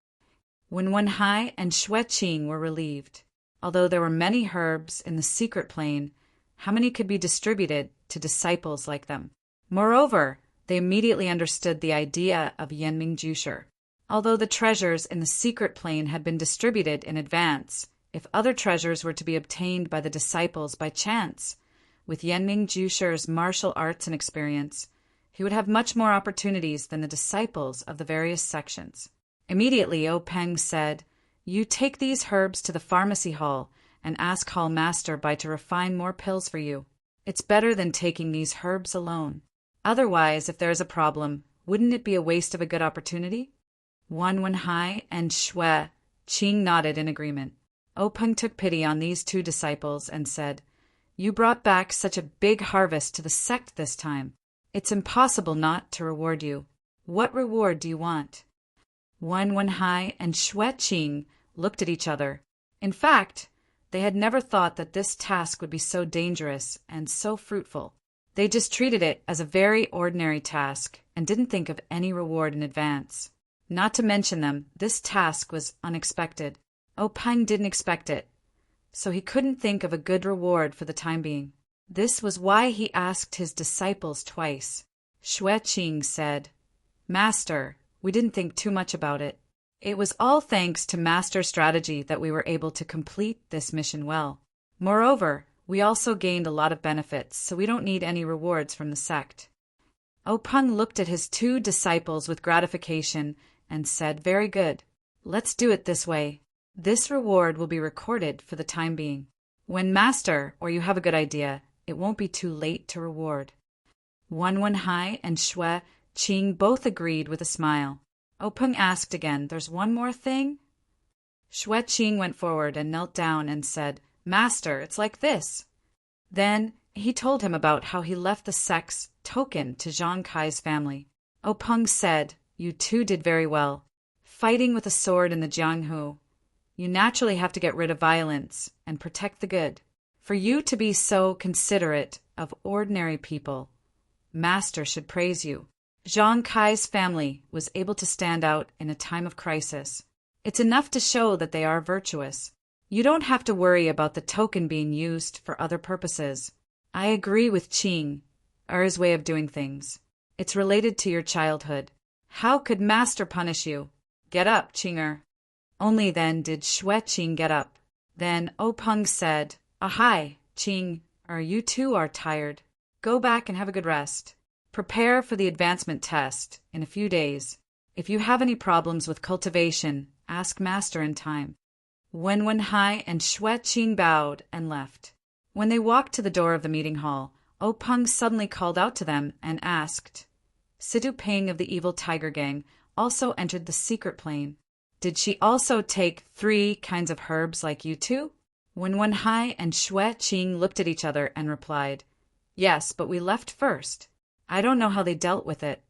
When Wenhai and Xue Qing were relieved, although there were many herbs in the secret plane, how many could be distributed to disciples like them? Moreover, they immediately understood the idea of Yanming Jusher. Although the treasures in the secret plane had been distributed in advance, if other treasures were to be obtained by the disciples by chance, with Yanming Jusher's martial arts and experience, he would have much more opportunities than the disciples of the various sections. Immediately, O Peng said, You take these herbs to the pharmacy hall and ask Hall Master Bai to refine more pills for you. It's better than taking these herbs alone. Otherwise, if there is a problem, wouldn't it be a waste of a good opportunity? Wan Wenhai and Xue Qing nodded in agreement. O Peng took pity on these 2 disciples and said, You brought back such a big harvest to the sect this time. It's impossible not to reward you. What reward do you want? Wan Wenhai and Xue Qing looked at each other. In fact, they had never thought that this task would be so dangerous and so fruitful. They just treated it as a very ordinary task and didn't think of any reward in advance. Not to mention them, this task was unexpected. O Peng didn't expect it, so he couldn't think of a good reward for the time being. This was why he asked his disciples twice. Xue Qing said, Master, we didn't think too much about it. It was all thanks to Master's strategy that we were able to complete this mission well. Moreover, we also gained a lot of benefits, so we don't need any rewards from the sect. O Peng looked at his 2 disciples with gratification and said, Very good. Let's do it this way. This reward will be recorded for the time being. When Master, or you have a good idea, it won't be too late to reward. Wan Wenhai and Xue Qing both agreed with a smile. O Peng asked again, There's one more thing? Xue Qing went forward and knelt down and said, Master, it's like this. Then he told him about how he left the sect's token to Zhang Kai's family. O Peng said, You 2 did very well. Fighting with a sword in the Jianghu, you naturally have to get rid of violence and protect the good. For you to be so considerate of ordinary people, Master should praise you. Zhang Kai's family was able to stand out in a time of crisis. It's enough to show that they are virtuous. You don't have to worry about the token being used for other purposes. I agree with Qing, or his way of doing things. It's related to your childhood. How could master punish you? Get up, Chinger. Only then did Xue Qing get up. Then Peng said, Ahai, Qing, you too are tired. Go back and have a good rest. Prepare for the advancement test in a few days. If you have any problems with cultivation, ask master in time. Wen Wenhai and Xue Qing bowed and left. When they walked to the door of the meeting hall, Peng suddenly called out to them and asked, Situ Ping of the evil tiger gang also entered the secret plane. Did she also take 3 kinds of herbs like you two? Wen Wenhai and Xue Qing looked at each other and replied, Yes, but we left first. I don't know how they dealt with it.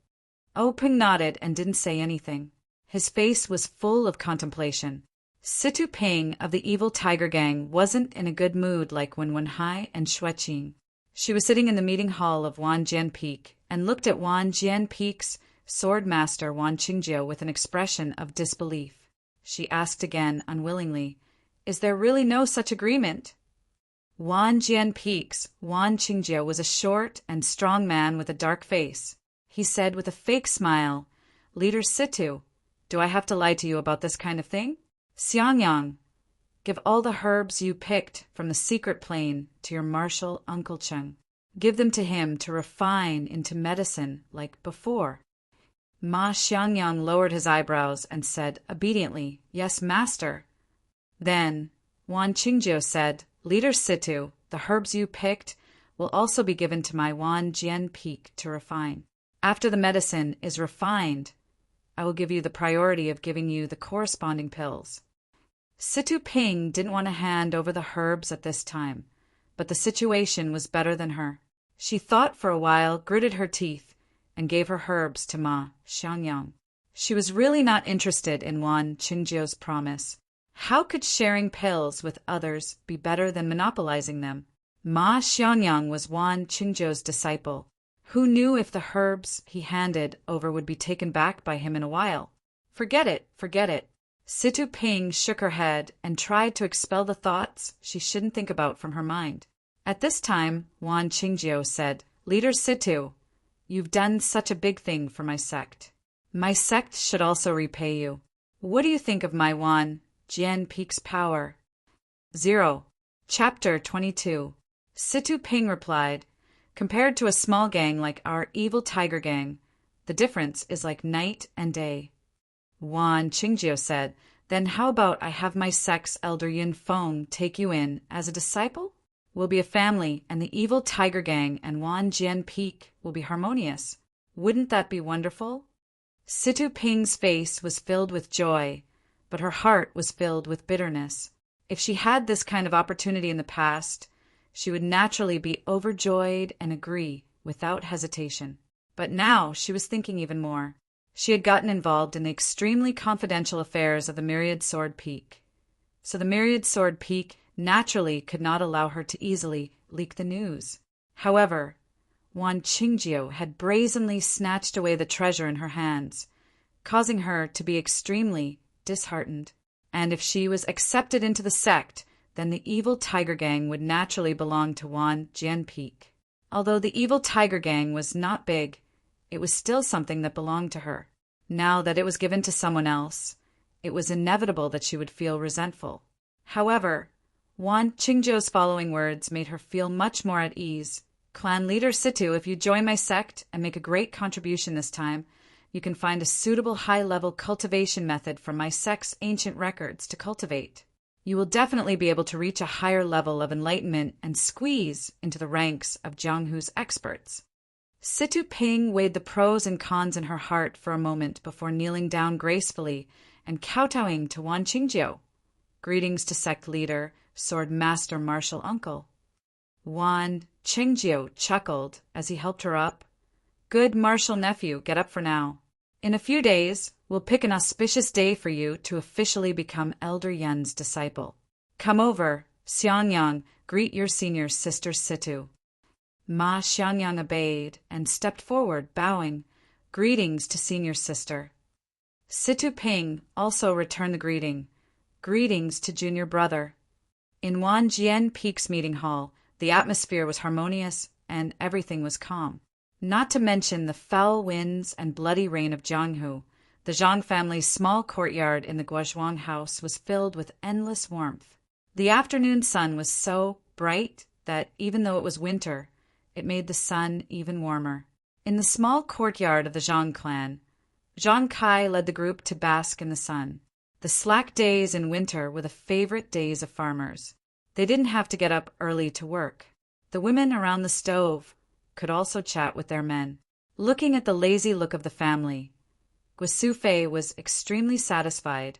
Peng nodded and didn't say anything. His face was full of contemplation. Situ Ping of the evil tiger gang wasn't in a good mood like Wen Wenhai and Xue Qing. She was sitting in the meeting hall of Wan Jian Peak and looked at Wan Jian Peak's sword master Wan Qingjiu with an expression of disbelief. She asked again, unwillingly, Is there really no such agreement? Wan Jian Peak's Wan Qingjiu was a short and strong man with a dark face. He said with a fake smile, Leader Situ, do I have to lie to you about this kind of thing? Xiangyang, give all the herbs you picked from the secret plane to your martial Uncle Cheng. Give them to him to refine into medicine like before. Ma Xiangyang lowered his eyebrows and said obediently, Yes, master. Then Wan Qingjiu said, Leader Situ, the herbs you picked will also be given to my Wan Jian Peak to refine. After the medicine is refined, I will give you the priority of giving you the corresponding pills. Situ Ping didn't want to hand over the herbs at this time, but the situation was better than her. She thought for a while, gritted her teeth, and gave her herbs to Ma Xiangyang. She was really not interested in Wan Qingjiu's promise. How could sharing pills with others be better than monopolizing them? Ma Xiangyang was Wan Qingjiu's disciple. Who knew if the herbs he handed over would be taken back by him in a while? Forget it, forget it. Situ Ping shook her head and tried to expel the thoughts she shouldn't think about from her mind. At this time, Wan Qingjiu said, Leader Situ, you've done such a big thing for my sect. My sect should also repay you. What do you think of my Wan Jian Peak's power? 0. Chapter 22. Situ Ping replied, Compared to a small gang like our evil tiger gang, the difference is like night and day. Wan Qingjiu said, Then how about I have my sect's elder Yin Feng take you in as a disciple? We'll be a family, and the evil tiger gang and Wan Jian Peak will be harmonious. Wouldn't that be wonderful? Situ Ping's face was filled with joy, but her heart was filled with bitterness. If she had this kind of opportunity in the past, she would naturally be overjoyed and agree without hesitation. But now she was thinking even more. She had gotten involved in the extremely confidential affairs of the Myriad Sword Peak. So the Myriad Sword Peak naturally could not allow her to easily leak the news. However, Wan Qingjiu had brazenly snatched away the treasure in her hands, causing her to be extremely disheartened. And if she was accepted into the sect, then the evil tiger gang would naturally belong to Wan Jian Peak. Although the evil tiger gang was not big, it was still something that belonged to her. Now that it was given to someone else, it was inevitable that she would feel resentful. However, Wan Qingjiu's following words made her feel much more at ease. Clan leader Situ, if you join my sect and make a great contribution this time, you can find a suitable high-level cultivation method from my sect's ancient records to cultivate. You will definitely be able to reach a higher level of enlightenment and squeeze into the ranks of Jianghu's experts. Situ Ping weighed the pros and cons in her heart for a moment before kneeling down gracefully and kowtowing to Wan Qingjiu. Greetings to sect leader, sword master martial uncle. Wan Qingjiu chuckled as he helped her up. Good martial nephew, get up for now. In a few days, we'll pick an auspicious day for you to officially become Elder Yen's disciple. Come over, Xiangyang, greet your senior sister Situ. Ma Xiangyang obeyed and stepped forward, bowing. Greetings to senior sister. Situ Ping also returned the greeting. Greetings to junior brother. In Wan Jian Peak's meeting hall, the atmosphere was harmonious and everything was calm. Not to mention the foul winds and bloody rain of Jianghu, the Zhang family's small courtyard in the Guozhuang house was filled with endless warmth. The afternoon sun was so bright that, even though it was winter, it made the sun even warmer. In the small courtyard of the Zhang clan, Zhang Kai led the group to bask in the sun. The slack days in winter were the favorite days of farmers. They didn't have to get up early to work. The women around the stove could also chat with their men. Looking at the lazy look of the family, Guosufei was extremely satisfied,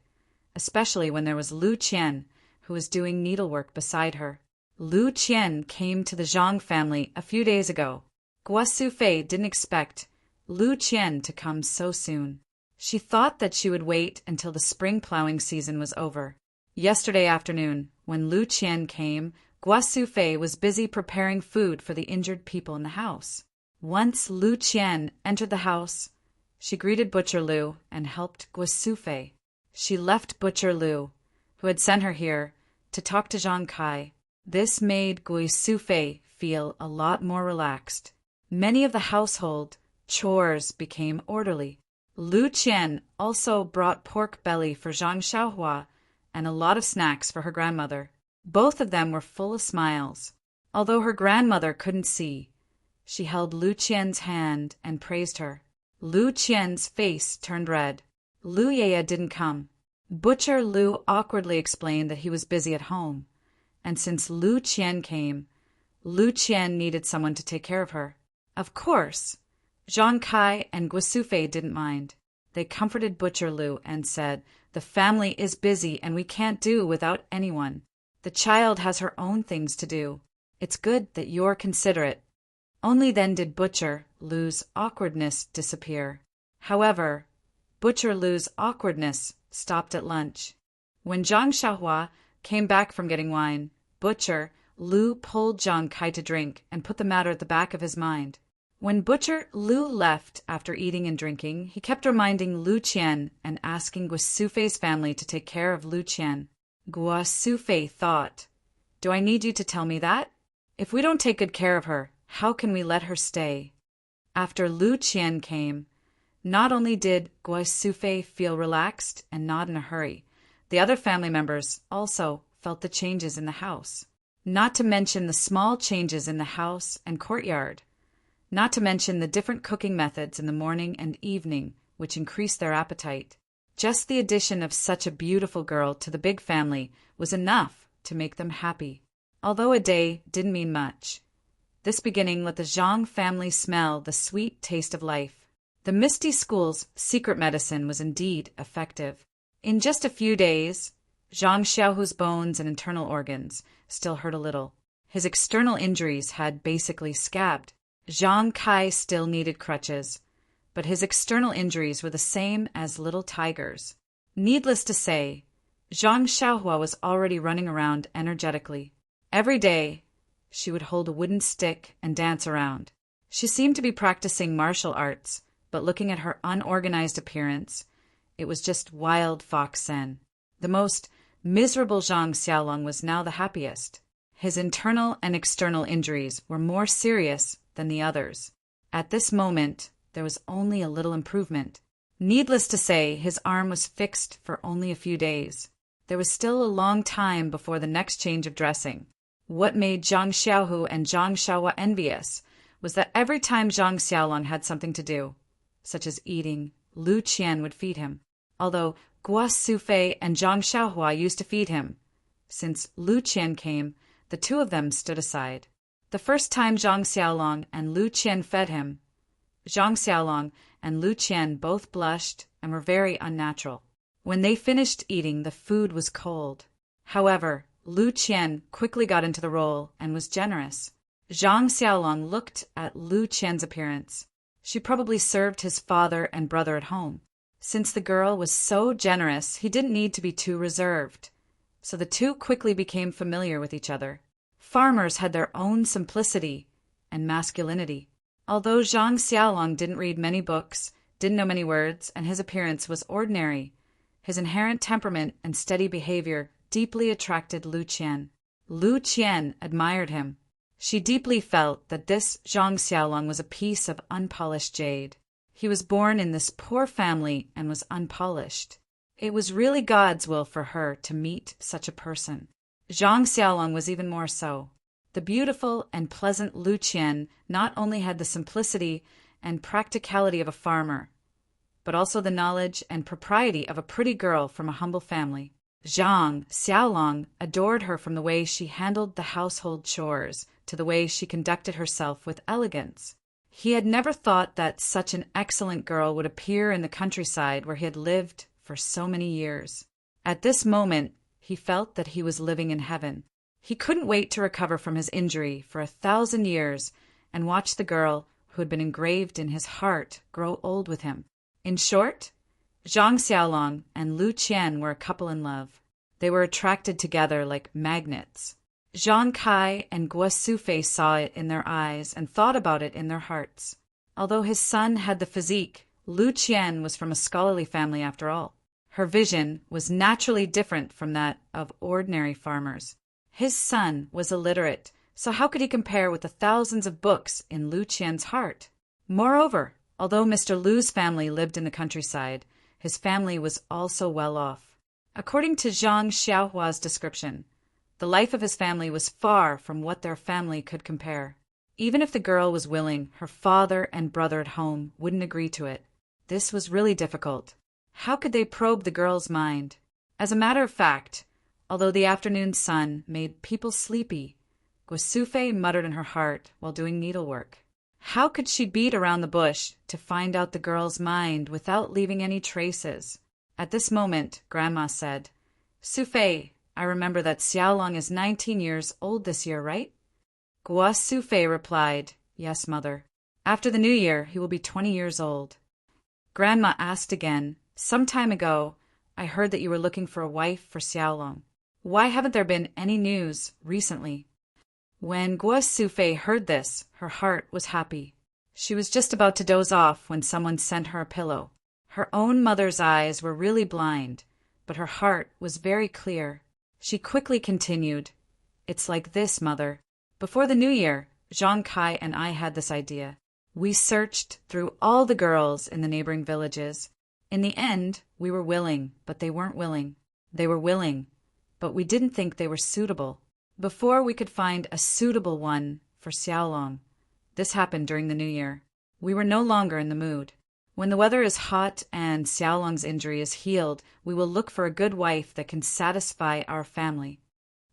especially when there was Lu Qian, who was doing needlework beside her. Lu Qian came to the Zhang family a few days ago. Guosufei didn't expect Lu Qian to come so soon. She thought that she would wait until the spring plowing season was over. Yesterday afternoon, when Lu Qian came, Guosufei was busy preparing food for the injured people in the house. Once Lu Qian entered the house, she greeted Butcher Lu and helped Guosufei. She left Butcher Lu, who had sent her here, to talk to Zhang Kai. This made Guosufei feel a lot more relaxed. Many of the household chores became orderly. Lu Qian also brought pork belly for Zhang Xiaohua and a lot of snacks for her grandmother. Both of them were full of smiles. Although her grandmother couldn't see, she held Lu Qian's hand and praised her. Lu Qian's face turned red. Lu Yeye didn't come. Butcher Lu awkwardly explained that he was busy at home, and since Lu Qian came, Lu Qian needed someone to take care of her. Of course, Zhang Kai and Guosufei didn't mind. They comforted Butcher Lu and said, "The family is busy and we can't do without anyone. The child has her own things to do. It's good that you're considerate." Only then did Butcher Lu's awkwardness disappear. However, Butcher Lu's awkwardness stopped at lunch. When Zhang Xiaohua came back from getting wine, Butcher Lu pulled Zhang Kai to drink and put the matter at the back of his mind. When Butcher Lu left after eating and drinking, he kept reminding Lu Qian and asking Guosufei's family to take care of Lu Qian. Guosufei thought, "Do I need you to tell me that? If we don't take good care of her, how can we let her stay?" After Lu Qian came, not only did Guosufei feel relaxed and not in a hurry, the other family members also felt the changes in the house. Not to mention the small changes in the house and courtyard. Not to mention the different cooking methods in the morning and evening, which increased their appetite. Just the addition of such a beautiful girl to the big family was enough to make them happy. Although a day didn't mean much, this beginning let the Zhang family smell the sweet taste of life. The Misty School's secret medicine was indeed effective. In just a few days, Zhang Xiaohu's bones and internal organs still hurt a little. His external injuries had basically scabbed. Zhang Kai still needed crutches, but his external injuries were the same as little tigers. Needless to say, Zhang Xiaohua was already running around energetically. Every day, she would hold a wooden stick and dance around. She seemed to be practicing martial arts, but looking at her unorganized appearance, it was just wild fox Sen. The most miserable Zhang Xiaolong was now the happiest. His internal and external injuries were more serious than the others. At this moment, there was only a little improvement. Needless to say, his arm was fixed for only a few days. There was still a long time before the next change of dressing. What made Zhang Xiaohu and Zhang Xiaohua envious was that every time Zhang Xiaolong had something to do, such as eating, Lu Qian would feed him. Although Guosufei and Zhang Xiaohua used to feed him, since Lu Qian came, the two of them stood aside. The first time Zhang Xiaolong and Lu Qian fed him, Zhang Xiaolong and Lu Qian both blushed and were very unnatural. When they finished eating, the food was cold. However, Lu Qian quickly got into the role and was generous. Zhang Xiaolong looked at Lu Qian's appearance. She probably served his father and brother at home. Since the girl was so generous, he didn't need to be too reserved. So the two quickly became familiar with each other. Farmers had their own simplicity and masculinity. Although Zhang Xiaolong didn't read many books, didn't know many words, and his appearance was ordinary, his inherent temperament and steady behavior deeply attracted Lu Qian. Lu Qian admired him. She deeply felt that this Zhang Xiaolong was a piece of unpolished jade. He was born in this poor family and was unpolished. It was really God's will for her to meet such a person. Zhang Xiaolong was even more so. The beautiful and pleasant Lu Qian not only had the simplicity and practicality of a farmer, but also the knowledge and propriety of a pretty girl from a humble family. Zhang Xiaolong adored her from the way she handled the household chores to the way she conducted herself with elegance. He had never thought that such an excellent girl would appear in the countryside where he had lived for so many years. At this moment, he felt that he was living in heaven. He couldn't wait to recover from his injury for 1,000 years and watch the girl who had been engraved in his heart grow old with him. In short, Zhang Xiaolong and Lu Qian were a couple in love. They were attracted together like magnets. Zhang Kai and Guo Sufei saw it in their eyes and thought about it in their hearts. Although his son had the physique, Lu Qian was from a scholarly family after all. Her vision was naturally different from that of ordinary farmers. His son was illiterate, so how could he compare with the thousands of books in Lu Qian's heart? Moreover, although Mr. Lu's family lived in the countryside, his family was also well off. According to Zhang Xiaohua's description, the life of his family was far from what their family could compare. Even if the girl was willing, her father and brother at home wouldn't agree to it. This was really difficult. How could they probe the girl's mind? As a matter of fact, although the afternoon sun made people sleepy, Guo Sufei muttered in her heart while doing needlework. How could she beat around the bush to find out the girl's mind without leaving any traces? At this moment, Grandma said, "Sufei, I remember that Xiaolong is 19 years old this year, right?" Guo Sufei replied, "Yes, mother. After the new year, he will be 20 years old." Grandma asked again, "Some time ago, I heard that you were looking for a wife for Xiaolong. Why haven't there been any news recently?" When Guo Sufei heard this, her heart was happy. She was just about to doze off when someone sent her a pillow. Her own mother's eyes were really blind, but her heart was very clear. She quickly continued, "It's like this, mother. Before the new year, Zhang Kai and I had this idea. We searched through all the girls in the neighboring villages. In the end, we were willing, but they weren't willing. They were willing, but we didn't think they were suitable. Before we could find a suitable one for Xiaolong, this happened during the new year. We were no longer in the mood. When the weather is hot and Xiaolong's injury is healed, we will look for a good wife that can satisfy our family."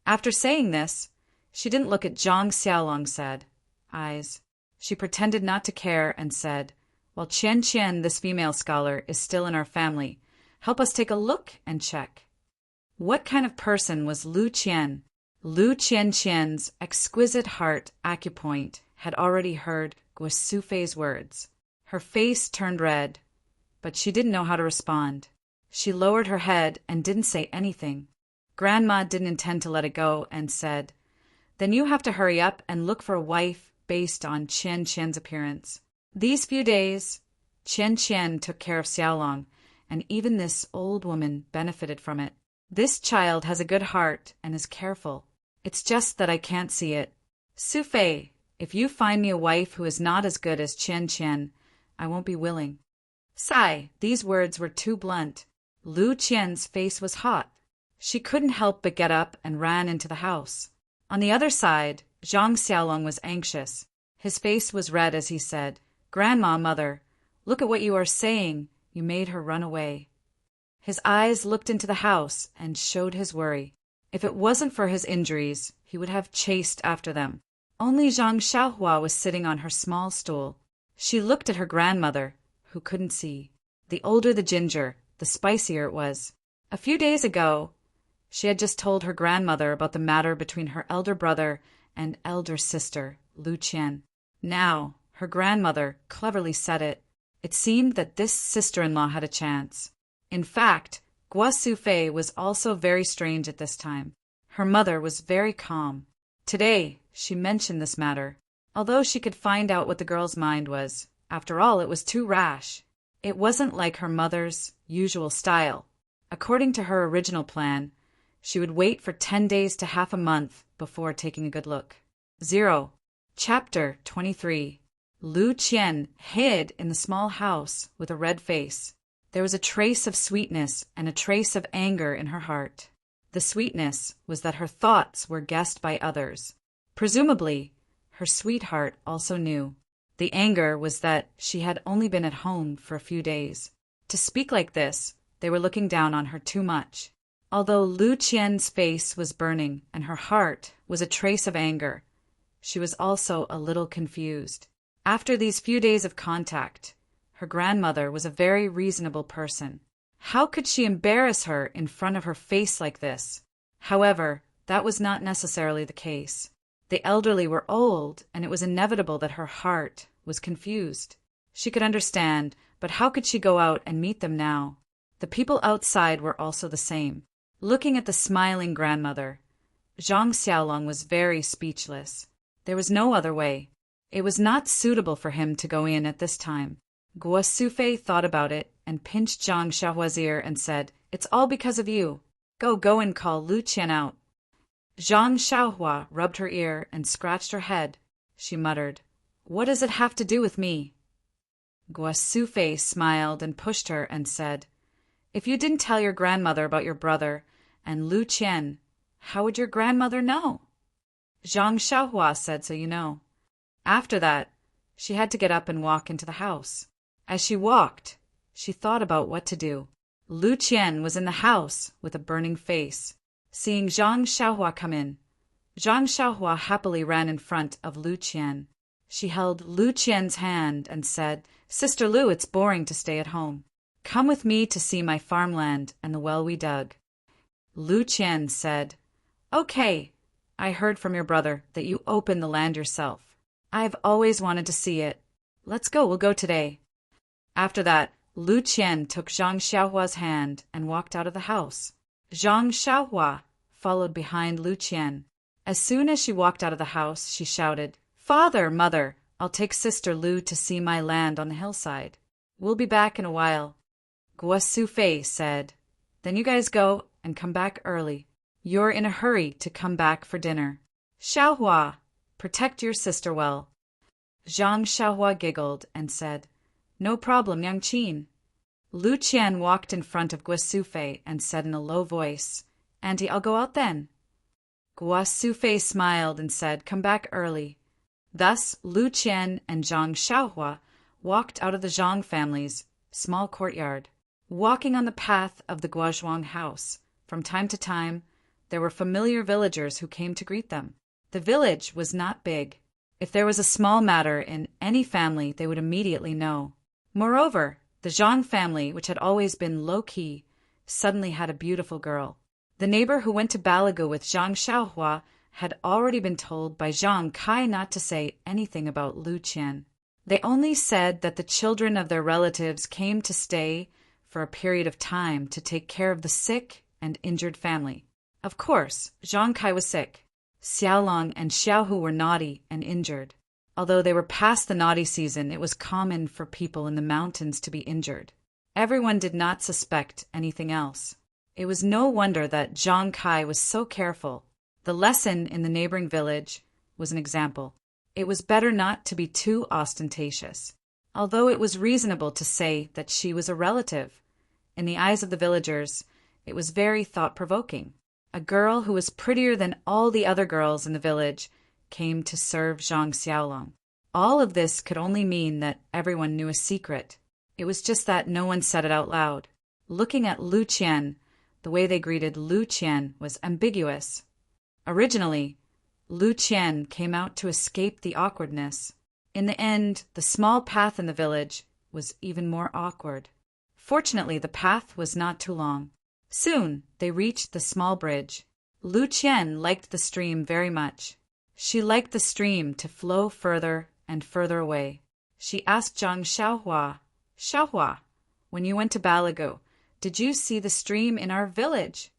After saying this, she didn't look at Zhang Xiaolong's sad eyes. She pretended not to care and said, "Well, Qian Qian, this female scholar, is still in our family. Help us take a look and check." What kind of person was Lu Qian? Lu Qian's exquisite heart acupoint had already heard Guo Sufei's words. Her face turned red, but she didn't know how to respond. She lowered her head and didn't say anything. Grandma didn't intend to let it go and said, "Then you have to hurry up and look for a wife based on Qian's appearance." These few days, Qian took care of Xiaolong, and even this old woman benefited from it. This child has a good heart and is careful. It's just that I can't see it. Sufei, if you find me a wife who is not as good as Qian, I won't be willing. Sigh, these words were too blunt. Lu Qian's face was hot. She couldn't help but get up and ran into the house. On the other side, Zhang Xiaolong was anxious. His face was red as he said, "Grandma, mother, look at what you are saying. You made her run away." His eyes looked into the house and showed his worry. If it wasn't for his injuries, he would have chased after them. Only Zhang Xiaohua was sitting on her small stool. She looked at her grandmother, who couldn't see. The older the ginger, the spicier it was. A few days ago, she had just told her grandmother about the matter between her elder brother and elder sister, Lu Qian. Now, her grandmother cleverly said it. It seemed that this sister-in-law had a chance. In fact, Guo Sufei was also very strange at this time. Her mother was very calm. Today, she mentioned this matter. Although she could find out what the girl's mind was, after all, it was too rash. It wasn't like her mother's usual style. According to her original plan, she would wait for 10 days to half a month before taking a good look. 0. Chapter 23. Lu Qian hid in the small house with a red face. There was a trace of sweetness and a trace of anger in her heart. The sweetness was that her thoughts were guessed by others. Presumably, her sweetheart also knew. The anger was that she had only been at home for a few days. To speak like this, they were looking down on her too much. Although Lu Qian's face was burning and her heart was a trace of anger, she was also a little confused. After these few days of contact, her grandmother was a very reasonable person. How could she embarrass her in front of her face like this? However, that was not necessarily the case. The elderly were old, and it was inevitable that her heart was confused. She could understand, but how could she go out and meet them now? The people outside were also the same. Looking at the smiling grandmother, Zhang Xiaolong was very speechless. There was no other way. It was not suitable for him to go in at this time. Guo Sufei thought about it and pinched Zhang Xiaohua's ear and said, "It's all because of you. Go and call Lu Qian out." Zhang Xiaohua rubbed her ear and scratched her head. She muttered, "What does it have to do with me?" Guo Sufei smiled and pushed her and said, "If you didn't tell your grandmother about your brother and Lu Qian, how would your grandmother know?" Zhang Xiaohua said, "So you know." After that, she had to get up and walk into the house. As she walked, she thought about what to do. Lu Qian was in the house with a burning face. Seeing Zhang Xiaohua come in, Zhang Xiaohua happily ran in front of Lu Qian. She held Lu Qian's hand and said, "Sister Lu, it's boring to stay at home. Come with me to see my farmland and the well we dug." Lu Qian said, "Okay, I heard from your brother that you opened the land yourself. I've always wanted to see it. Let's go, we'll go today." After that, Lu Qian took Zhang Xiaohua's hand and walked out of the house. Zhang Xiaohua followed behind Lu Qian. As soon as she walked out of the house, she shouted, "Father, mother, I'll take Sister Lu to see my land on the hillside. We'll be back in a while." Guo Sufei said, "Then you guys go and come back early. You're in a hurry to come back for dinner. Xiaohua, protect your sister well." Zhang Xiaohua giggled and said, "No problem, Yang Qin." Lu Qian walked in front of Guo Sufei and said in a low voice, "Auntie, I'll go out then." Guo Sufei smiled and said, "Come back early." Thus, Lu Qian and Zhang Xiaohua walked out of the Zhang family's small courtyard. Walking on the path of the Guozhuang house, from time to time, there were familiar villagers who came to greet them. The village was not big. If there was a small matter in any family, they would immediately know. Moreover, the Zhang family, which had always been low-key, suddenly had a beautiful girl. The neighbor who went to Balagu with Zhang Xiaohua had already been told by Zhang Kai not to say anything about Lu Qian. They only said that the children of their relatives came to stay for a period of time to take care of the sick and injured family. Of course, Zhang Kai was sick. Xiaolong and Xiaohu were naughty and injured. Although they were past the naughty season, it was common for people in the mountains to be injured. Everyone did not suspect anything else. It was no wonder that Zhang Kai was so careful. The lesson in the neighboring village was an example. It was better not to be too ostentatious. Although it was reasonable to say that she was a relative, in the eyes of the villagers, it was very thought-provoking. A girl who was prettier than all the other girls in the village came to serve Zhang Xiaolong. All of this could only mean that everyone knew a secret. It was just that no one said it out loud. Looking at Lu Qian, the way they greeted Lu Qian was ambiguous. Originally, Lu Qian came out to escape the awkwardness. In the end, the small path in the village was even more awkward. Fortunately, the path was not too long. Soon, they reached the small bridge. Lu Qian liked the stream very much. She liked the stream to flow further and further away. She asked Zhang Xiaohua, "Xiaohua, when you went to Balagu, did you see the stream in our village?"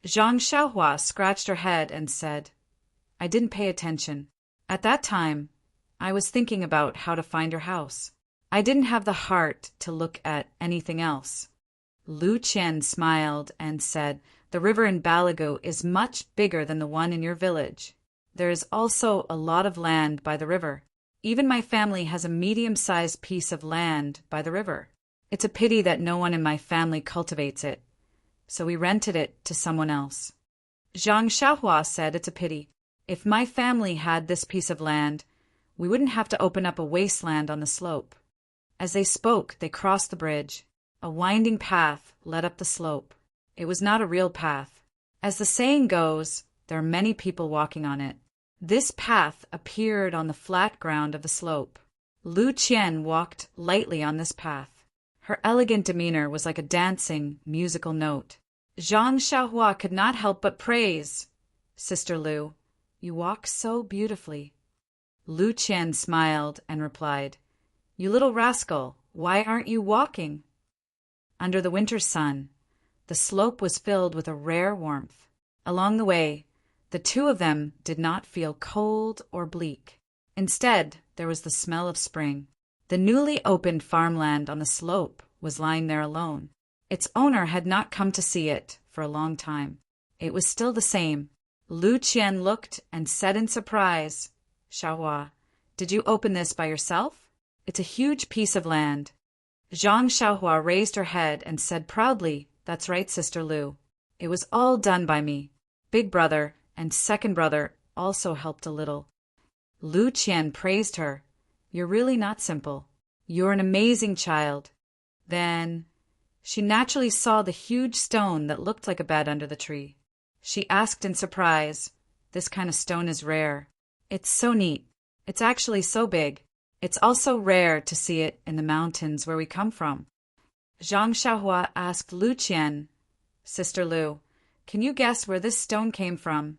Zhang Xiaohua scratched her head and said, "I didn't pay attention. At that time, I was thinking about how to find your house. I didn't have the heart to look at anything else." Lu Qian smiled and said, "The river in Balagu is much bigger than the one in your village. There is also a lot of land by the river. Even my family has a medium-sized piece of land by the river. It's a pity that no one in my family cultivates it, so we rented it to someone else. Zhang Xiaohua said it's a pity. If my family had this piece of land, we wouldn't have to open up a wasteland on the slope. As they spoke, they crossed the bridge. A winding path led up the slope. It was not a real path. As the saying goes, there are many people walking on it. This path appeared on the flat ground of the slope. Lu Qian walked lightly on this path. Her elegant demeanor was like a dancing, musical note. Zhang Xiaohua could not help but praise. Sister Lu, you walk so beautifully. Lu Qian smiled and replied, You little rascal, why aren't you walking? Under the winter sun, the slope was filled with a rare warmth. Along the way, the two of them did not feel cold or bleak. Instead, there was the smell of spring. The newly opened farmland on the slope was lying there alone. Its owner had not come to see it for a long time. It was still the same. Lu Qian looked and said in surprise, Xiaohua, did you open this by yourself? It's a huge piece of land. Zhang Xiaohua raised her head and said proudly, That's right, Sister Lu. It was all done by me. Big brother and second brother also helped a little. Lu Qian praised her. You're really not simple. You're an amazing child. Then she naturally saw the huge stone that looked like a bed under the tree. She asked in surprise, This kind of stone is rare. It's so neat. It's actually so big. It's also rare to see it in the mountains where we come from. Zhang Xiaohua asked Lu Qian, Sister Lu, can you guess where this stone came from?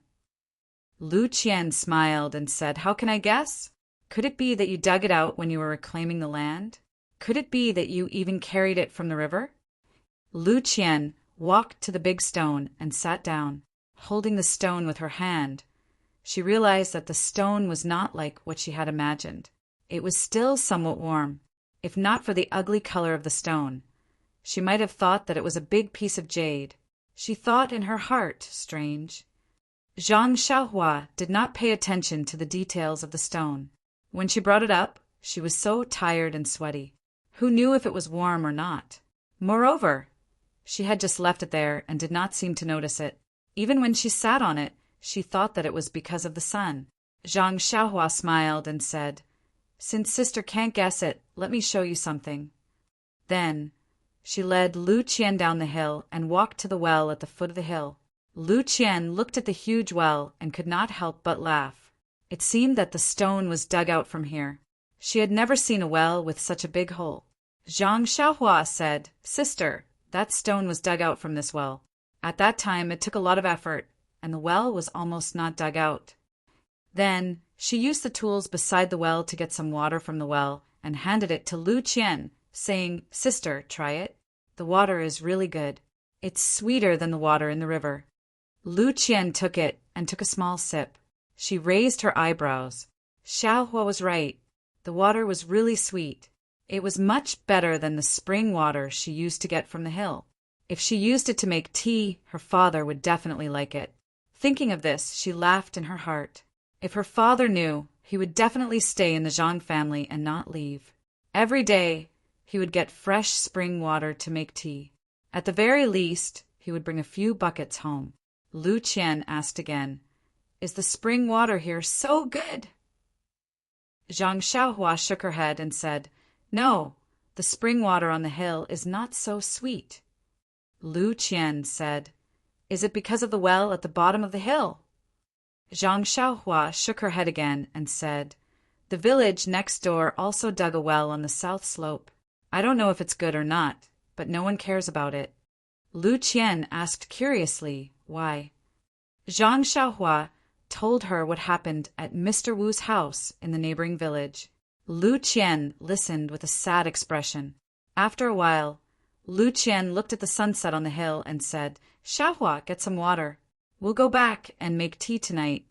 Lu Qian smiled and said, How can I guess? Could it be that you dug it out when you were reclaiming the land? Could it be that you even carried it from the river? Lu Qian walked to the big stone and sat down, holding the stone with her hand. She realized that the stone was not like what she had imagined. It was still somewhat warm. If not for the ugly color of the stone, she might have thought that it was a big piece of jade. She thought in her heart, strange. Zhang Xiaohua did not pay attention to the details of the stone. When she brought it up, she was so tired and sweaty. Who knew if it was warm or not? Moreover, she had just left it there and did not seem to notice it. Even when she sat on it, she thought that it was because of the sun. Zhang Xiaohua smiled and said, Since sister can't guess it, let me show you something. Then she led Lu Qian down the hill and walked to the well at the foot of the hill. Lu Qian looked at the huge well and could not help but laugh. It seemed that the stone was dug out from here. She had never seen a well with such a big hole. Zhang Xiaohua said, Sister, that stone was dug out from this well. At that time it took a lot of effort, and the well was almost not dug out. Then she used the tools beside the well to get some water from the well and handed it to Lu Qian, saying, Sister, try it. The water is really good. It's sweeter than the water in the river. Lu Qian took it and took a small sip. She raised her eyebrows. Xiaohua was right. The water was really sweet. It was much better than the spring water she used to get from the hill. If she used it to make tea, her father would definitely like it. Thinking of this, she laughed in her heart. If her father knew, he would definitely stay in the Zhang family and not leave. Every day, he would get fresh spring water to make tea. At the very least, he would bring a few buckets home. Lu Qian asked again, Is the spring water here so good? Zhang Xiaohua shook her head and said, No, the spring water on the hill is not so sweet. Lu Qian said, Is it because of the well at the bottom of the hill? Zhang Xiaohua shook her head again and said, The village next door also dug a well on the south slope. I don't know if it's good or not, but no one cares about it. Lu Qian asked curiously, Why? Zhang Xiaohua told her what happened at Mr. Wu's house in the neighboring village. Lu Qian listened with a sad expression. After a while, Lu Qian looked at the sunset on the hill and said, Xiaohua, get some water. We'll go back and make tea tonight.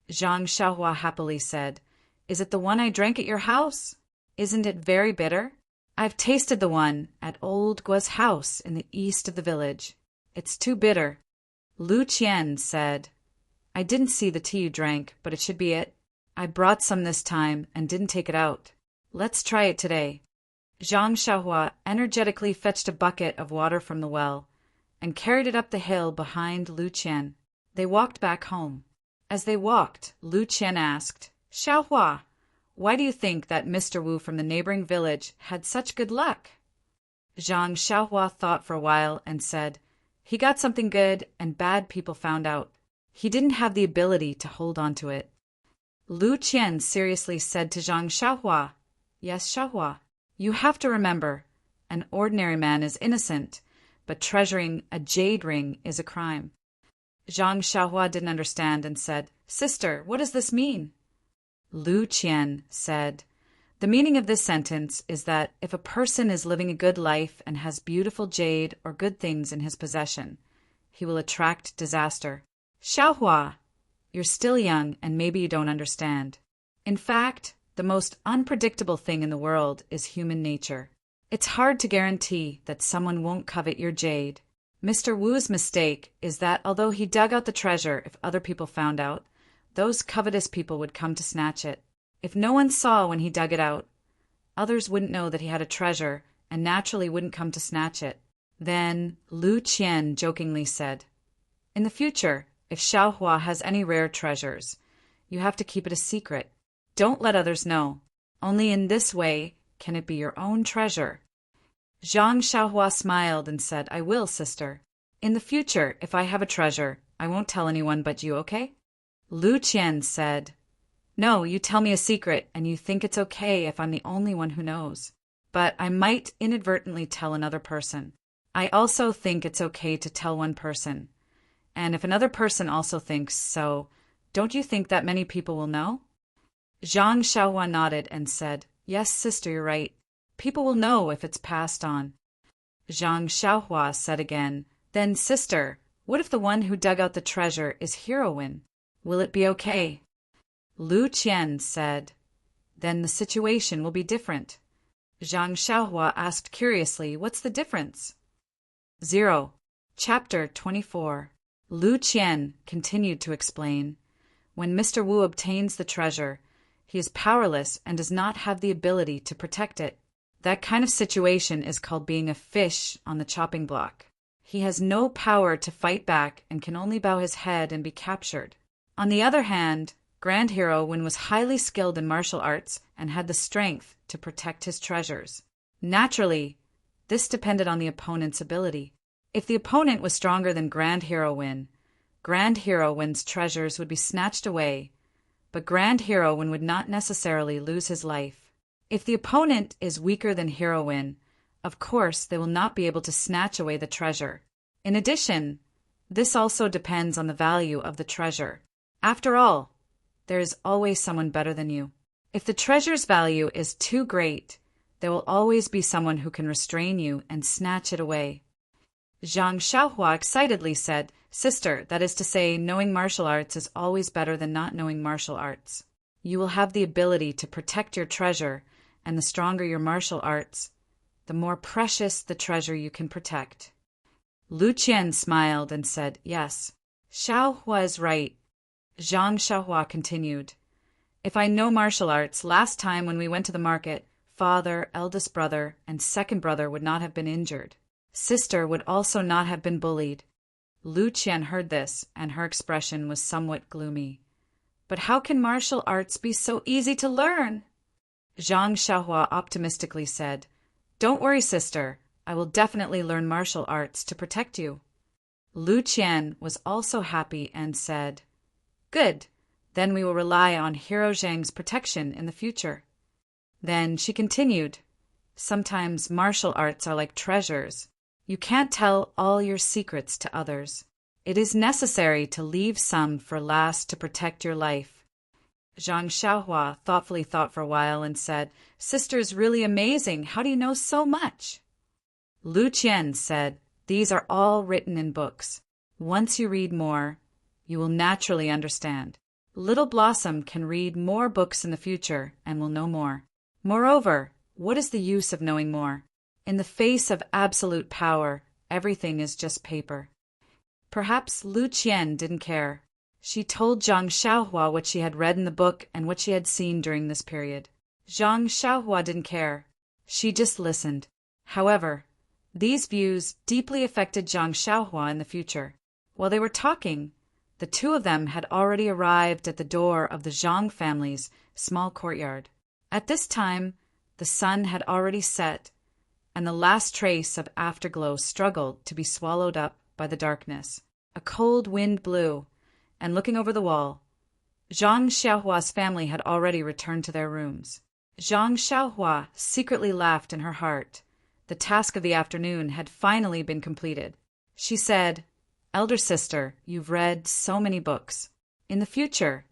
Zhang Xiaohua happily said, Is it the one I drank at your house? Isn't it very bitter? I've tasted the one at old Guo's house in the east of the village. It's too bitter. Lu Qian said, I didn't see the tea you drank, but it should be it. I brought some this time and didn't take it out. Let's try it today. Zhang Xiaohua energetically fetched a bucket of water from the well and carried it up the hill behind Lu Qian. They walked back home. As they walked, Lu Qian asked, Xiaohua, why do you think that Mr. Wu from the neighboring village had such good luck? Zhang Xiaohua thought for a while and said, he got something good and bad people found out. He didn't have the ability to hold on to it. Lu Qian seriously said to Zhang Xiaohua, yes, Xiaohua, you have to remember, an ordinary man is innocent, but treasuring a jade ring is a crime. Zhang Xiaohua didn't understand and said, sister, what does this mean? Lu Qian said, the meaning of this sentence is that if a person is living a good life and has beautiful jade or good things in his possession, he will attract disaster. Xiaohua, you're still young and maybe you don't understand. In fact, the most unpredictable thing in the world is human nature. It's hard to guarantee that someone won't covet your jade. Mr. Wu's mistake is that although he dug out the treasure, if other people found out, those covetous people would come to snatch it. If no one saw when he dug it out, others wouldn't know that he had a treasure and naturally wouldn't come to snatch it. Then Lu Qian jokingly said, in the future, if Xiaohua has any rare treasures, you have to keep it a secret. Don't let others know. Only in this way can it be your own treasure. Zhang Xiaohua smiled and said, I will, sister. In the future, if I have a treasure, I won't tell anyone but you, okay? Lu Qian said, no, you tell me a secret and you think it's okay if I'm the only one who knows. But I might inadvertently tell another person. I also think it's okay to tell one person. And if another person also thinks so, don't you think that many people will know? Zhang Xiaohua nodded and said, yes, sister, you're right. People will know if it's passed on. Zhang Xiaohua said again, then, sister, what if the one who dug out the treasure is heroine? Will it be okay? Lu Qian said, then the situation will be different. Zhang Xiaohua asked curiously, what's the difference? 0. Chapter 24. Lu Qian continued to explain, when Mr. Wu obtains the treasure, he is powerless and does not have the ability to protect it. That kind of situation is called being a fish on the chopping block. He has no power to fight back and can only bow his head and be captured. On the other hand, Grand Hero Wen was highly skilled in martial arts and had the strength to protect his treasures. Naturally, this depended on the opponent's ability. If the opponent was stronger than Grand Hero Wen, Grand Hero Wen's treasures would be snatched away, but Grand Hero Wen would not necessarily lose his life. If the opponent is weaker than Hero Wen, of course they will not be able to snatch away the treasure. In addition, this also depends on the value of the treasure. After all, there is always someone better than you. If the treasure's value is too great, there will always be someone who can restrain you and snatch it away. Zhang Xiaohua excitedly said, sister, that is to say, knowing martial arts is always better than not knowing martial arts. You will have the ability to protect your treasure, and the stronger your martial arts, the more precious the treasure you can protect. Lu Qian smiled and said, yes, Xiaohua is right. Zhang Xiaohua continued, if I know martial arts, last time when we went to the market, father, eldest brother, and second brother would not have been injured. Sister would also not have been bullied. Lu Qian heard this, and her expression was somewhat gloomy. But how can martial arts be so easy to learn? Zhang Xiaohua optimistically said, don't worry, sister. I will definitely learn martial arts to protect you. Lu Qian was also happy and said, good. Then we will rely on Hero Zhang's protection in the future. Then she continued, sometimes martial arts are like treasures. You can't tell all your secrets to others. It is necessary to leave some for last to protect your life. Zhang Xiaohua thoughtfully thought for a while and said, sister is really amazing. How do you know so much? Lu Qian said, these are all written in books. Once you read more, you will naturally understand. Little Blossom can read more books in the future and will know more. Moreover, what is the use of knowing more? In the face of absolute power, everything is just paper. Perhaps Lu Qian didn't care. She told Zhang Xiaohua what she had read in the book and what she had seen during this period. Zhang Xiaohua didn't care. She just listened. However, these views deeply affected Zhang Xiaohua in the future. While they were talking, the two of them had already arrived at the door of the Zhang family's small courtyard. At this time, the sun had already set, and the last trace of afterglow struggled to be swallowed up by the darkness. A cold wind blew, and looking over the wall, Zhang Xiaohua's family had already returned to their rooms. Zhang Xiaohua secretly laughed in her heart. The task of the afternoon had finally been completed. She said, "Elder sister, you've read so many books. In the future,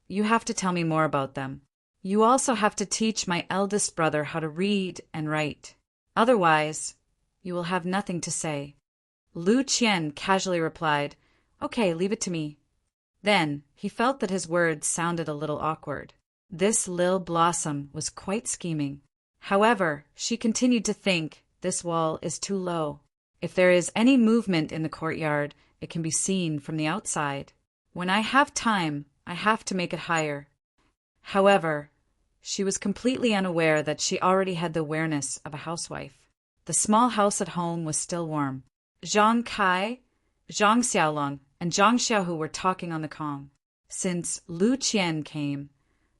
you have to tell me more about them. You also have to teach my eldest brother how to read and write. Otherwise, you will have nothing to say." Lu Qian casually replied, "Okay, leave it to me." Then he felt that his words sounded a little awkward. This Lil Blossom was quite scheming. However, she continued to think, this wall is too low. If there is any movement in the courtyard, it can be seen from the outside. When I have time, I have to make it higher. However, she was completely unaware that she already had the awareness of a housewife. The small house at home was still warm. Zhang Kai, Zhang Xiaolong, and Zhang Xiaohu were talking on the Kong. Since Lu Qian came,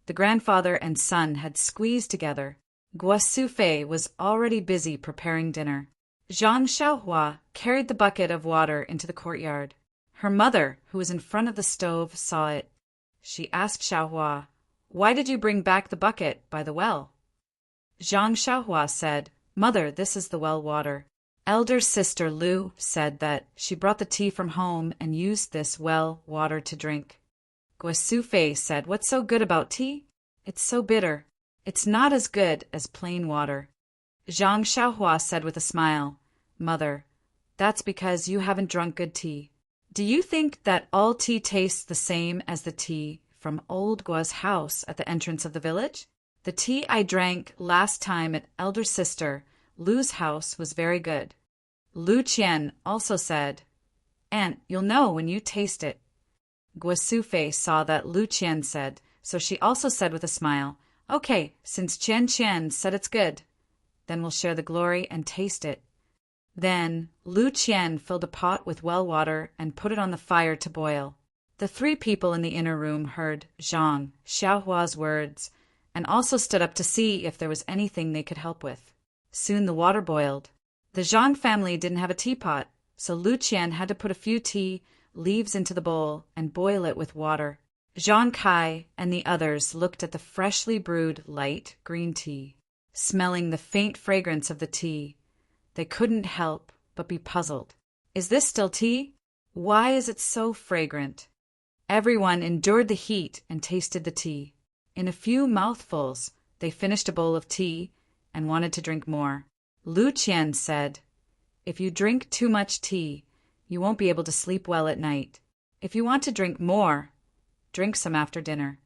the grandfather and son had squeezed together. Guo Sufei was already busy preparing dinner. Zhang Xiaohua carried the bucket of water into the courtyard. Her mother, who was in front of the stove, saw it. She asked Xiaohua, "Why did you bring back the bucket by the well?" Zhang Xiaohua said, "Mother, this is the well water. Elder sister Lu said that she brought the tea from home and used this well water to drink." Guo Sufei said, "What's so good about tea? It's so bitter. It's not as good as plain water." Zhang Xiaohua said with a smile, "Mother, that's because you haven't drunk good tea. Do you think that all tea tastes the same as the tea from old Guo's house at the entrance of the village? The tea I drank last time at elder sister Lu's house was very good." Lu Qian also said, "Aunt, you'll know when you taste it." Guo Sufei saw that Lu Qian said, so she also said with a smile, "Okay, since Qian Qian said it's good, then we'll share the glory and taste it." Then Lu Qian filled a pot with well water and put it on the fire to boil. The three people in the inner room heard Zhang Xiaohua's words and also stood up to see if there was anything they could help with. Soon the water boiled. The Zhang family didn't have a teapot, so Lu Qian had to put a few tea leaves into the bowl and boil it with water. Zhang Kai and the others looked at the freshly brewed light green tea. Smelling the faint fragrance of the tea, they couldn't help but be puzzled. Is this still tea? Why is it so fragrant? Everyone endured the heat and tasted the tea. In a few mouthfuls, they finished a bowl of tea and wanted to drink more. Lu Qian said, "If you drink too much tea, you won't be able to sleep well at night. If you want to drink more, drink some after dinner."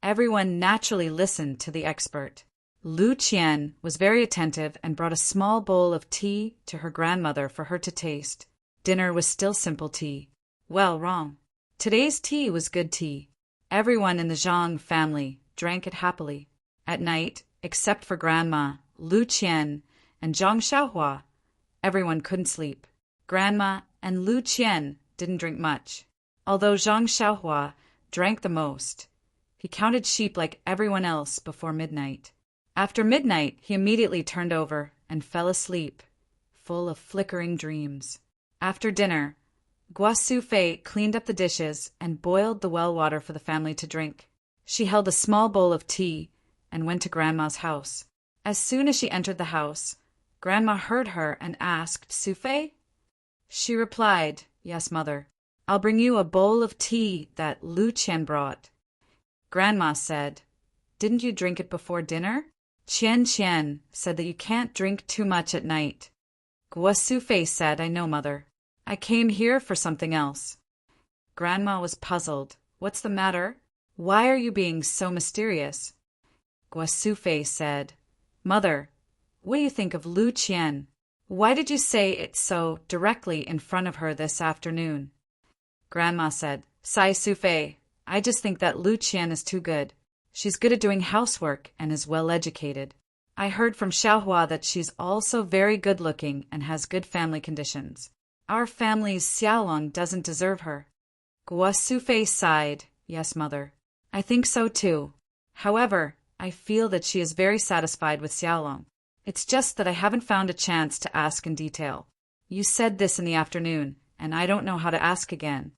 Everyone naturally listened to the expert. Lu Qian was very attentive and brought a small bowl of tea to her grandmother for her to taste. Dinner was still simple tea. Well, wrong. Today's tea was good tea. Everyone in the Zhang family drank it happily. At night, except for Grandma, Lu Qian, and Zhang Xiaohua, everyone couldn't sleep. Grandma and Lu Qian didn't drink much. Although Zhang Xiaohua drank the most, he counted sheep like everyone else before midnight. After midnight, he immediately turned over and fell asleep, full of flickering dreams. After dinner, Guo Sufei cleaned up the dishes and boiled the well water for the family to drink. She held a small bowl of tea and went to Grandma's house. As soon as she entered the house, Grandma heard her and asked, "Sufei?" She replied, "Yes, Mother. I'll bring you a bowl of tea that Lu Qian brought." Grandma said, "Didn't you drink it before dinner?" Qian Qian said that you can't drink too much at night. Guo Sufei said, "I know, Mother. I came here for something else." Grandma was puzzled. "What's the matter? Why are you being so mysterious?" Guo Sufei said, "Mother, what do you think of Lu Qian? Why did you say it so directly in front of her this afternoon?" Grandma said, Sai Sufei, I just think that Lu Qian is too good. She's good at doing housework and is well educated. I heard from Xiaohua that she's also very good looking and has good family conditions. Our family's Xiaolong doesn't deserve her. Guo Sufei sighed. Yes, mother. I think so too. However, I feel that she is very satisfied with Xiaolong. It's just that I haven't found a chance to ask in detail. You said this in the afternoon, and I don't know how to ask again.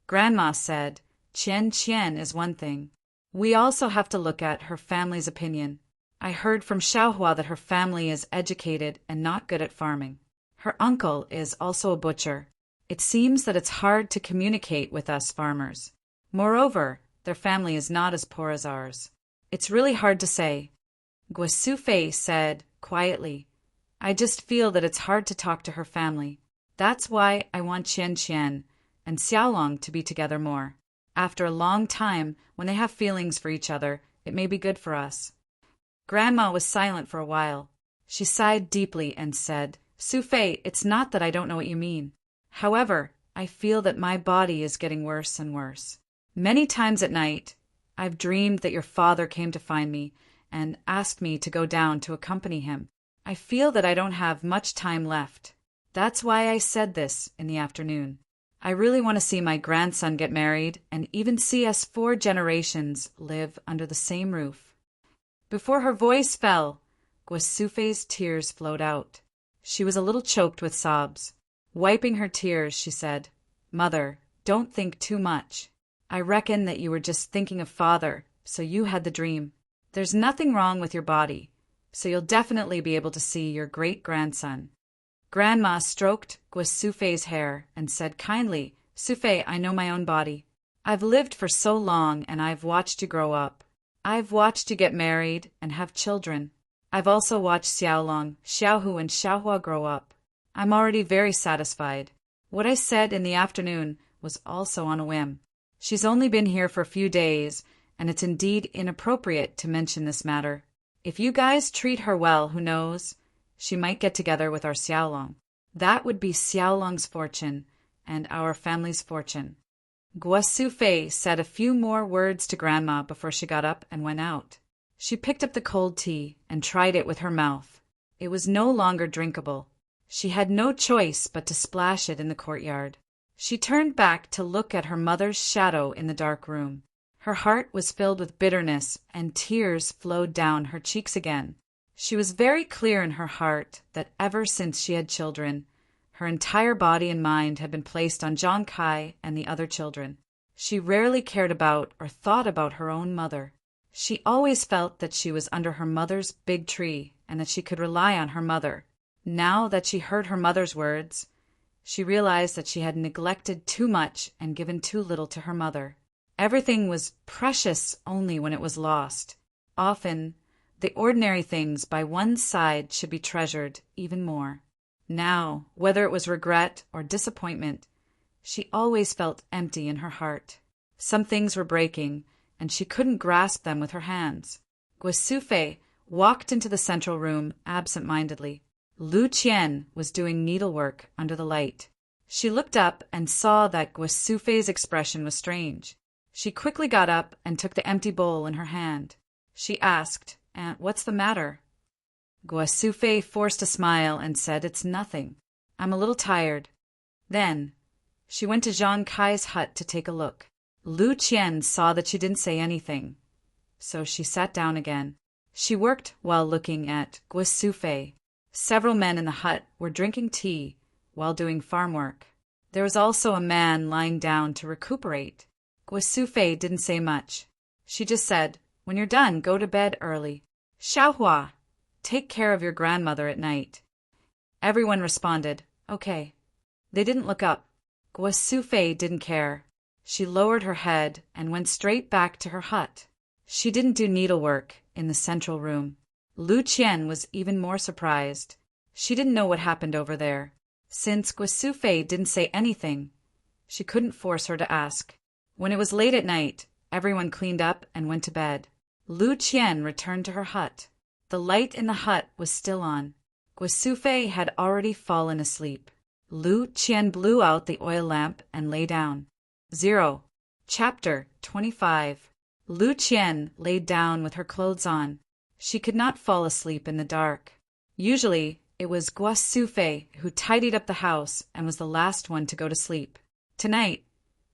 Grandma said, Qian is one thing. We also have to look at her family's opinion. I heard from Xiaohua that her family is educated and not good at farming. Her uncle is also a butcher. It seems that it's hard to communicate with us farmers. Moreover, their family is not as poor as ours. It's really hard to say. Guo Sufei said, quietly, I just feel that it's hard to talk to her family. That's why I want Qian and Xiaolong to be together more. After a long time, when they have feelings for each other, it may be good for us. Grandma was silent for a while. She sighed deeply and said, Sufei, it's not that I don't know what you mean. However, I feel that my body is getting worse and worse. Many times at night, I've dreamed that your father came to find me and asked me to go down to accompany him. I feel that I don't have much time left. That's why I said this in the afternoon. I really want to see my grandson get married and even see us 4 generations live under the same roof. Before her voice fell, Guo Sufei's tears flowed out. She was a little choked with sobs. Wiping her tears, she said, Mother, don't think too much. I reckon that you were just thinking of father, so you had the dream. There's nothing wrong with your body, so you'll definitely be able to see your great-grandson. Grandma stroked Guo Sufei's hair and said kindly, Sufei, I know my own body. I've lived for so long and I've watched you grow up. I've watched you get married and have children. I've also watched Xiaolong, Xiaohu, and Xiaohua grow up. I'm already very satisfied. What I said in the afternoon was also on a whim. She's only been here for a few days, and it's indeed inappropriate to mention this matter. If you guys treat her well, who knows? She might get together with our Xiaolong. That would be Xiaolong's fortune and our family's fortune. Guo Sufei said a few more words to Grandma before she got up and went out. She picked up the cold tea and tried it with her mouth. It was no longer drinkable. She had no choice but to splash it in the courtyard. She turned back to look at her mother's shadow in the dark room. Her heart was filled with bitterness, and tears flowed down her cheeks again. She was very clear in her heart that ever since she had children, her entire body and mind had been placed on Zhang Kai and the other children. She rarely cared about or thought about her own mother. She always felt that she was under her mother's big tree and that she could rely on her mother. Now that she heard her mother's words, she realized that she had neglected too much and given too little to her mother. Everything was precious only when it was lost. Often, the ordinary things by one's side should be treasured even more. Now, whether it was regret or disappointment, she always felt empty in her heart. Some things were breaking, and she couldn't grasp them with her hands. Guo Sufei walked into the central room absent-mindedly. Lu Qian was doing needlework under the light. She looked up and saw that Guo Sufei's expression was strange. She quickly got up and took the empty bowl in her hand. She asked, Aunt, what's the matter? Guo Sufei forced a smile and said, It's nothing. I'm a little tired. Then, she went to Zhang Kai's hut to take a look. Lu Qian saw that she didn't say anything, so she sat down again. She worked while looking at Guo Sufei. Several men in the hut were drinking tea while doing farm work. There was also a man lying down to recuperate. Guo Sufei didn't say much. She just said, When you're done, go to bed early. Xiaohua, take care of your grandmother at night. Everyone responded, Okay. They didn't look up. Guo Sufei didn't care. She lowered her head and went straight back to her hut. She didn't do needlework in the central room. Lu Qian was even more surprised. She didn't know what happened over there. Since Guo Sufei didn't say anything, she couldn't force her to ask. When it was late at night, everyone cleaned up and went to bed. Lu Qian returned to her hut. The light in the hut was still on. Guo Sufei had already fallen asleep. Lu Qian blew out the oil lamp and lay down. 0. Chapter 25. Lu Qian laid down with her clothes on. She could not fall asleep in the dark. Usually, it was Guo Sufei who tidied up the house and was the last one to go to sleep. Tonight,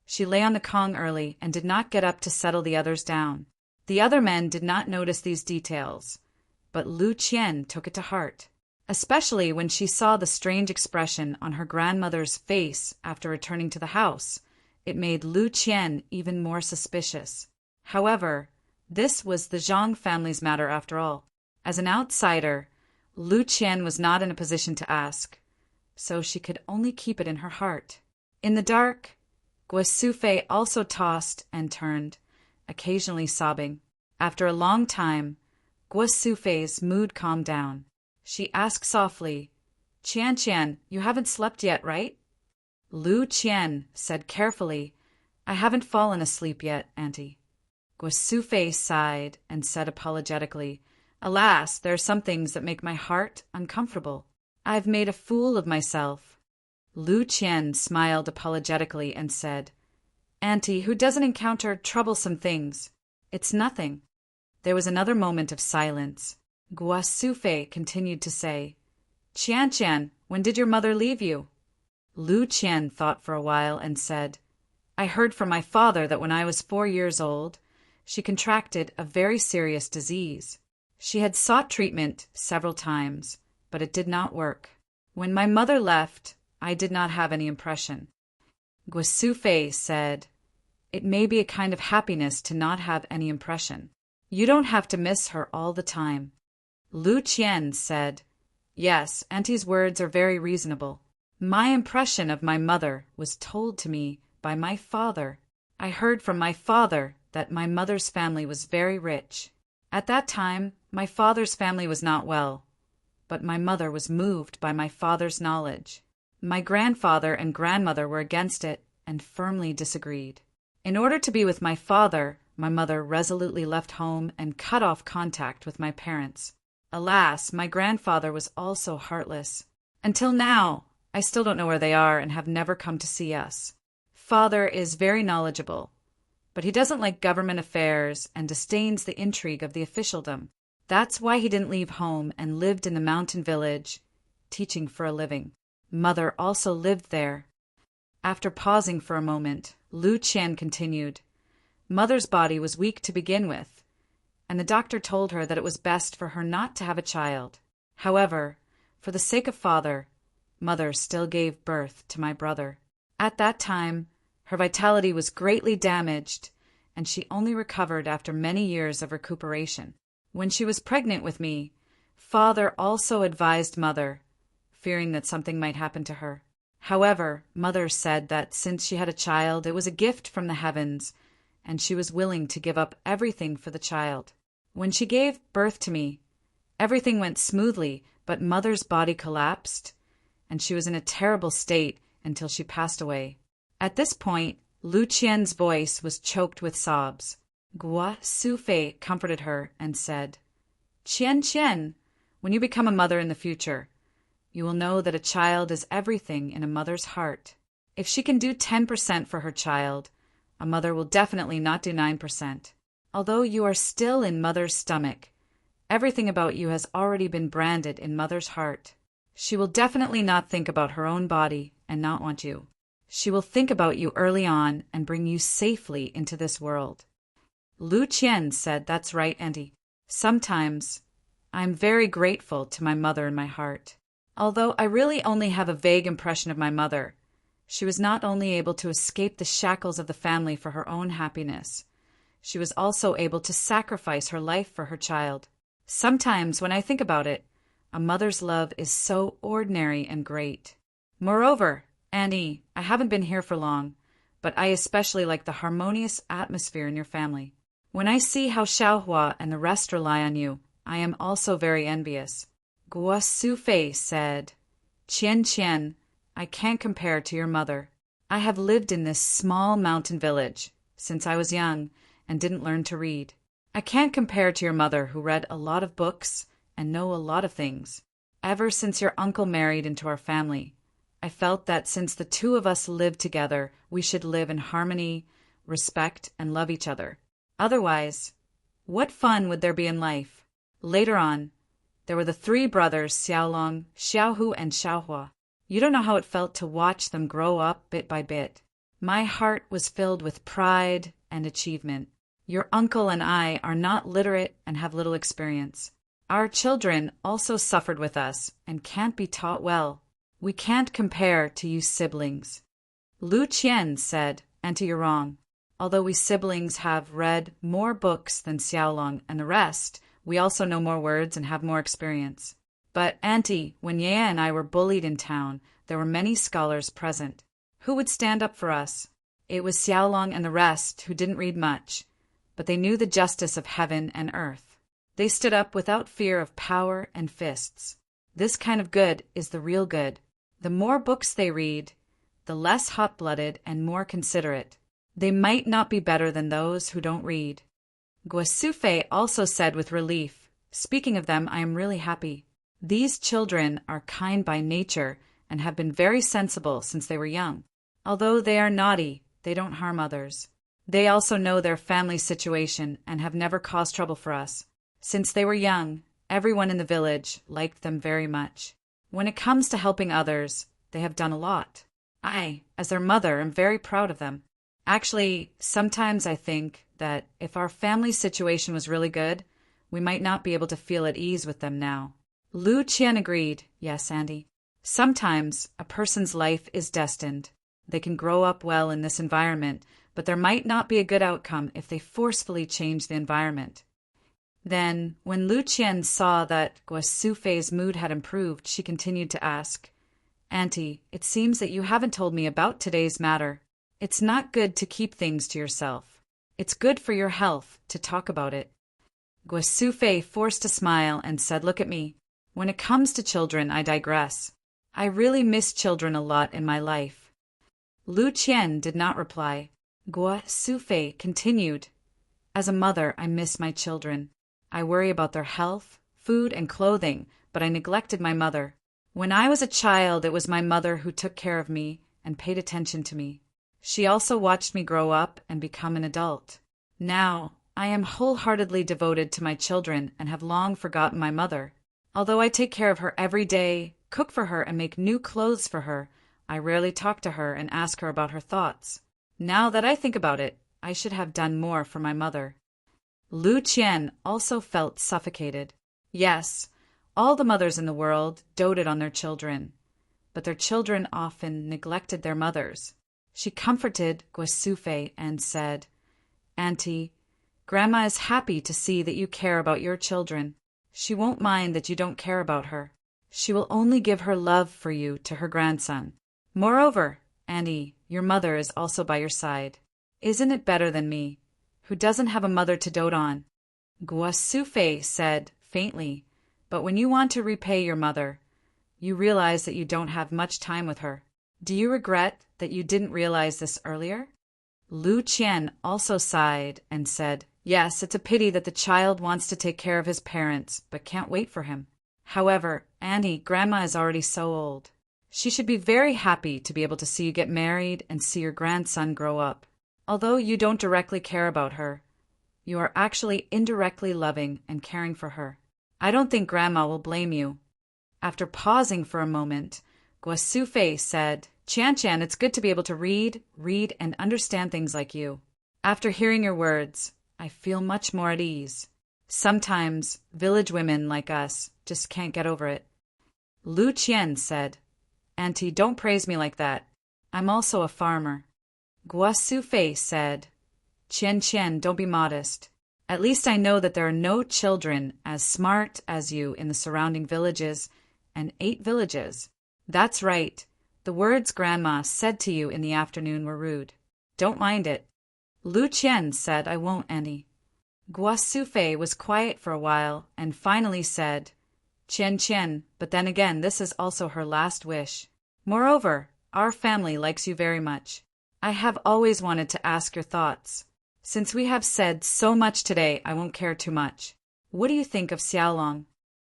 she lay on the Kong early and did not get up to settle the others down. The other men did not notice these details, but Lu Qian took it to heart, especially when she saw the strange expression on her grandmother's face after returning to the house. It made Lu Qian even more suspicious. However, this was the Zhang family's matter after all. As an outsider, Lu Qian was not in a position to ask, so she could only keep it in her heart. In the dark, Guo Sufei also tossed and turned, occasionally sobbing. After a long time, Guo Sufei's mood calmed down. She asked softly, "Qian, you haven't slept yet, right?" Lu Qian said carefully, "I haven't fallen asleep yet, Auntie." Guo Sufei sighed and said apologetically, "Alas, there are some things that make my heart uncomfortable. I've made a fool of myself." Lu Qian smiled apologetically and said, "Auntie, who doesn't encounter troublesome things? It's nothing." There was another moment of silence. Guo Sufei continued to say, "Qian, when did your mother leave you?" Lu Qian thought for a while and said, "I heard from my father that when I was 4 years old, she contracted a very serious disease. She had sought treatment several times, but it did not work. When my mother left, I did not have any impression." Guo Sufei said, "It may be a kind of happiness to not have any impression. You don't have to miss her all the time." Lu Qian said, "Yes, Auntie's words are very reasonable. My impression of my mother was told to me by my father. I heard from my father that my mother's family was very rich. At that time, my father's family was not well, but my mother was moved by my father's knowledge. My grandfather and grandmother were against it and firmly disagreed. In order to be with my father, my mother resolutely left home and cut off contact with my parents. Alas, my grandfather was also heartless. Until now, I still don't know where they are and have never come to see us. Father is very knowledgeable, but he doesn't like government affairs and disdains the intrigue of the officialdom. That's why he didn't leave home and lived in the mountain village, teaching for a living. Mother also lived there." After pausing for a moment, Lu Qian continued, "Mother's body was weak to begin with, and the doctor told her that it was best for her not to have a child. However, for the sake of father, Mother still gave birth to my brother. At that time, her vitality was greatly damaged, and she only recovered after many years of recuperation. When she was pregnant with me, Father also advised Mother, fearing that something might happen to her. However, Mother said that since she had a child, it was a gift from the heavens, and she was willing to give up everything for the child. When she gave birth to me, everything went smoothly, but Mother's body collapsed, and she was in a terrible state until she passed away." At this point, Lu Qian's voice was choked with sobs. Guo Sufei comforted her and said, "Qian, when you become a mother in the future, you will know that a child is everything in a mother's heart. If she can do 10% for her child, a mother will definitely not do 9%. Although you are still in Mother's stomach, everything about you has already been branded in Mother's heart. She will definitely not think about her own body and not want you. She will think about you early on and bring you safely into this world." Lu Qian said, "That's right, Auntie. Sometimes I'm very grateful to my mother in my heart. Although I really only have a vague impression of my mother, she was not only able to escape the shackles of the family for her own happiness, she was also able to sacrifice her life for her child. Sometimes when I think about it, a mother's love is so ordinary and great. Moreover, Annie, I haven't been here for long, but I especially like the harmonious atmosphere in your family. When I see how Xiaohua and the rest rely on you, I am also very envious." Guo Sufei said, "Qian, I can't compare to your mother. I have lived in this small mountain village since I was young and didn't learn to read. I can't compare to your mother who read a lot of books and know a lot of things. Ever since your uncle married into our family, I felt that since the two of us lived together, we should live in harmony respect, and love each other. Otherwise, what fun would there be in life? Later on, there were the three brothers Xiaolong, Xiaohu, and Xiaohua. You don't know how it felt to watch them grow up bit by bit. My heart was filled with pride and achievement. Your uncle and I are not literate and have little experience. Our children also suffered with us and can't be taught well. We can't compare to you siblings. Lu Qian said, "Auntie, you're wrong. Although we siblings have read more books than Xiaolong and the rest, we also know more words and have more experience. But, Auntie, when Ye and I were bullied in town, there were many scholars present. Who would stand up for us? It was Xiaolong and the rest who didn't read much, but they knew the justice of heaven and earth. They stood up without fear of power and fists. This kind of good is the real good. The more books they read, the less hot-blooded and more considerate. They might not be better than those who don't read." Guosufei also said with relief, "Speaking of them, I am really happy. These children are kind by nature and have been very sensible since they were young. Although they are naughty, they don't harm others. They also know their family situation and have never caused trouble for us. Since they were young, everyone in the village liked them very much. When it comes to helping others, they have done a lot. I, as their mother, am very proud of them. Actually, sometimes I think that if our family situation was really good, we might not be able to feel at ease with them now." Lu Qian agreed. "Yes, Andy. Sometimes a person's life is destined. They can grow up well in this environment, but there might not be a good outcome if they forcefully change the environment." Then, when Lu Qian saw that Guosufei's mood had improved, she continued to ask, "Auntie, it seems that you haven't told me about today's matter. It's not good to keep things to yourself. It's good for your health to talk about it." Guosufei forced a smile and said, "Look at me. When it comes to children, I digress. I really miss children a lot in my life." Lu Qian did not reply. Guosufei continued, "As a mother, I miss my children. I worry about their health, food, and clothing, but I neglected my mother. When I was a child, it was my mother who took care of me and paid attention to me. She also watched me grow up and become an adult. Now, I am wholeheartedly devoted to my children and have long forgotten my mother. Although I take care of her every day, cook for her, and make new clothes for her, I rarely talk to her and ask her about her thoughts. Now that I think about it, I should have done more for my mother." Lu Qian also felt suffocated. Yes, all the mothers in the world doted on their children, but their children often neglected their mothers. She comforted Guosufei and said, "Auntie, Grandma is happy to see that you care about your children. She won't mind that you don't care about her. She will only give her love for you to her grandson. Moreover, Auntie, your mother is also by your side. Isn't it better than me, who doesn't have a mother to dote on?" Guosufei said faintly, "But when you want to repay your mother, you realize that you don't have much time with her. Do you regret that you didn't realize this earlier?" Lu Qian also sighed and said, "Yes, it's a pity that the child wants to take care of his parents, but can't wait for him. However, Annie, Grandma is already so old. She should be very happy to be able to see you get married and see your grandson grow up. Although you don't directly care about her, you are actually indirectly loving and caring for her. I don't think Grandma will blame you." After pausing for a moment, Guosufei said, "Qian, it's good to be able to read, and understand things like you. After hearing your words, I feel much more at ease. Sometimes village women like us just can't get over it." Lu Qian said, "Auntie, don't praise me like that. I'm also a farmer." Guosufei said, Qian, don't be modest. At least I know that there are no children as smart as you in the surrounding villages, and 8 villages. That's right. The words Grandma said to you in the afternoon were rude. Don't mind it." Lu Qian said, "I won't, Annie." Guosufei was quiet for a while and finally said, Qian, but then again, this is also her last wish. Moreover, our family likes you very much. I have always wanted to ask your thoughts. Since we have said so much today, I won't care too much. What do you think of Xiaolong?"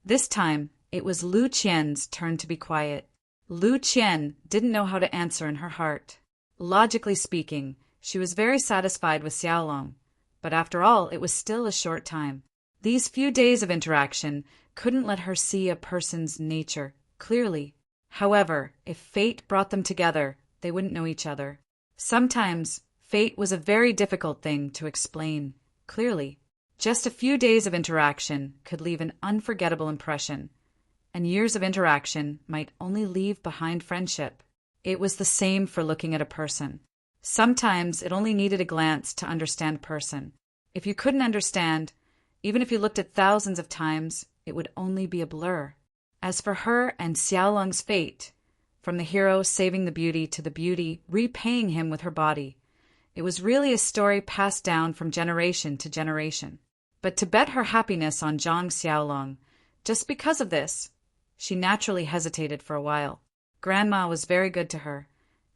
This time, it was Lu Qian's turn to be quiet. Lu Qian didn't know how to answer in her heart. Logically speaking, She was very satisfied with Xiaolong, but after all, it was still a short time. These few days of interaction couldn't let her see a person's nature clearly. However, if fate brought them together, they wouldn't know each other. Sometimes, fate was a very difficult thing to explain clearly. Just a few days of interaction could leave an unforgettable impression, and years of interaction might only leave behind friendship. It was the same for looking at a person. Sometimes it only needed a glance to understand a person. If you couldn't understand, even if you looked at thousands of times, it would only be a blur. As for her and Xiaolong's fate, from the hero saving the beauty to the beauty repaying him with her body, it was really a story passed down from generation to generation. But to bet her happiness on Zhang Xiaolong, just because of this, she naturally hesitated for a while. Grandma was very good to her,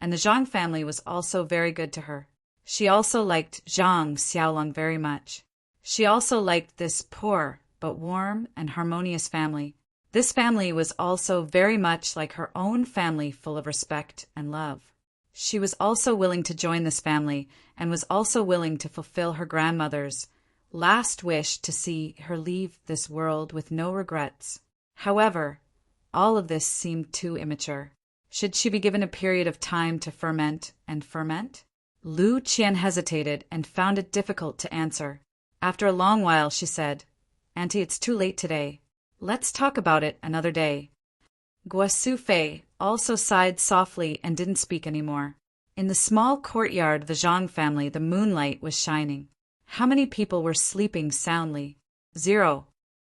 and the Zhang family was also very good to her. She also liked Zhang Xiaolong very much. She also liked this poor but warm and harmonious family. This family was also very much like her own family, full of respect and love. She was also willing to join this family and was also willing to fulfill her grandmother's last wish to see her leave this world with no regrets. However, all of this seemed too immature. Should she be given a period of time to ferment and ferment? Lu Qian hesitated and found it difficult to answer. After a long while, she said, "Auntie, it's too late today. Let's talk about it another day." Guo Fei also sighed softly and didn't speak anymore. In the small courtyard of the Zhang family, the moonlight was shining. How many people were sleeping soundly? 0.